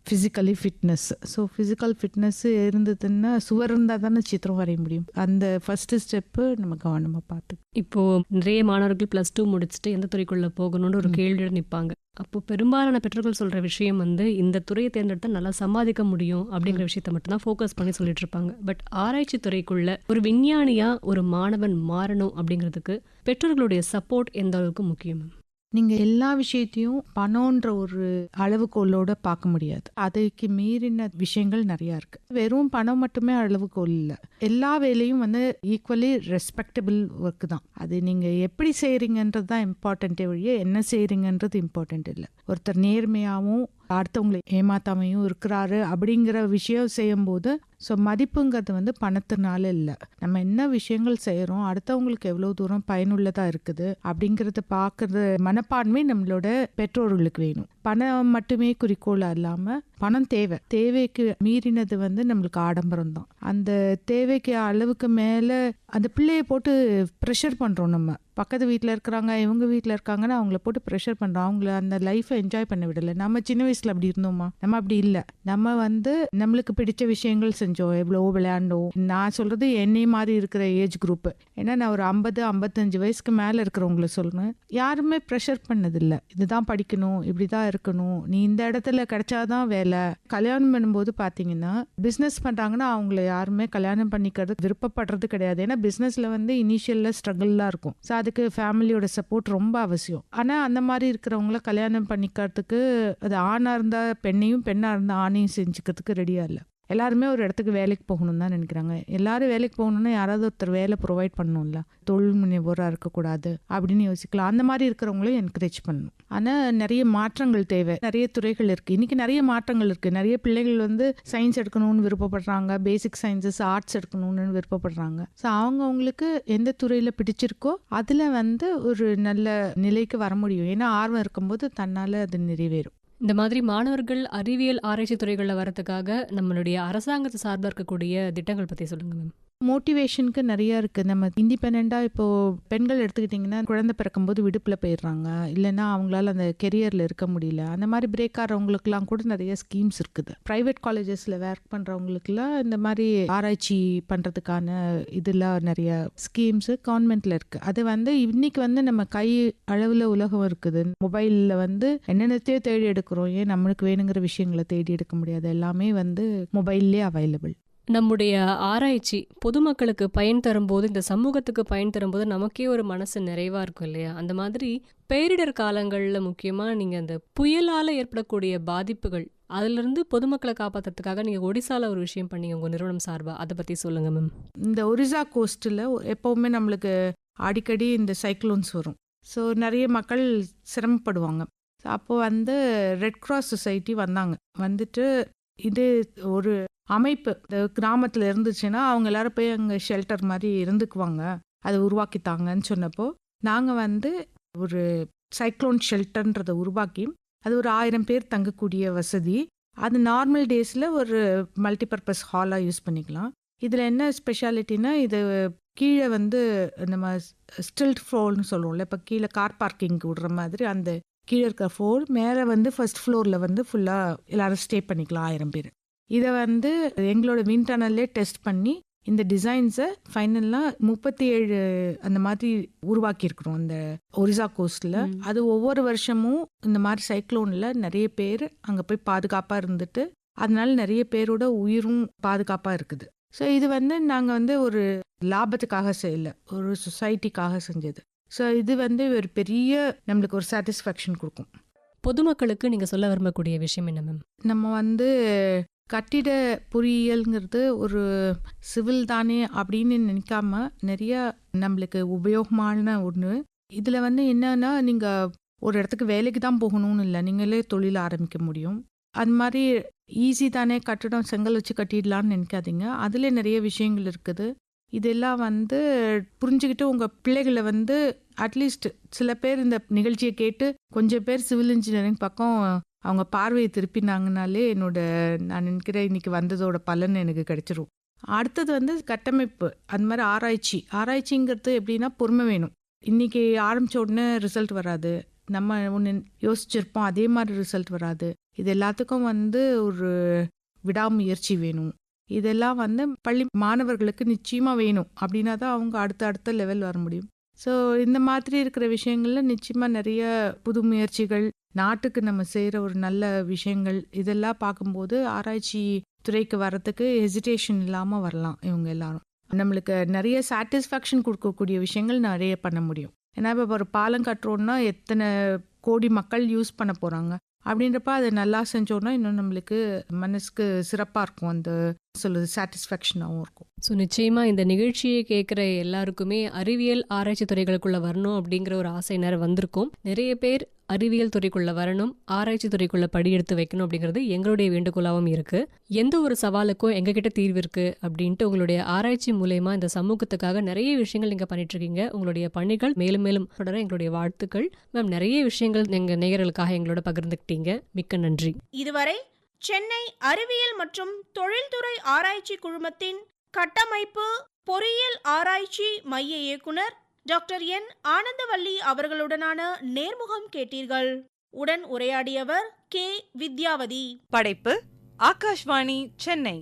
physically fitness. So physical fitness இருந்ததுன்னா சுவர் இருந்தால் தானே சித்திரம் வரைய முடியும். அந்த ஃபர்ஸ்ட் ஸ்டெப்பு நம்ம கவனமாக பார்த்து. இப்போ நிறைய மாணவர்கள் +2 முடிச்சுட்டு எந்த துறைக்குள்ள போகணும்னு ஒரு கேள்வியோட நிற்பாங்க. அப்போ பெரும்பாலான பெற்றோர்கள் சொல்ற விஷயம் வந்து இந்த துறையை தேர்ந்தெடுத்தா நல்லா சம்பாதிக்க முடியும் அப்படிங்கிற விஷயத்த மட்டும்தான் ஃபோக்கஸ் பண்ணி சொல்லிட்டு இருப்பாங்க. பட் ஆராய்ச்சி துறைக்குள்ள ஒரு விஞ்ஞானியா ஒரு மாணவன் மாறணும் அப்படிங்கிறதுக்கு பெற்றோர்களுடைய சப்போர்ட் எந்த அளவுக்கு முக்கியம்? நீங்கள் எல்லா விஷயத்தையும் பணம்ன்ற ஒரு அளவுகோலோட பார்க்க முடியாது. அதுக்கு மீறின விஷயங்கள் நிறையா இருக்குது. வெறும் பணம் மட்டுமே அளவுகோல் இல்லை. எல்லா வேலையும் வந்து ஈக்குவலி ரெஸ்பெக்டபிள் ஒர்க்கு தான். அது நீங்கள் எப்படி செய்கிறீங்கன்றது தான் இம்பார்ட்டண்ட்டே ஒழிய என்ன செய்கிறீங்கன்றது இம்பார்ட்டண்ட் இல்லை. ஒருத்தர் நேர்மையாகவும் அடுத்தவங்களை ஏமாத்தாமையும் இருக்கிறாரு அப்படிங்கிற விஷயம் செய்யும்போது ஸோ மதிப்புங்கிறது வந்து பணத்தினால இல்லை. நம்ம என்ன விஷயங்கள் செய்கிறோம், அடுத்தவங்களுக்கு எவ்வளோ தூரம் பயனுள்ளதாக இருக்குது அப்படிங்கிறத பார்க்குற மனப்பான்மை நம்மளோட பெற்றோர்களுக்கு வேணும். பணம் மட்டுமே குறிக்கோளாக இல்லாமல் பணம் தேவைக்கு மீறினது வந்து நம்மளுக்கு ஆடம்பரம் தான். அந்த தேவைக்கு அளவுக்கு மேலே அந்த பிள்ளையை போட்டு ப்ரெஷர் பண்ணுறோம். நம்ம பக்கத்து வீட்டில் இருக்கிறாங்க, இவங்க வீட்டில் இருக்காங்கன்னு அவங்கள போட்டு ப்ரெஷர் பண்ணுறோம். அவங்கள அந்த லைஃப்பை என்ஜாய் பண்ண விடலை. நம்ம சின்ன வயசில் அப்படி இருந்தோமா? நம்ம அப்படி இல்லை. நம்ம வந்து நம்மளுக்கு பிடிச்ச விஷயங்கள் செஞ்சோம், எவ்வளோ விளையாண்டோம். நான் சொல்கிறது என்னை மாதிரி இருக்கிற ஏஜ் குரூப்பு. ஏன்னா நான் ஒரு 50-55 வயசுக்கு மேலே இருக்கிறவங்கள சொல்கிறேன். யாருமே ப்ரெஷர் பண்ணதில்லை. இதுதான் படிக்கணும், இப்படி தான் இருக்கணும், நீ இந்த இடத்துல கிடைச்சாதான் வேலை. கல்யாணம் பண்ணும்போது பார்த்தீங்கன்னா பிஸ்னஸ் பண்ணுறாங்கன்னா அவங்கள யாருமே கல்யாணம் பண்ணிக்கிறது விருப்பப்படுறது கிடையாது. ஏன்னா பிஸ்னஸில் வந்து இனிஷியலில் ஸ்ட்ரகிள்லாம் இருக்கும். ஸோ அதுக்கு ஃபேமிலியோட சப்போர்ட் ரொம்ப அவசியம். ஆனால் அந்த மாதிரி இருக்கிறவங்கள கல்யாணம் பண்ணிக்கிறதுக்கு அது ஆணாக இருந்தால் பெண்ணையும், பெண்ணாக இருந்தால் ஆணையும் செஞ்சுக்கிறதுக்கு ரெடியாக இல்லை. எல்லாருமே ஒரு இடத்துக்கு வேலைக்கு போகணும்னு தான் நினைக்கிறாங்க. எல்லாரும் வேலைக்கு போகணுன்னா யாராவது ஒருத்தர் வேலை ப்ரொவைட் பண்ணணும்ல, தொழில் முனைவோராக இருக்கக்கூடாது அப்படின்னு யோசிக்கலாம். அந்த மாதிரி இருக்கிறவங்களையும் என்கரேஜ் பண்ணணும். ஆனால் நிறைய மாற்றங்கள் தேவை. நிறைய துறைகள் இருக்குது. இன்றைக்கி நிறைய மாற்றங்கள் இருக்குது. நிறைய பிள்ளைகள் வந்து சயின்ஸ் எடுக்கணும்னு விருப்பப்படுறாங்க, பேசிக் சயின்சஸ் ஆர்ட்ஸ் எடுக்கணும்னு விருப்பப்படுறாங்க. ஸோ அவங்களுக்கு எந்த துறையில் பிடிச்சிருக்கோ அதில் வந்து ஒரு நல்ல நிலைக்கு வர முடியும். ஏன்னா ஆர்வம் இருக்கும்போது தன்னால் அது நிறைவேறும். இந்த மாதிரி மாணவர்கள் அறிவியல் ஆராய்ச்சி துறைகளில் வரதுக்காக நம்மளுடைய அரசாங்கத்து சார்பாக இருக்கக்கூடிய திட்டங்கள் பற்றி சொல்லுங்க மேம். மோட்டிவேஷனுக்கு நிறையா இருக்குது. நம்ம இண்டிபெண்ட்டாக இப்போது பெண்கள் எடுத்துக்கிட்டிங்கன்னா குழந்தை பிறக்கும்போது விடுப்பில் போயிடுறாங்க, இல்லைன்னா அவங்களால அந்த கெரியரில் இருக்க முடியல. அந்த மாதிரி பிரேக் ஆகிறவங்களுக்குலாம் கூட நிறைய ஸ்கீம்ஸ் இருக்குது. ப்ரைவேட் காலேஜஸில் ஒர்க் பண்ணுறவங்களுக்குலாம் இந்த மாதிரி ஆராய்ச்சி பண்ணுறதுக்கான இதெல்லாம் நிறைய ஸ்கீம்ஸு கவர்மெண்ட்டில் இருக்குது. அது வந்து இன்னைக்கு வந்து நம்ம கை அளவில் உலகம் இருக்குது. மொபைலில் வந்து என்னென்னத்தையோ தேடி எடுக்கிறோம். ஏன் நம்மளுக்கு வேணுங்கிற விஷயங்களை தேடி எடுக்க முடியாது, எல்லாமே வந்து மொபைல்லே அவைலபிள். நம்முடைய ஆராய்ச்சி பொதுமக்களுக்கு பயன் தரும்போது, இந்த சமூகத்துக்கு பயன் தரும்போது நமக்கே ஒரு மனசு நிறைவாக இருக்கும் இல்லையா? அந்த மாதிரி பேரிடர் காலங்களில் முக்கியமாக நீங்கள் அந்த புயலால் ஏற்படக்கூடிய பாதிப்புகள் அதிலிருந்து பொதுமக்களை காப்பாற்றுறதுக்காக நீங்கள் ஒடிசாவில் ஒரு விஷயம் பண்ணீங்க உங்கள் நிறுவனம் சார்பாக. அதை பற்றி சொல்லுங்கள் மேம். இந்த ஒரிசா கோஸ்ட்டில் எப்போவுமே நம்மளுக்கு அடிக்கடி இந்த சைக்ளோன்ஸ் வரும். ஸோ நிறைய மக்கள் சிரமப்படுவாங்க. அப்போது வந்து ரெட் கிராஸ் சொசைட்டி வந்துட்டு இது ஒரு அமைப்பு இந்த கிராமத்தில் இருந்துச்சுன்னா அவங்க எல்லாரும் போய் அங்கே ஷெல்டர் மாதிரி இருந்துக்குவாங்க, அதை உருவாக்கித்தாங்கன்னு சொன்னப்போ நாங்கள் வந்து ஒரு சைக்ளோன் ஷெல்டர்ன்றதை உருவாக்கி அது ஒரு 1000 பேர் தங்கக்கூடிய வசதி. அது நார்மல் டேஸில் ஒரு மல்டிபர்பஸ் ஹாலாக யூஸ் பண்ணிக்கலாம். இதில் என்ன ஸ்பெஷாலிட்டினா இது கீழே வந்து நம்ம ஸ்டில்ட் ஃப்ளோர்னு சொல்லுவோம்ல, இப்போ கீழே கார் பார்க்கிங்க்கு விடுற மாதிரி அந்த கீழே இருக்கிற ஃப்ளோர் மேலே வந்து ஃபர்ஸ்ட் ஃப்ளோரில் வந்து ஃபுல்லாக எல்லோரும் ஸ்டே பண்ணிக்கலாம் 1000 பேர். இதை வந்து எங்களோட விண்ட் டனல்லே டெஸ்ட் பண்ணி இந்த டிசைன்ஸை ஃபைனலாக 37 அந்த மாதிரி உருவாக்கியிருக்கிறோம் அந்த ஒரிசா கோஸ்டில். அது ஒவ்வொரு வருஷமும் இந்த மாதிரி சைக்ளோனில் நிறைய பேர் அங்கே போய் பாதுகாப்பாக இருந்துட்டு அதனால நிறைய பேரோட உயிரும் பாதுகாப்பாக இருக்குது. ஸோ இது வந்து நாங்கள் வந்து ஒரு லாபத்துக்காக செய்யலை, ஒரு சொசைட்டிக்காக செஞ்சது. ஸோ இது வந்து ஒரு பெரிய நம்மளுக்கு ஒரு சாட்டிஸ்ஃபேக்ஷன் கொடுக்கும். பொதுமக்களுக்கு நீங்கள் சொல்ல விரும்பக்கூடிய விஷயம் என்ன மேம்? நம்ம வந்து கட்டிட பொறியியல்ங்கிறது ஒரு சிவில் தானே அப்படின்னு நினைக்காம நிறைய நம்மளுக்கு உபயோகமான ஒன்று. இதில் வந்து என்னன்னா நீங்கள் ஒரு இடத்துக்கு வேலைக்கு தான் போகணும்னு இல்லை, நீங்களே தொழில் ஆரம்பிக்க முடியும். அது மாதிரி ஈஸி தானே கட்டடம் செங்கல் வச்சு கட்டிடலான்னு நினைக்காதீங்க. அதில் நிறைய விஷயங்கள் இருக்குது. இதெல்லாம் வந்து புரிஞ்சுக்கிட்டு உங்கள் பிள்ளைகளை வந்து அட்லீஸ்ட் சில பேர் இந்த நிகழ்ச்சியை கேட்டு கொஞ்சம் பேர் சிவில் இன்ஜினியரிங் பக்கம் அவங்க பார்வையை திருப்பினாங்கனாலே நான் நினைக்கிறேன் இன்னைக்கு வந்ததோட பலன் எனக்கு கிடைச்சிரும். அடுத்தது வந்து கட்டமைப்பு, அந்த மாதிரி ஆராய்ச்சிங்கிறது எப்படின்னா பொறுமை வேணும். இன்னைக்கு ஆரம்பிச்ச உடனே ரிசல்ட் வராது. நம்ம ஒன்று யோசிச்சிருப்போம், அதே மாதிரி ரிசல்ட் வராது. இது எல்லாத்துக்கும் வந்து ஒரு விடாமுயற்சி வேணும். இதெல்லாம் வந்து பள்ளி மாணவர்களுக்கு நிச்சயமாக வேணும். அப்படின்னா தான் அவங்க அடுத்த லெவல் வர முடியும். ஸோ இந்த மாதிரி இருக்கிற விஷயங்கள்ல நிச்சயமாக நிறைய புது முயற்சிகள், நாட்டுக்கு நம்ம செய்கிற ஒரு நல்ல விஷயங்கள், இதெல்லாம் பார்க்கும்போது ஆராய்ச்சி துறைக்கு வர்றதுக்கு ஹெசிடேஷன் இல்லாமல் வரலாம். இவங்க எல்லாரும் நம்மளுக்கு நிறைய சாட்டிஸ்ஃபேக்ஷன் கொடுக்கக்கூடிய விஷயங்கள் நிறைய பண்ண முடியும். ஏன்னா இப்போ ஒரு பாலம் கட்டுறோன்னா எத்தனை கோடி மக்கள் யூஸ் பண்ண போகிறாங்க. அப்படின்றப்ப அதை நல்லா செஞ்சோன்னா இன்னும் நம்மளுக்கு மனசுக்கு சிறப்பாக இருக்கும். அந்த சாட்டிஸ்ஃபேக்ஷனாகவும் இருக்கும். ஸோ நிச்சயமாக இந்த நிகழ்ச்சியை கேட்குற எல்லாருக்குமே அறிவியல் ஆராய்ச்சி துறைகளுக்குள்ளே வரணும் அப்படிங்கிற ஒரு ஆசை நேரம் வந்திருக்கும். நிறைய பேர் அறிவியல் துறைக்குள்ளே வரணும், ஆராய்ச்சி துறைக்குள்ளே படி எடுத்து வைக்கணும் அப்படிங்கிறது எங்களுடைய வேண்டுகோளாகவும் இருக்குது. எந்த ஒரு சவாலுக்கும் எங்ககிட்ட தீர்வு இருக்குது அப்படின்ட்டு உங்களுடைய ஆராய்ச்சி மூலயமா இந்த சமூகத்துக்காக நிறைய விஷயங்கள் நீங்கள் பண்ணிட்டுருக்கீங்க. உங்களுடைய பணிகள் மேலும் மேலும் தொடர எங்களுடைய வாழ்த்துக்கள். மேம், நிறைய விஷயங்கள் எங்கள் நேயர்களுக்காக எங்களோட பகிர்ந்துக்கிட்டீங்க. மிக்க நன்றி. இதுவரை சென்னை அறிவியல் மற்றும் தொழில்துறை ஆராய்ச்சி குழுமத்தின் கட்டமைப்பு பொறியியல் ஆராய்ச்சி மைய இயக்குனர் டாக்டர் என் ஆனந்தவல்லி அவர்களுடனான நேர்முகம் கேட்டீர்கள். உடன் உரையாடியவர் கே. வித்யாவதி. படைப்பு ஆகாஷ்வாணி சென்னை.